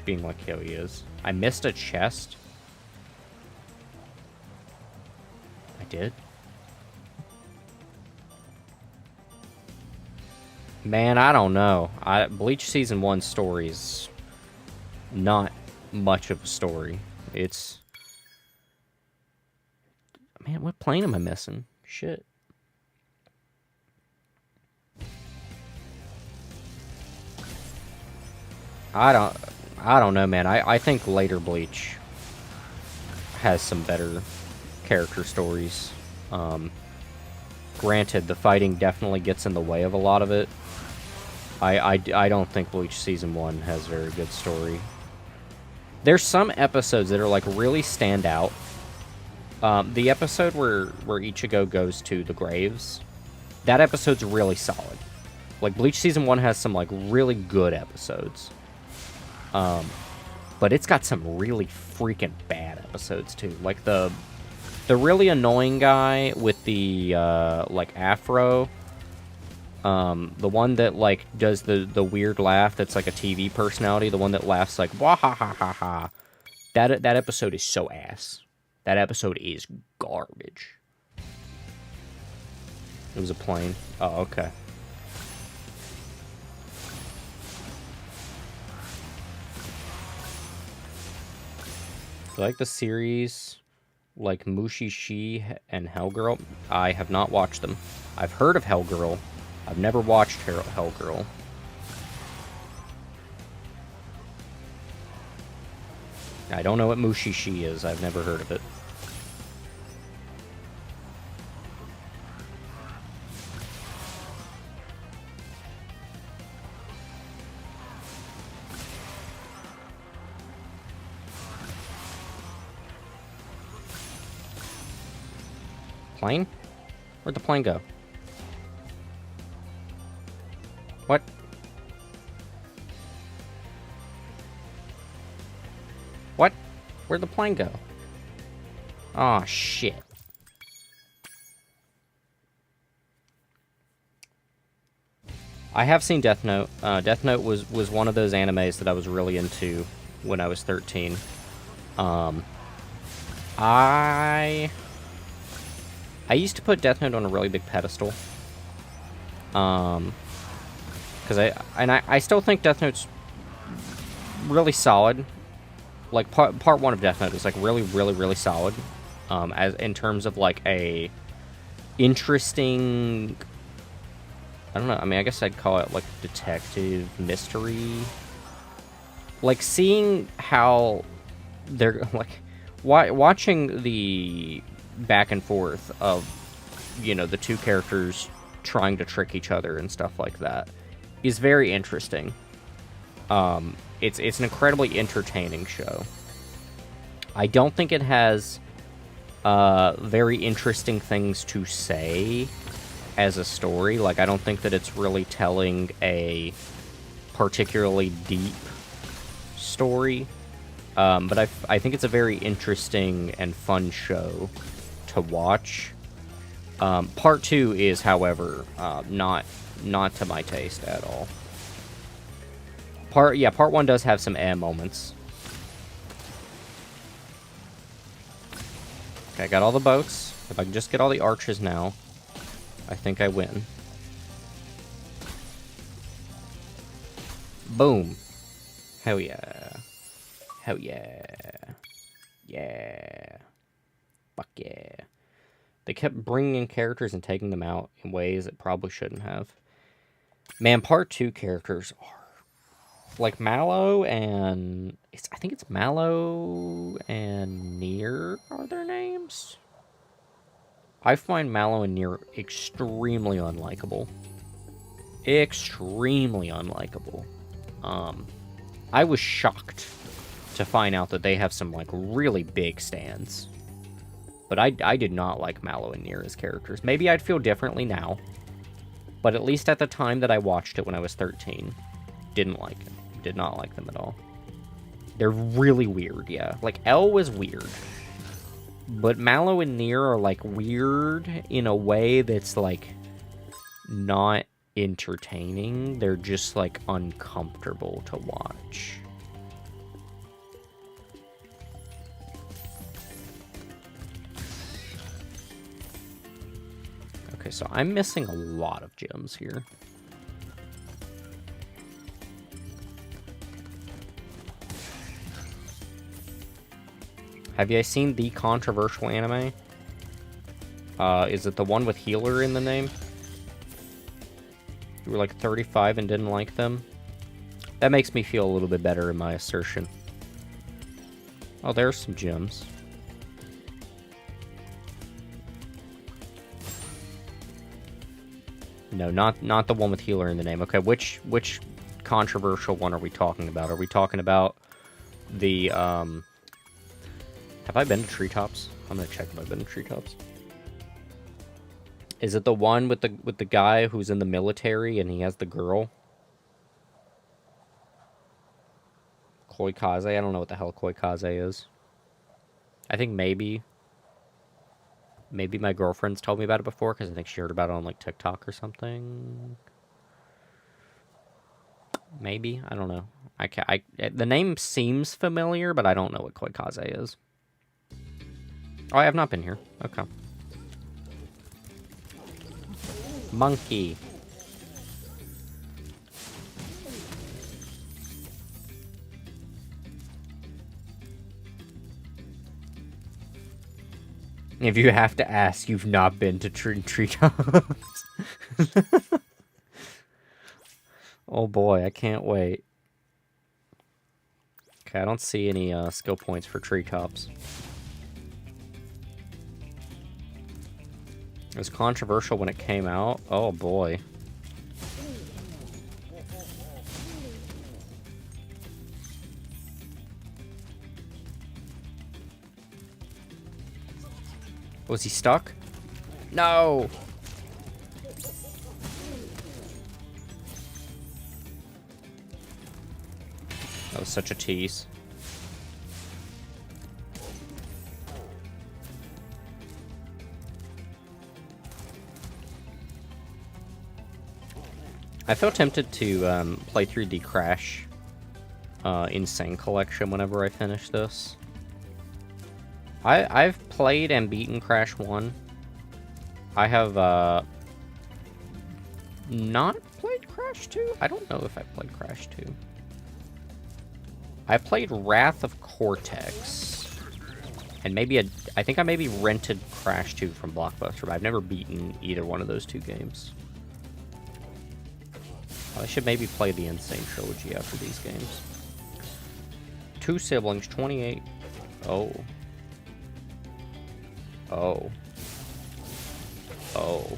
being like how he is. I missed a chest. I did. Man, I don't know. Bleach season 1 story's not much of a story. It's... Man, what plane am I missing? Shit. I don't know, man. I think later Bleach has some better character stories. Granted, the fighting definitely gets in the way of a lot of it. I don't think Bleach Season 1 has a very good story. There's some episodes that are, like, really stand out. The episode where Ichigo goes to the graves, that episode's really solid. Like, Bleach Season 1 has some, like, really good episodes. But it's got some really freaking bad episodes, too. Like, the really annoying guy with the, like, afro. The one that, like, does the weird laugh that's like a TV personality. The one that laughs like, wah ha ha ha ha. that episode is so ass. That episode is garbage. It was a plane. Oh, okay. Do you like the series like Mushishi and Hellgirl? I have not watched them. I've heard of Hellgirl. I've never watched Hellgirl. I don't know what Mushishi is. I've never heard of it. Plane? Where'd the plane go? What? What? Where'd the plane go? Aw, shit. I have seen Death Note. Death Note was one of those animes that I was really into when I was 13. I used to put Death Note on a really big pedestal. Because I still think Death Note's really solid. Like, part one of Death Note is, like, really solid. As in terms of, like, a interesting... I don't know, I mean, I guess I'd call it, like, detective mystery. Like, seeing how they're, like... watching the back and forth of, you know, the two characters trying to trick each other and stuff like that is very interesting. It's an incredibly entertaining show. I don't think it has very interesting things to say as a story. Like, I don't think that it's really telling a particularly deep story. But I think it's a very interesting and fun show to watch. Part 2 is, however, not to my taste at all. Part 1 does have some moments. Okay, I got all the boats. If I can just get all the arches now, I think I win. Boom. Hell yeah. Hell yeah. Yeah. Fuck yeah. They kept bringing in characters and taking them out in ways that probably shouldn't have. Man, part 2 characters are... like, Mallow and... I think it's Mallow and Nier are their names? I find Mallow and Nier extremely unlikable. Extremely unlikable. I was shocked to find out that they have some, like, really big stands. But I did not like Mallow and Nier as characters. Maybe I'd feel differently now. But at least at the time that I watched it when I was 13, didn't like it. Did not like them at all. They're really weird, yeah. Like, L was weird. But Mallow and Nier are, like, weird in a way that's, like, not entertaining. They're just, like, uncomfortable to watch. Okay, so I'm missing a lot of gems here. Have you guys seen the controversial anime? Is it the one with healer in the name? You were like 35 and didn't like them? That makes me feel a little bit better in my assertion. Oh, there's some gems. No, not the one with healer in the name. Okay, which controversial one are we talking about? Are we talking about the, have I been to Treetops? I'm gonna check if I've been to Treetops. Is it the one with the guy who's in the military and he has the girl? Koikaze? I don't know what the hell Koikaze is. I think maybe my girlfriend's told me about it before, because I think she heard about it on, like, TikTok or something. Maybe, I don't know. The name seems familiar, but I don't know what Koikaze is. Oh, I have not been here. Okay. Monkey. If you have to ask, you've not been to treetops. Oh boy, I can't wait. Okay, I don't see any skill points for treetops. It was controversial when it came out. Oh boy. Was he stuck? No! That was such a tease. I feel tempted to play through the Crash Insane Collection whenever I finish this. I've played and beaten Crash 1. I have not played Crash 2? I don't know if I played Crash 2. I played Wrath of Cortex. And maybe I think I maybe rented Crash 2 from Blockbuster, but I've never beaten either one of those two games. I should maybe play the Insane Trilogy after these games. 2 siblings, 28. Oh. Oh. Oh.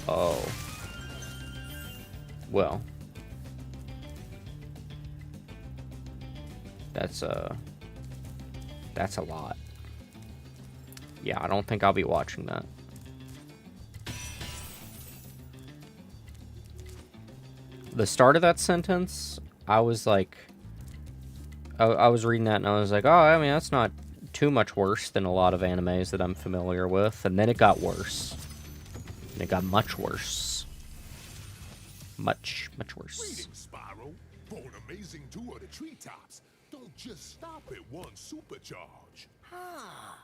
Oh. Well. That's a lot. Yeah, I don't think I'll be watching that. The start of that sentence, I was like, I was reading that and I was like, oh, I mean, that's not too much worse than a lot of animes that I'm familiar with. And then it got worse. And it got much worse. Much worse. Greetings, Spyro. For an amazing tour to treetops, don't just stop at one supercharge. Ah.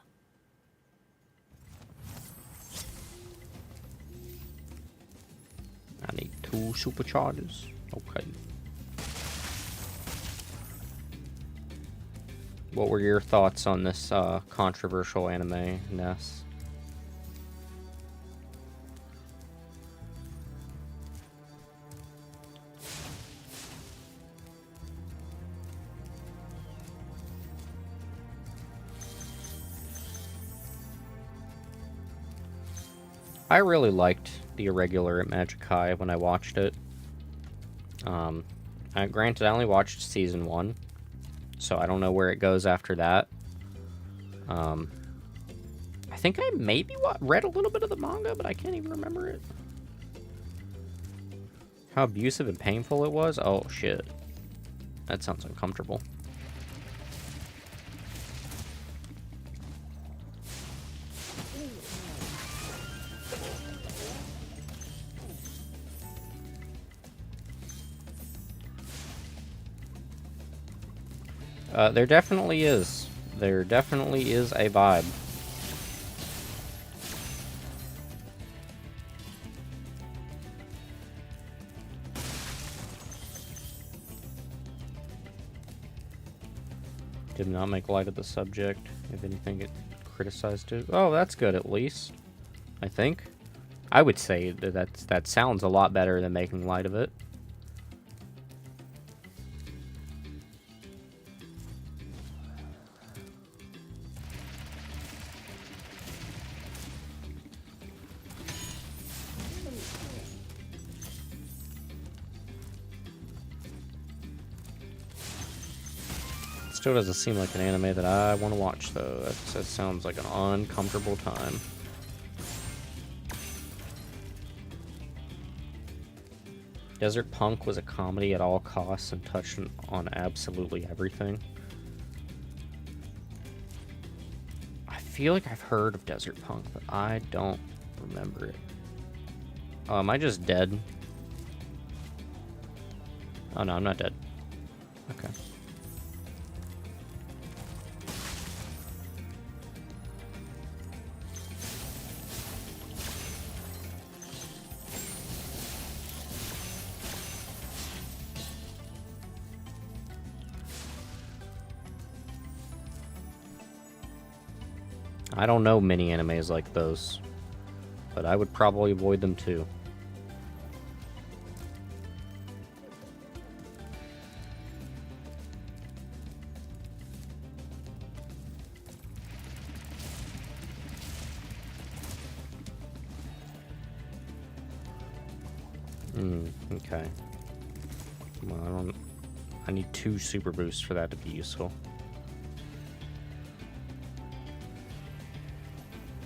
I need 2 superchargers. Okay. What were your thoughts on this controversial anime, Ness? I really liked The Irregular at Magic High when I watched it. Granted, I only watched season 1, so I don't know where it goes after that. I think I maybe read a little bit of the manga, but I can't even remember it. How abusive and painful it was? Oh, shit. That sounds uncomfortable. There definitely is. There definitely is a vibe. Did not make light of the subject. If anything, it criticized it. Oh, that's good at least. I think. I would say that sounds a lot better than making light of it. Still doesn't seem like an anime that I want to watch, though. That sounds like an uncomfortable time. Desert Punk was a comedy at all costs and touched on absolutely everything. I feel like I've heard of Desert Punk, but I don't remember it. Am I just dead? Oh no, I'm not dead. Okay. I don't know many animes like those, but I would probably avoid them too. Okay. Well, I need 2 super boosts for that to be useful.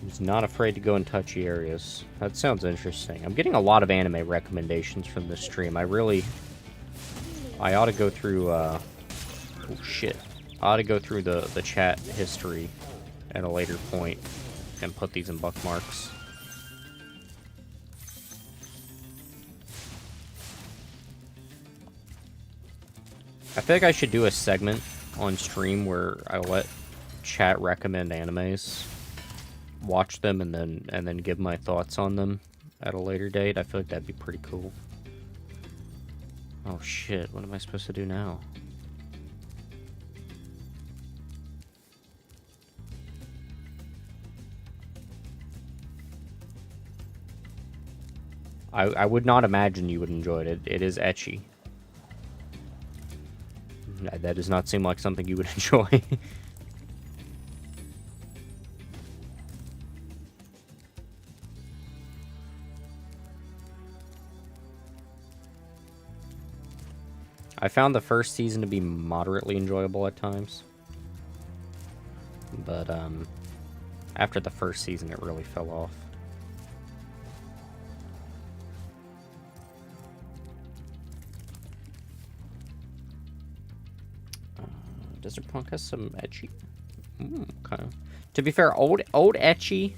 He's not afraid to go in touchy areas. That sounds interesting. I'm getting a lot of anime recommendations from this stream. I ought to go through, oh shit. I ought to go through the chat history at a later point and put these in bookmarks. I feel like I should do a segment on stream where I let chat recommend animes, watch them, and then give my thoughts on them at a later date. I feel like that'd be pretty cool. Oh shit, what am I supposed to do now? I would not imagine you would enjoy it. It is ecchi. That does not seem like something you would enjoy. I found the first season to be moderately enjoyable at times. But, after the first season, it really fell off. Desert Punk has some ecchi. Okay. To be fair, old ecchi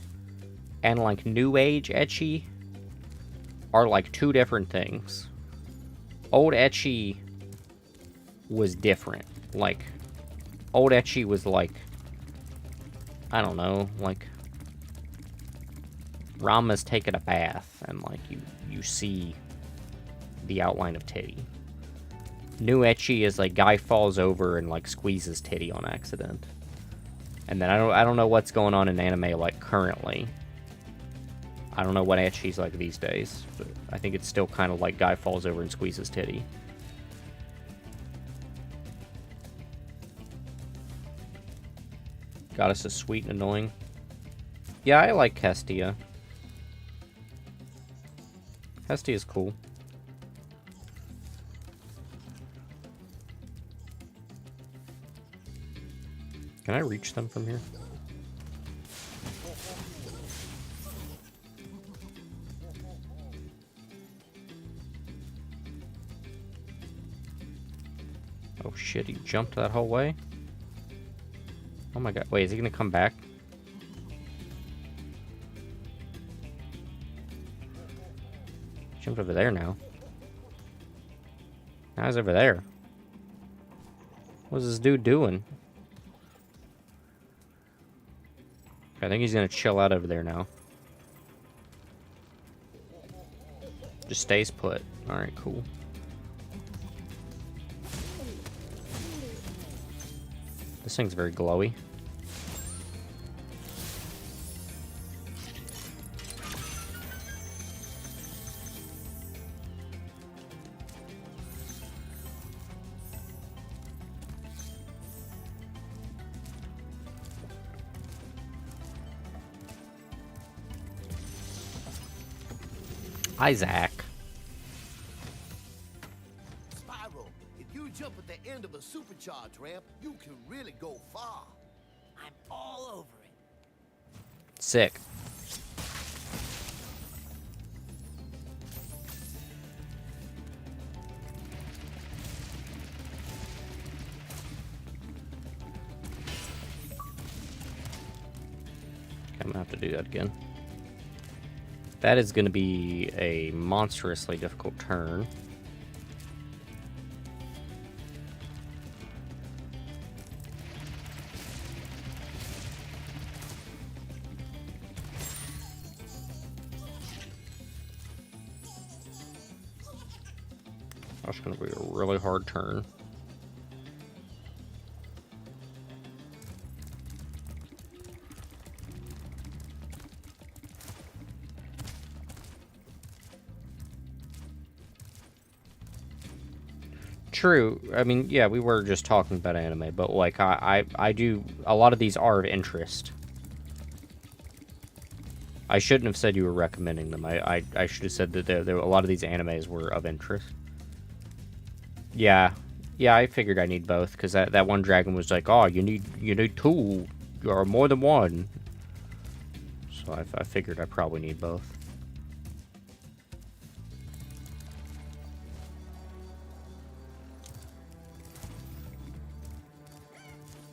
and like new age ecchi are like 2 different things. Old ecchi was different. Like, old ecchi was like, I don't know, like Rama's taking a bath and like you see the outline of titty. New ecchi is like guy falls over and like squeezes titty on accident. And then I don't know what's going on in anime like currently. I don't know what ecchi's like these days, but I think it's still kind of like guy falls over and squeezes titty. Goddess is sweet and annoying. Yeah, I like Hestia. Hestia's cool. Can I reach them from here? Oh shit, he jumped that whole way? Oh my god, wait, is he gonna come back? Jumped over there now. Now he's over there. What's this dude doing? I think he's gonna chill out over there now. Just stays put. Alright, cool. This thing's very glowy. Isaac. Spyro, if you jump at the end of a supercharge ramp, you can really go far. I'm all over it. Sick. Okay, I'm gonna have to do that again. That is going to be a monstrously difficult turn. That's gonna be a really hard turn. True. I mean, yeah, we were just talking about anime, but like I do a lot of these are of interest. I shouldn't have said you were recommending them. I should have said that there a lot of these animes were of interest. Yeah. Yeah, I figured I need both because that one dragon was like, "Oh, you need two or more than one." So I figured I probably need both.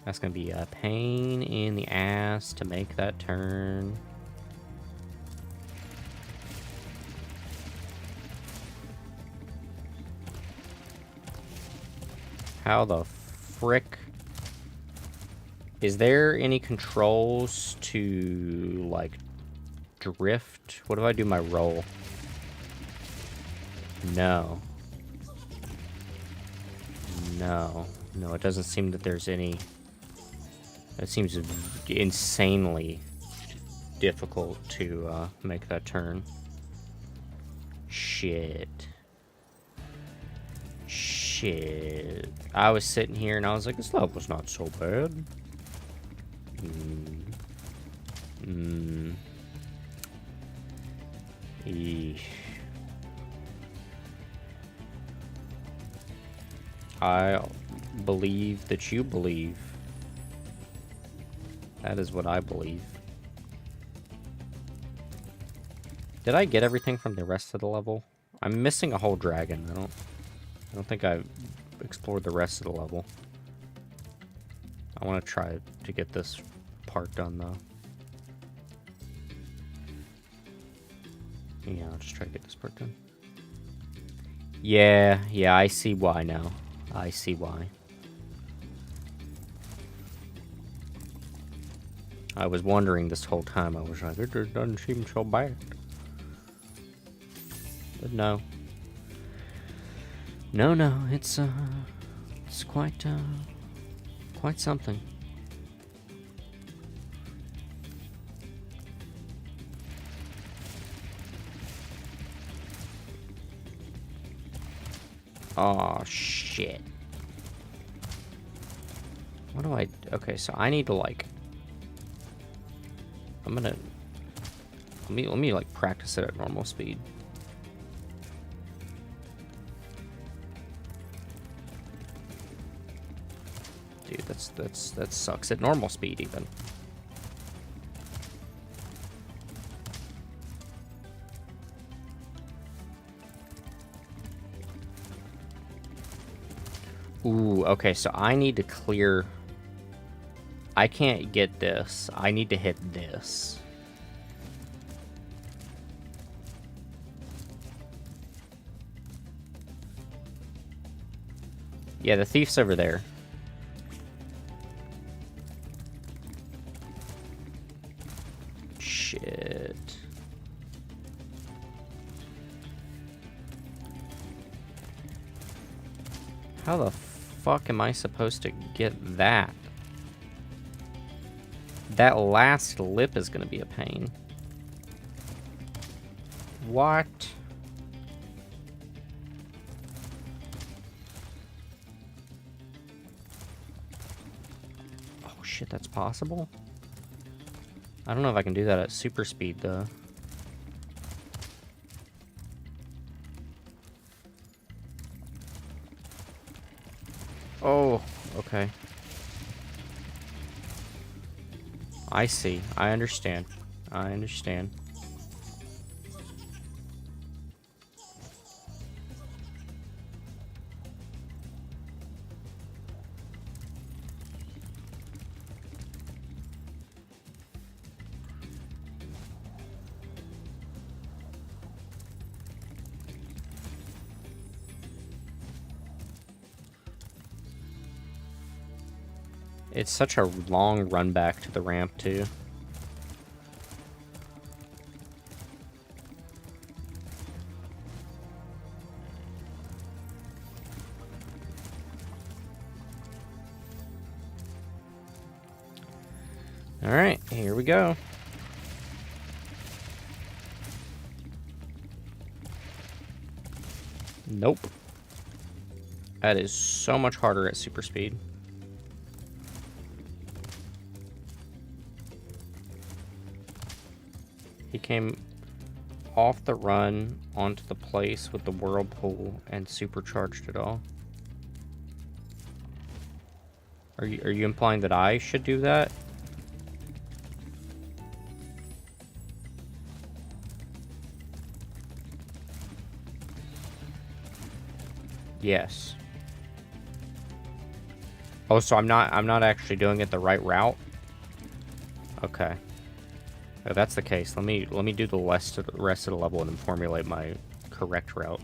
That's gonna be a pain in the ass to make that turn. How the frick? Is there any controls to, like, drift? What if I do my roll? No. No. No, it doesn't seem that there's any... It seems insanely difficult to make that turn. Shit. Shit. I was sitting here and I was like, this level's not so bad. Eesh. I believe that you believe. That is what I believe. Did I get everything from the rest of the level? I'm missing a whole dragon. I don't think I've explored the rest of the level. I want to try to get this part done though. Yeah, I'll just try to get this part done. Yeah, I see why now. I see why. I was wondering this whole time. I was like, it doesn't seem so bad. But no. No, it's quite something. Oh shit. What do I... Okay, so I need to, like... I'm gonna... Let me like, practice it at normal speed. Dude, that sucks at normal speed, even. Ooh, okay, so I need to clear... I can't get this. I need to hit this. Yeah, the thief's over there. Shit. How the fuck am I supposed to get that? That last lip is gonna be a pain. What? Oh shit, that's possible? I don't know if I can do that at super speed though. Oh, okay. I see. I understand. I understand. It's such a long run back to the ramp, too. Alright, here we go. Nope. That is so much harder at super speed. He came off the run onto the place with the whirlpool and supercharged it all. Are you implying that I should do that? Yes. Oh, so I'm not actually doing it the right route? Okay. If that's the case, let me do the rest of the level and then formulate my correct route.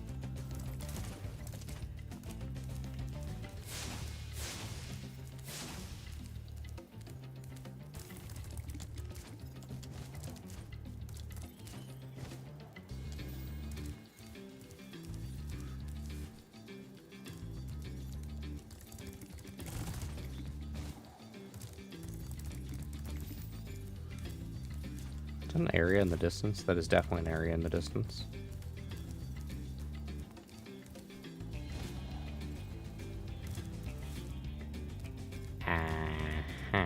Is that an area in the distance? That is definitely an area in the distance. Uh-huh.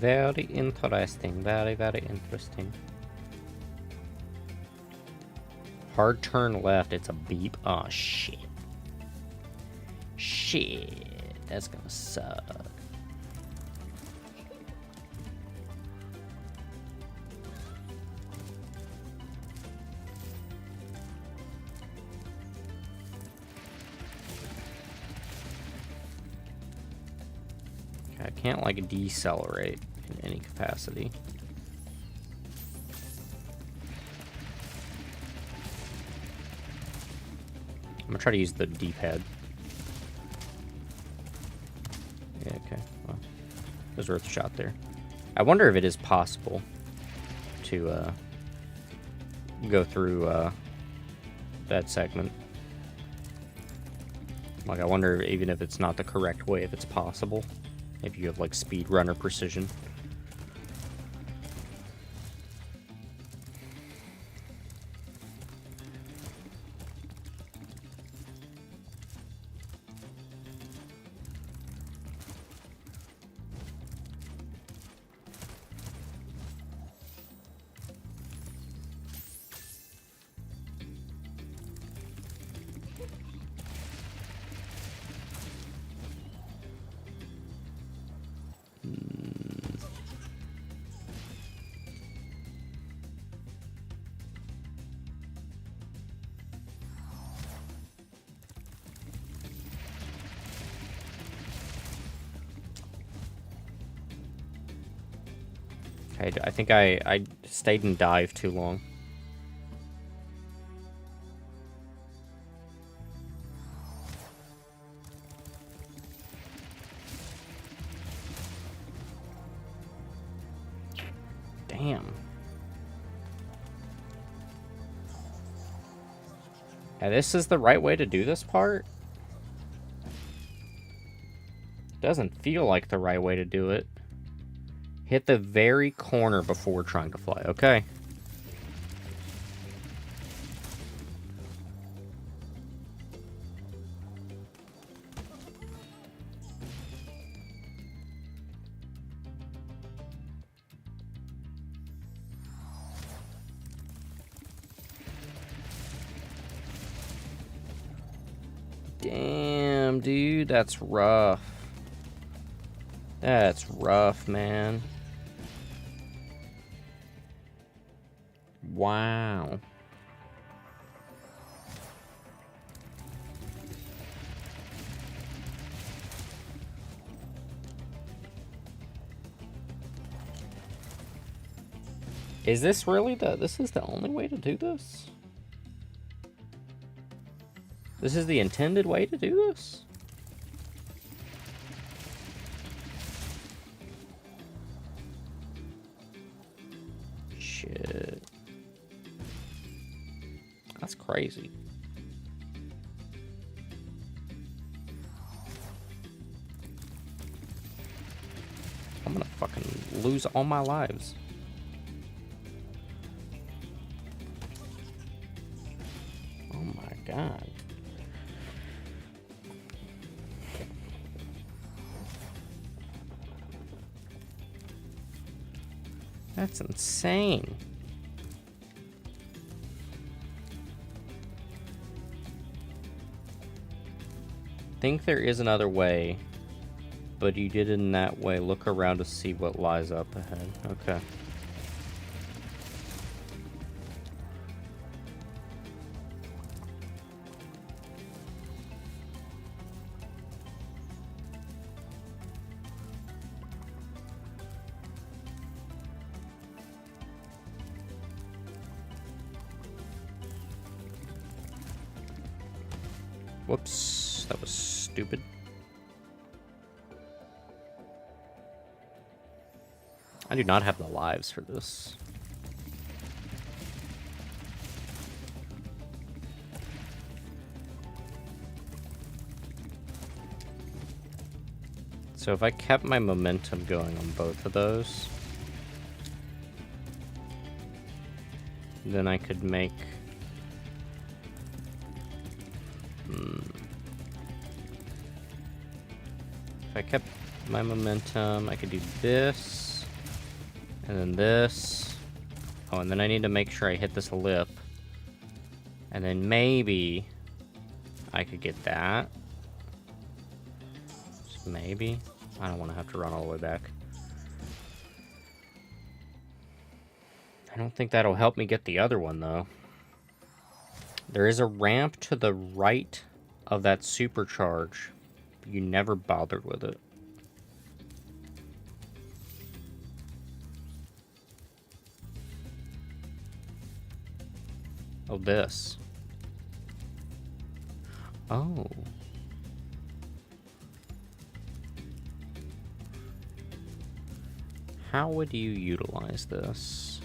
Very interesting. Very, very interesting. Hard turn left. It's a beep. Oh, shit. Shit. That's gonna suck. I can't, like, decelerate in any capacity. I'm gonna try to use the D-pad. Yeah, okay. Well, there's worth a shot there. I wonder if it is possible to go through that segment. Like, I wonder even if it's not the correct way, if it's possible. If you have, like, speedrunner precision. I think I stayed in dive too long. Damn. Yeah, this is the right way to do this part? Doesn't feel like the right way to do it. Hit the very corner before trying to fly. Okay. Damn, dude, that's rough. That's rough, man. Wow. Is this really this is the only way to do this? This is the intended way to do this? Shit. That's crazy. I'm gonna fucking lose all my lives. Oh my god. That's insane. Think there is another way, but you did it in that way. Look around to see what lies up ahead. Okay. Whoops, that was stupid. I do not have the lives for this. So if I kept my momentum going on both of those, then I could make... If I kept my momentum, I could do this, and then this. Oh, and then I need to make sure I hit this lip. And then maybe I could get that. Just maybe. I don't want to have to run all the way back. I don't think that'll help me get the other one, though. There is a ramp to the right of that supercharge. You never bothered with it. Oh, this. Oh. How would you utilize this?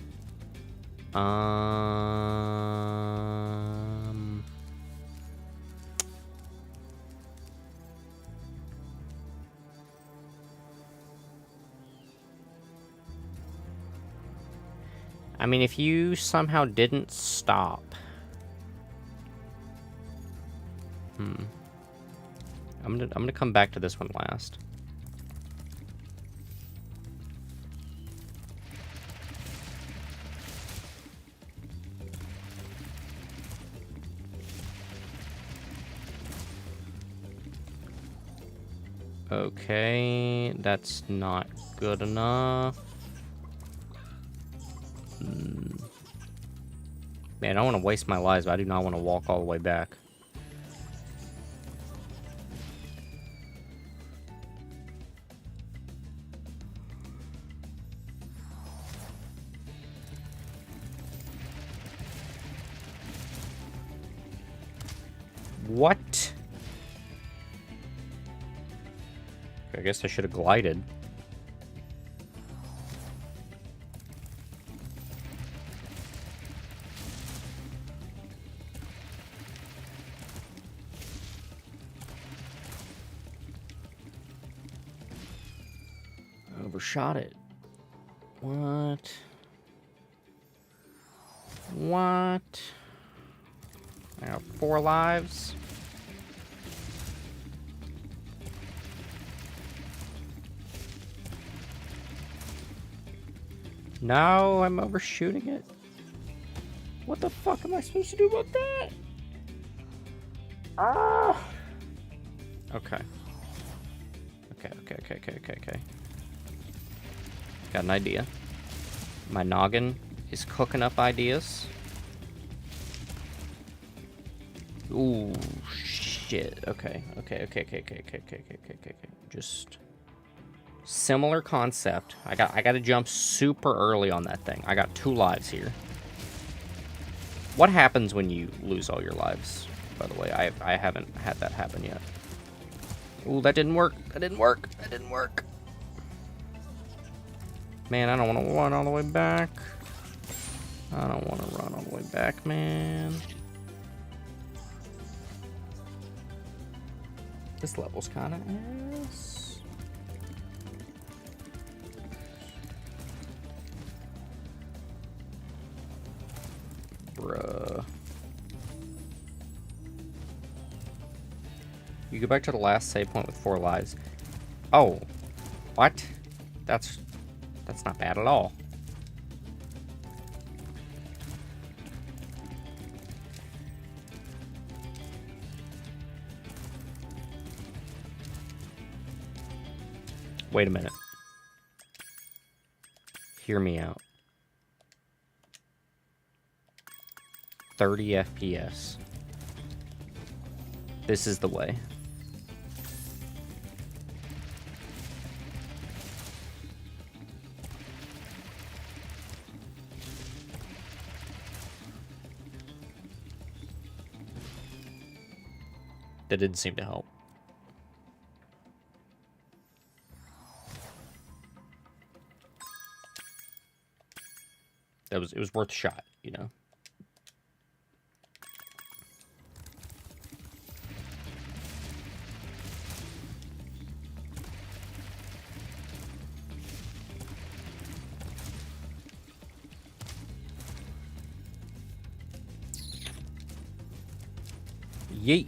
I mean, if you somehow didn't stop... I'm gonna come back to this one last. Okay, that's not good enough. Man, I don't want to waste my lives, but I do not want to walk all the way back. What? I guess I should have glided. Overshot it. What? What? I have 4 lives. No, I'm overshooting it. What the fuck am I supposed to do about that? Ah! Okay. Okay. Got an idea. My noggin is cooking up ideas. Ooh, shit. Okay. Just similar concept. I got to jump super early on that thing. I got 2 lives here. What happens when you lose all your lives? by the way. I haven't had that happen yet. Ooh, that didn't work. That didn't work. That didn't work. Man, I don't want to run all the way back. I don't want to run all the way back, man. This level's kind of ass. Bruh. You go back to the last save point with 4 lives. Oh. What? That's not bad at all. Wait a minute. Hear me out. 30 FPS. This is the way. That didn't seem to help. It was worth a shot, you know. Yeet.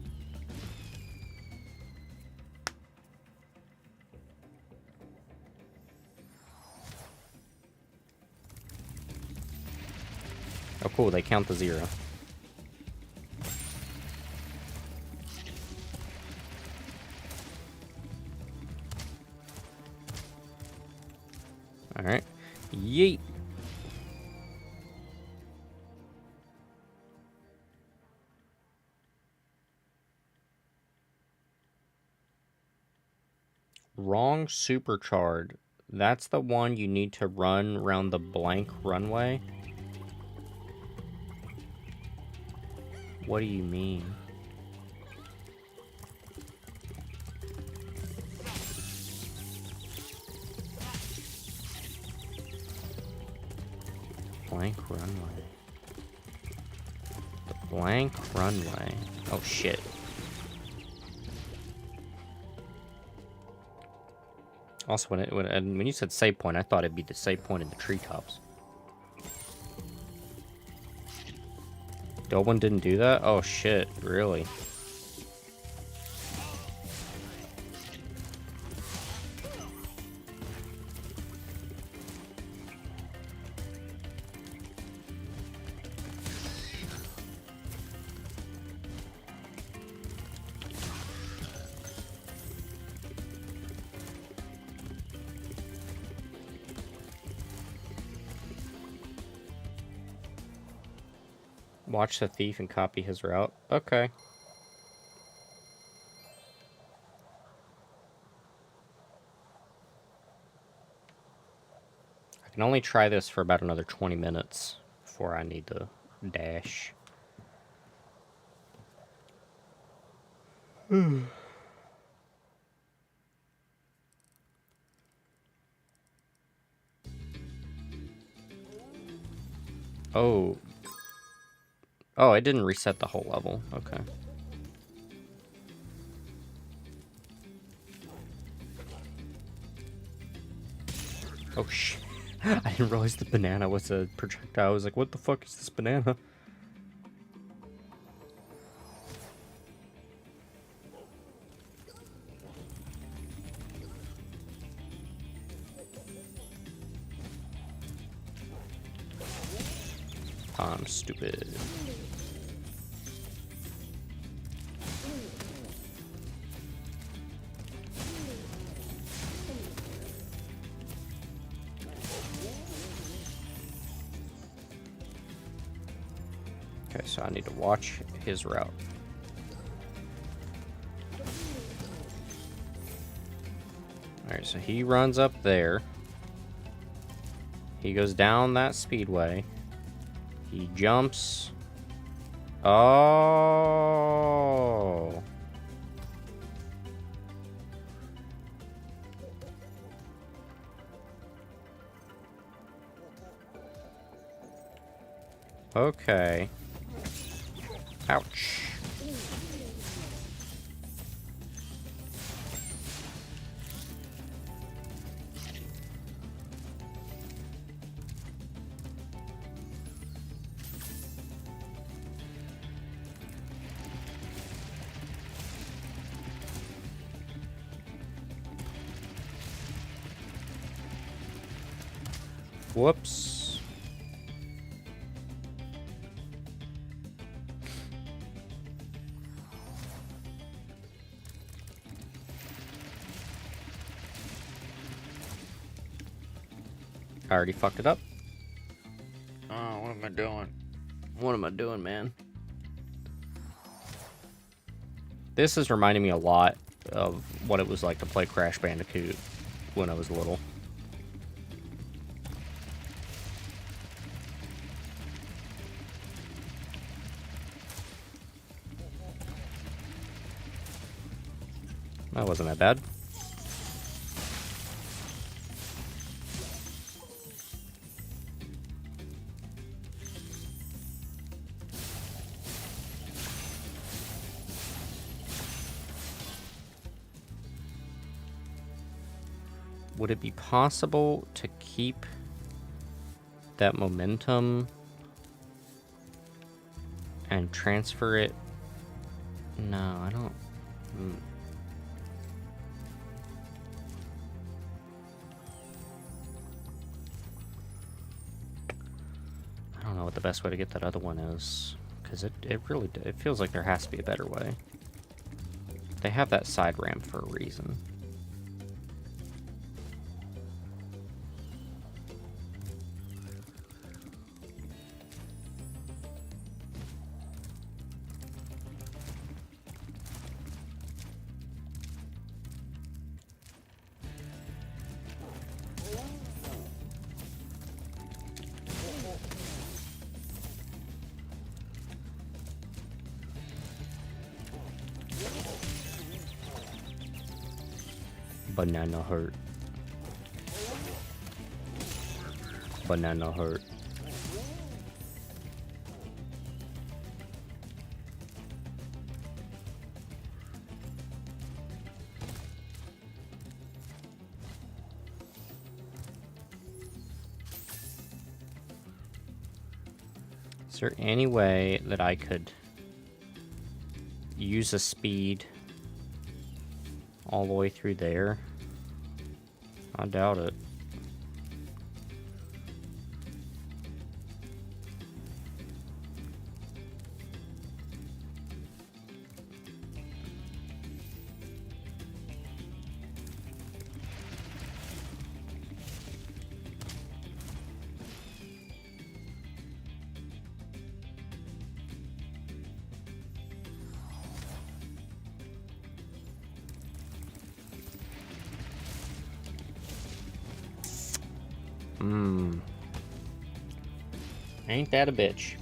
Oh, cool. They count the 0. All right. Yeet. Wrong supercharge. That's the one you need to run around the blank runway. What do you mean? Blank runway. The blank runway. Oh shit. Also, when you said save point, I thought it'd be the save point in the treetops. The old one didn't do that? Oh shit, really? Watch the thief and copy his route. Okay. I can only try this for about another 20 minutes before I need to dash. Oh. Oh, it didn't reset the whole level. Okay. Oh, shit. I didn't realize the banana was a projectile. I was like, what the fuck is this banana? I'm stupid. Okay, so I need to watch his route. Alright, so he runs up there. He goes down that speedway. He jumps Oh. Okay. Ouch. Whoops. I already fucked it up. Oh, what am I doing? What am I doing, man? This is reminding me a lot of what it was like to play Crash Bandicoot when I was little. That wasn't that bad. Would it be possible to keep that momentum and transfer it? No, I don't. I don't know what the best way to get that other one is, because it really it feels like there has to be a better way. They have that side ramp for a reason. Banana hurt. Banana hurt. Is there any way that I could use a speed all the way through there? I doubt it. Ain't that a bitch?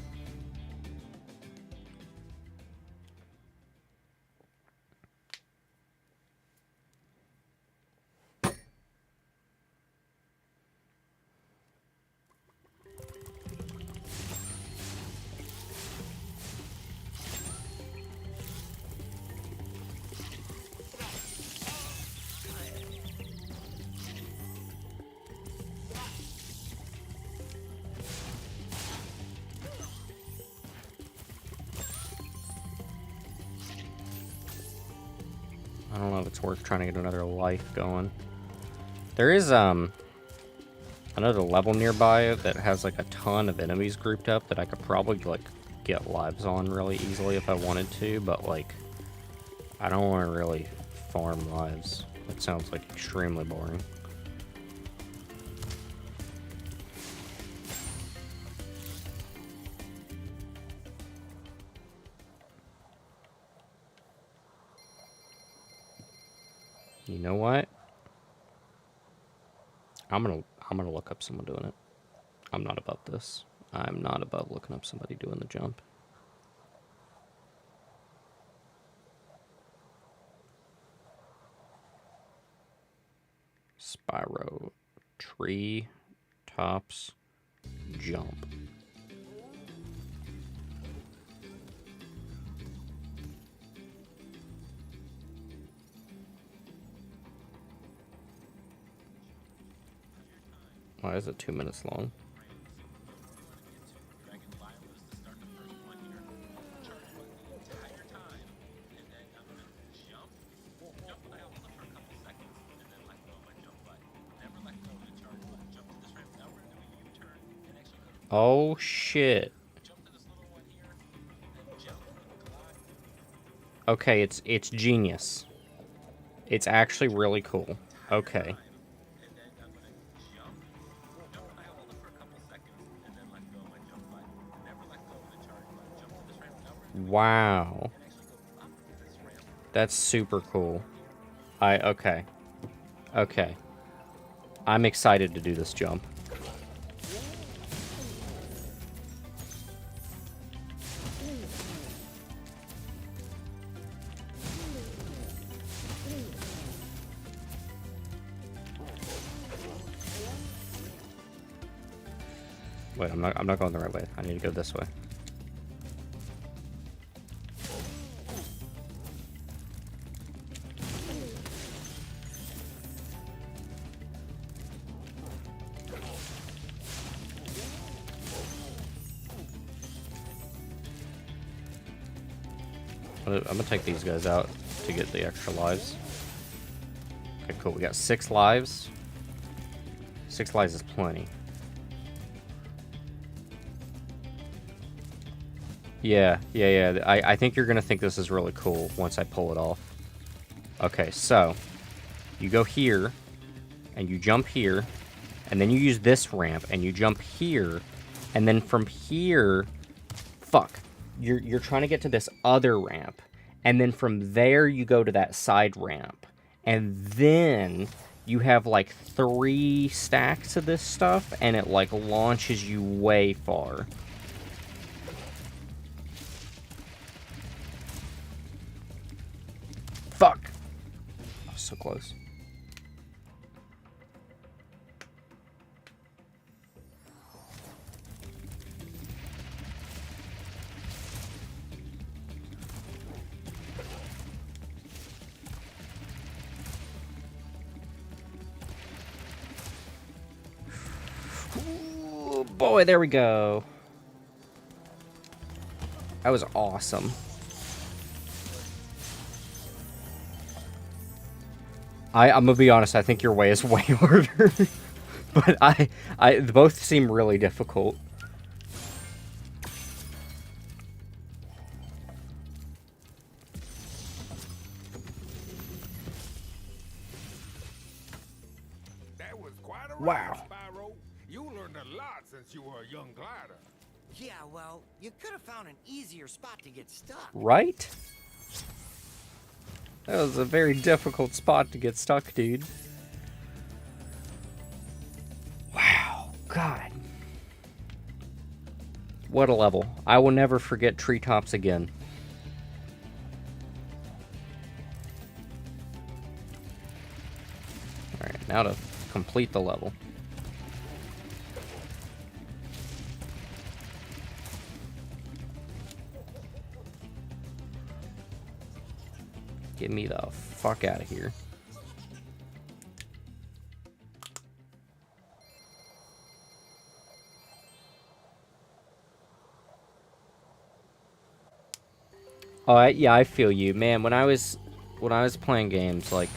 I don't know if it's worth trying to get another life going. There is another level nearby that has like a ton of enemies grouped up that I could probably like get lives on really easily if I wanted to, but like I don't want to really farm lives. That sounds like extremely boring. You know what? I'm gonna look up someone doing it. I'm not about this. I'm not about looking up somebody doing the jump. Spyro. Tree tops jump. Why is it 2 minutes long? Oh shit. Okay, it's genius. It's actually really cool. Okay. Wow. That's super cool. Okay. Okay. I'm excited to do this jump. Wait, I'm not going the right way. I need to go this way. I'm gonna take these guys out to get the extra lives. Okay, cool. We got 6 lives. 6 lives is plenty. Yeah. I think you're gonna think this is really cool once I pull it off. Okay, so you go here, and you jump here, and then you use this ramp, and you jump here, and then from here, fuck, you're trying to get to this other ramp, and then from there you go to that side ramp, and then you have like 3 stacks of this stuff, and it like launches you way far. Fuck! Oh, so close. Ooh, boy, there we go. That was awesome. I'm gonna be honest, I think your way is way harder. But I both seem really difficult. That was quite a ride, Wow. Spyro. You learned a lot since you were a young glider. Yeah, well, you could have found an easier spot to get stuck. Right? That was a very difficult spot to get stuck, dude. Wow. God. What a level. I will never forget treetops again. Alright, now to complete the level. Get me the fuck out of here. Oh, yeah, I feel you, man. When I was playing games like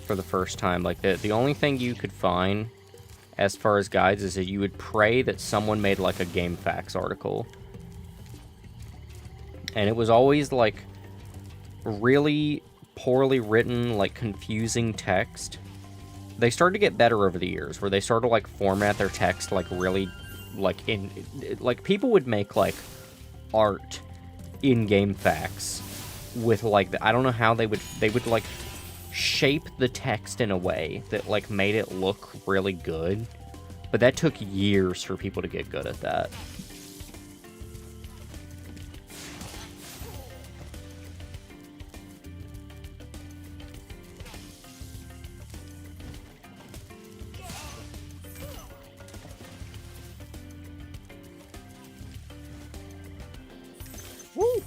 for the first time, like the only thing you could find as far as guides is that you would pray that someone made like a GameFAQs article, and it was always like really poorly written, like confusing text. They started to get better over the years, where they started to like format their text like really, like people would make like art in GameFAQs with like I don't know how they would like shape the text in a way that like made it look really good, but that took years for people to get good at that. Woo!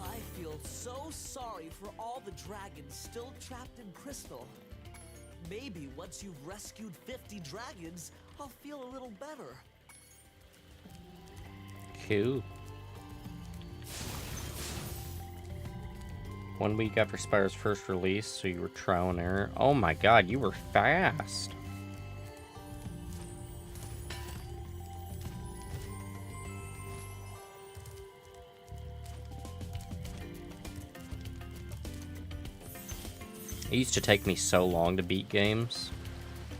I feel so sorry for all the dragons still trapped in Crystal. Maybe once you've rescued 50 dragons, I'll feel a little better. Cool. 1 week after Spyro's first release, so you were trial and error. Oh my god, you were fast. It used to take me so long to beat games.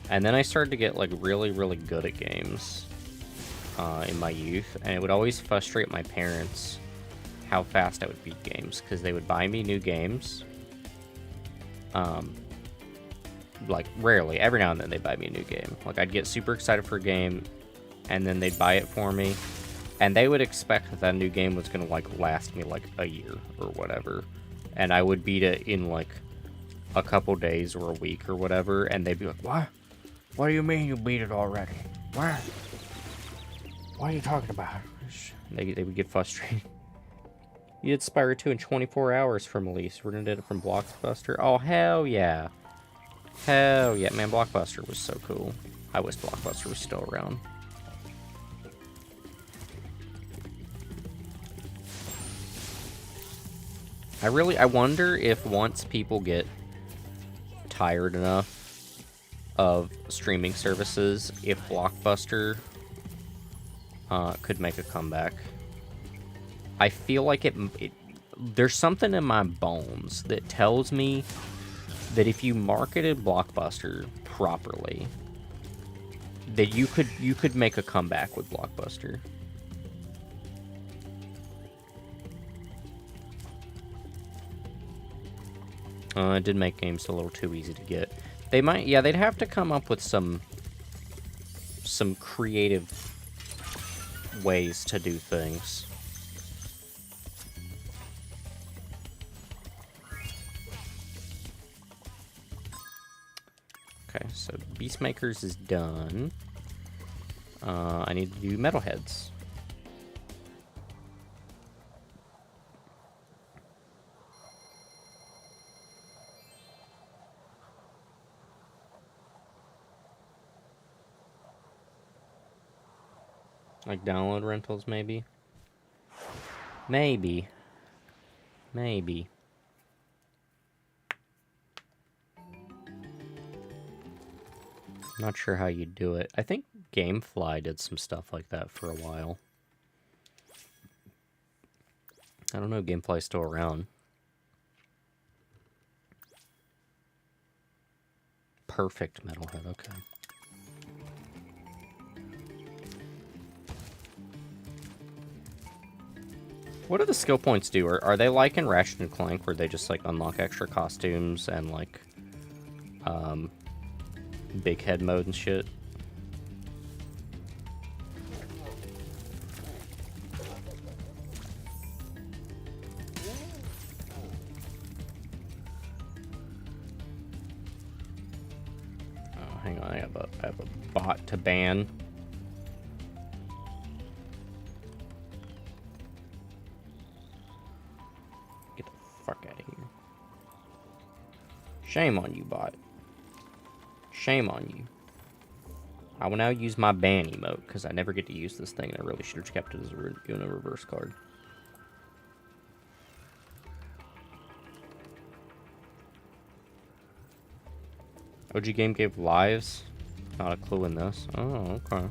And then I started to get like really, really good at games in my youth. And it would always frustrate my parents how fast I would beat games, because they would buy me new games. Like rarely, every now and then they buy me a new game. Like I'd get super excited for a game, and then they'd buy it for me, and they would expect that that new game was gonna like last me like a year or whatever, and I would beat it in like a couple days or a week or whatever, and they'd be like, "What? What do you mean you beat it already? What? What are you talking about?" They would get frustrated. You did Spyro 2 in 24 hours from release. We're gonna do it from Blockbuster. Oh, hell yeah. Hell yeah. Man, Blockbuster was so cool. I wish Blockbuster was still around. I wonder if once people get tired enough of streaming services, if Blockbuster could make a comeback. I feel like there's something in my bones that tells me that if you marketed Blockbuster properly, that you could make a comeback with Blockbuster. It did make games a little too easy to get. They might, yeah, they'd have to come up with some creative ways to do things. Okay, so Beastmakers is done. I need to do Metalheads. Like download rentals, maybe? Maybe. Maybe. Not sure how you do it. I think Gamefly did some stuff like that for a while. I don't know if Gamefly's still around. Perfect Metalhead, okay. What do the skill points do? Are they like in Ratchet and Clank, where they just like unlock extra costumes and like big head mode and shit? Oh, hang on, I have a bot to ban. Get the fuck out of here. Shame on you, bot. Shame on you. I will now use my ban emote, because I never get to use this thing, and I really should have kept it as a Uno reverse card. OG game gave lives? Not a clue in this. Oh, okay.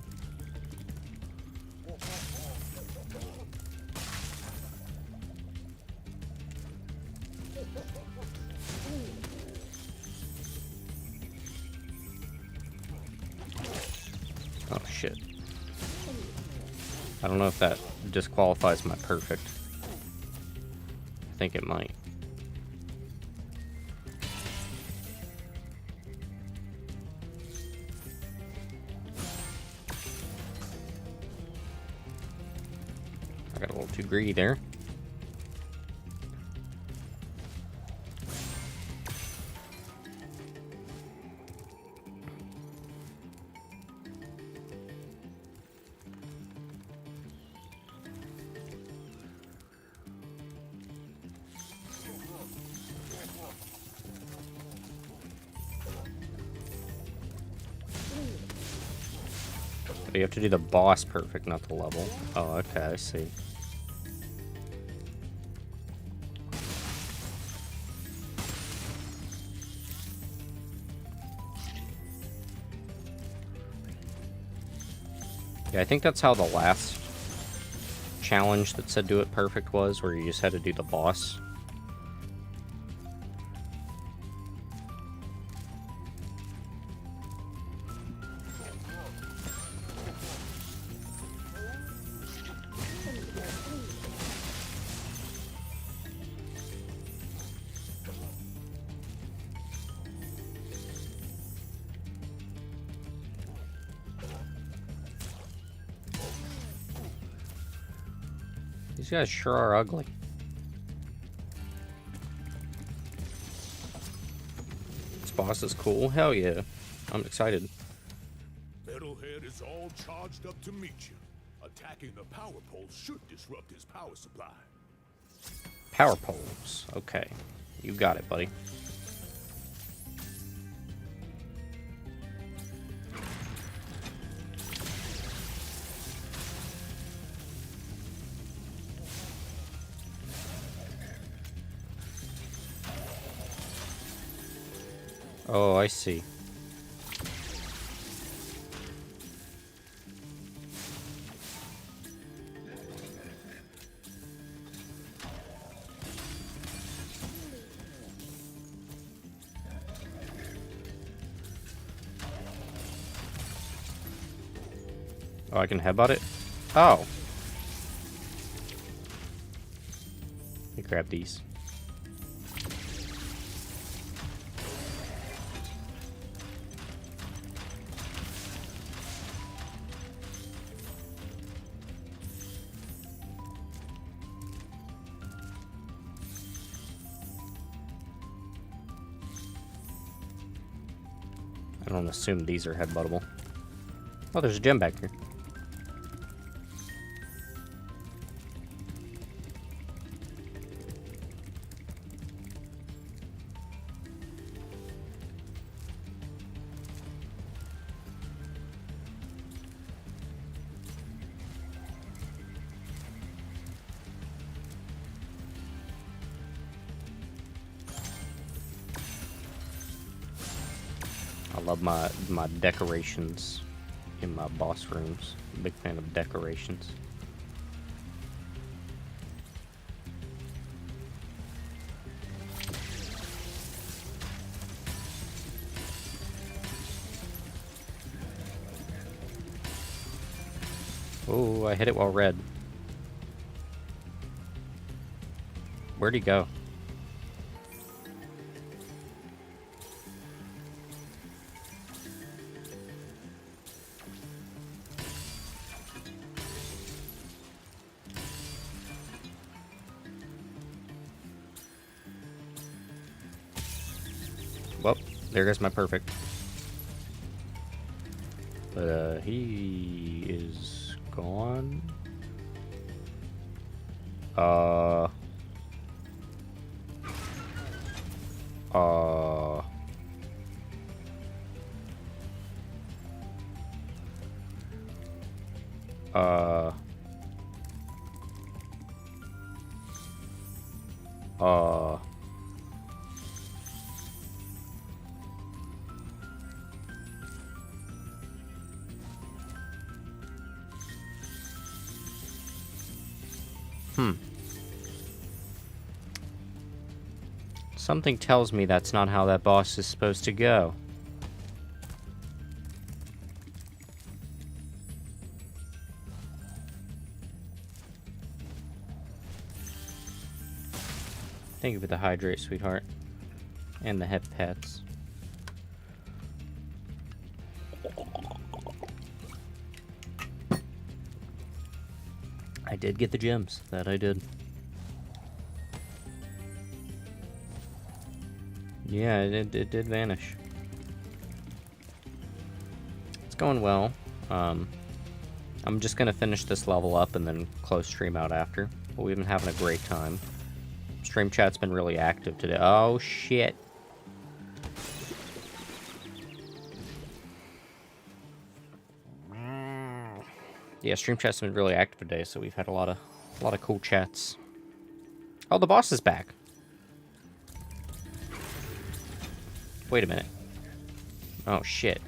Oh, shit. I don't know if that disqualifies my perfect. I think it might. got a little too greedy there. But you have to do the boss perfect, not the level. Oh, okay, I see. Yeah, I think that's how the last challenge that said do it perfect was, where you just had to do the boss. These guys sure are ugly. This boss is cool. Hell yeah. I'm excited. Metalhead is all charged up to meet you. Attacking the power poles should disrupt his power supply. Power poles. Okay. You got it, buddy. Oh, I see. Oh, I can headbutt it? Oh. Let me grab these. I don't assume these are headbuttable. Oh, there's a gem back here. I love my decorations in my boss rooms. I'm a big fan of decorations. Oh, I hit it while red. Where'd he go? Well, there goes my perfect. But, he is gone. Uh... Something tells me that's not how that boss is supposed to go. Thank you for the hydrate, sweetheart. And the hep pets. I did get the gems. That I did. Yeah, it did vanish. It's going well. I'm just gonna finish this level up and then close stream out after. But we've been having a great time. Stream chat's been really active today. Oh, shit. Yeah, stream chat's been really active today, so we've had a lot of cool chats. Oh, the boss is back. Wait a minute. Oh, shit.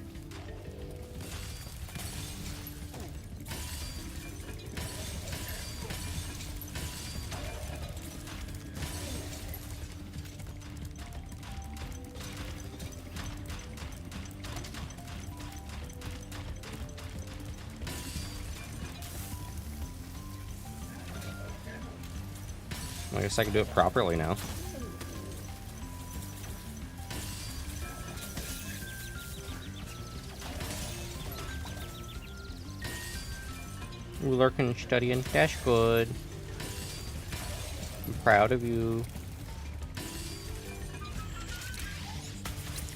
I guess I can do it properly now. Ooh, lurking, studying. That's good. I'm proud of you.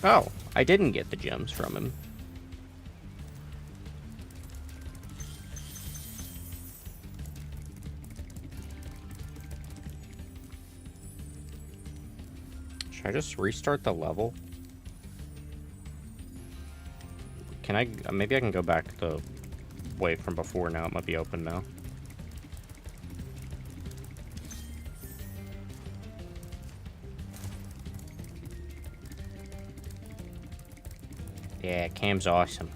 Oh, I didn't get the gems from him. Should I just restart the level? Can I... maybe I can go back the way from before now. It might be open now. Yeah, Cam's awesome.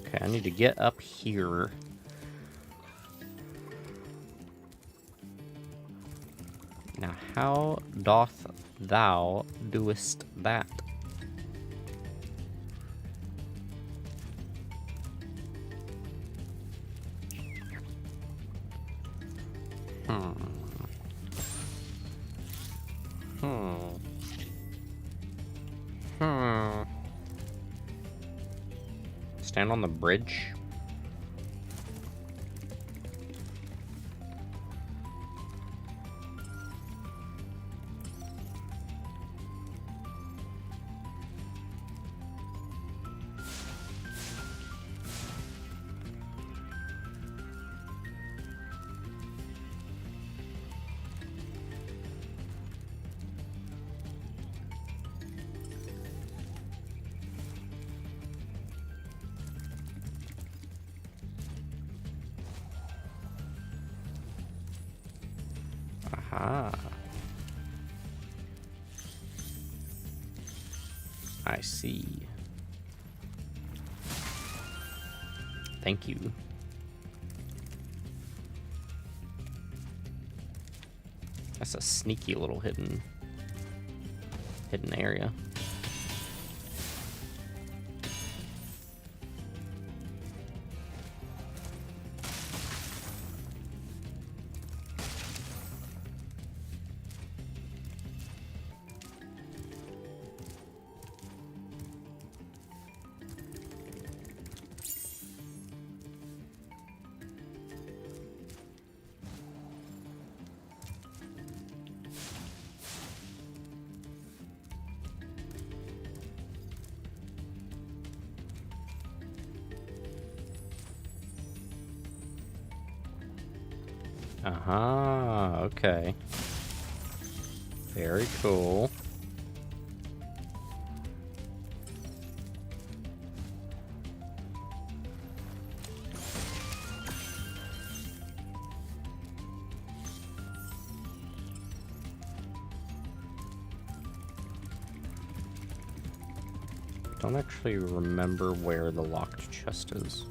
Okay, I need to get up here. Now, how doth thou doest that? Stand on the bridge? Aha. I see. Thank you. That's a sneaky little hidden area. Aha, okay. Very cool. Don't actually remember where the locked chest is.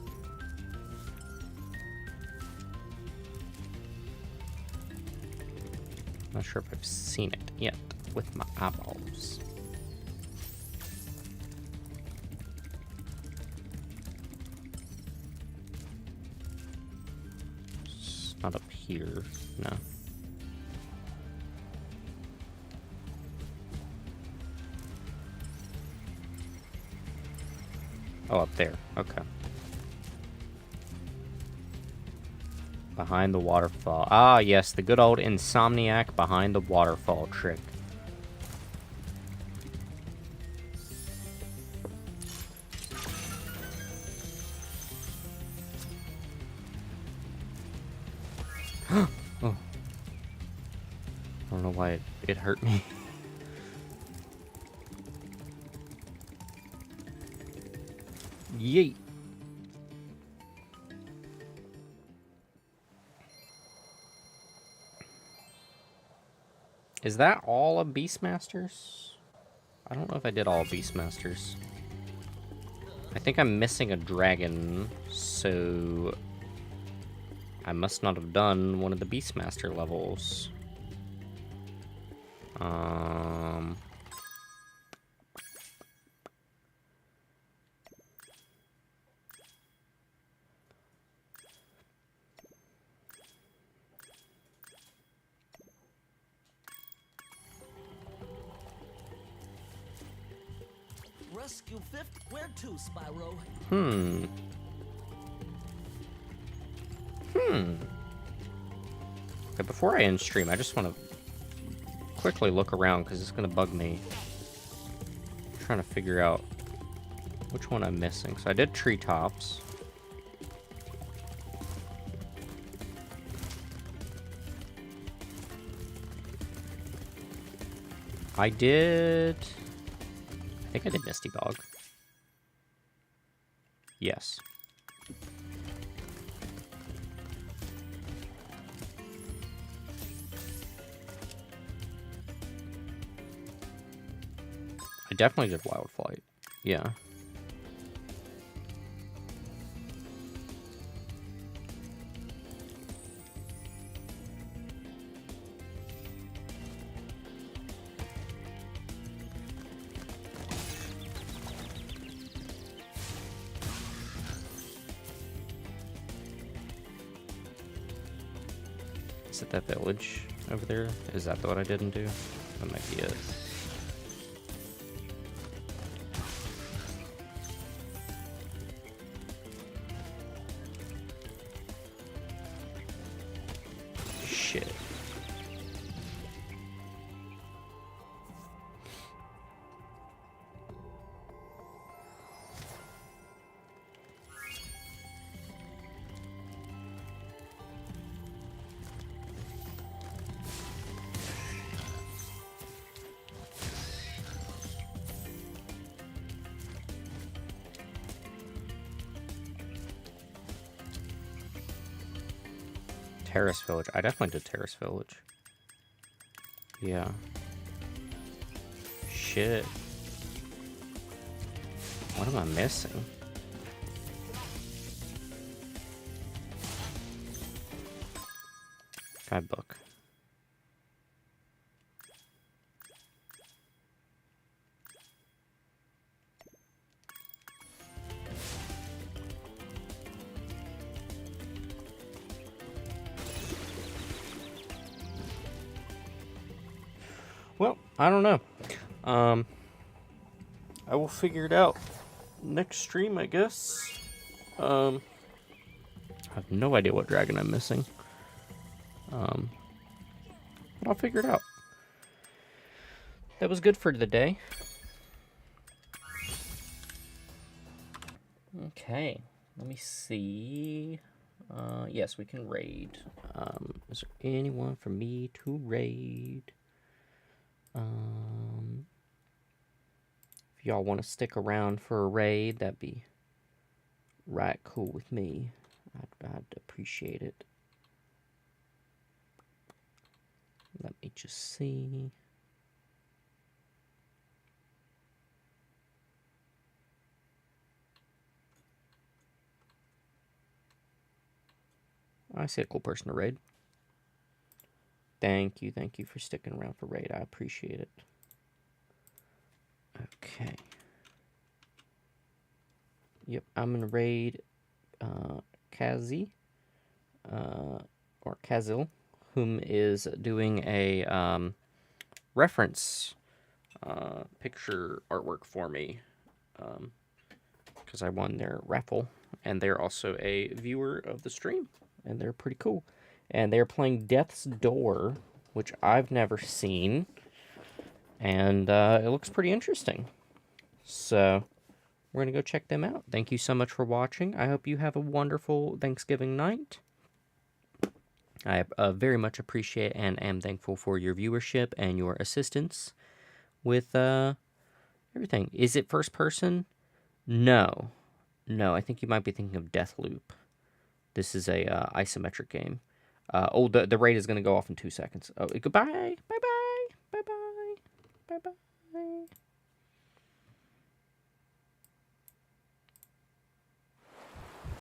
Not sure if I've seen it yet with my eyeballs. It's not up here, no. Oh, up there. Okay. Behind the waterfall. Ah, yes, the good old Insomniac behind the waterfall trick. Oh. I don't know why it hurt me. Yeet. Is that all of Beastmasters? I don't know if I did all of Beastmasters. I think I'm missing a dragon, so I must not have done one of the Beastmaster levels. Rescue 50. Where to, Spyro? Okay, before I end stream, I just want to quickly look around because it's going to bug me. I'm trying to figure out which one I'm missing. So I did treetops. I think I did Misty Bog. Yes. I definitely did Wild Flight. Yeah. Is it that village over there? Is that what I didn't do? That might be it. Shit. Terrace Village. I definitely did Terrace Village. Yeah. Shit. What am I missing? Guidebook. Well, I don't know. I will figure it out next stream, I guess. I have no idea what dragon I'm missing. But I'll figure it out. That was good for the day. Okay, let me see. Yes, we can raid. Is there anyone for me to raid? If y'all want to stick around for a raid, that'd be right cool with me. I'd appreciate it. Let me just see. I see a cool person to raid. Thank you for sticking around for raid. I appreciate it. Okay. Yep, I'm gonna raid Kazi, or Kazil, whom is doing a reference picture artwork for me. because I won their raffle. And they're also a viewer of the stream. And they're pretty cool. And they're playing Death's Door, which I've never seen. And it looks pretty interesting. So we're going to go check them out. Thank you so much for watching. I hope you have a wonderful Thanksgiving night. I very much appreciate and am thankful for your viewership and your assistance with everything. Is it first person? No. No, I think you might be thinking of Deathloop. This is a isometric game. The raid is going to go off in 2 seconds. Oh, goodbye. Bye-bye. Bye-bye. Bye-bye.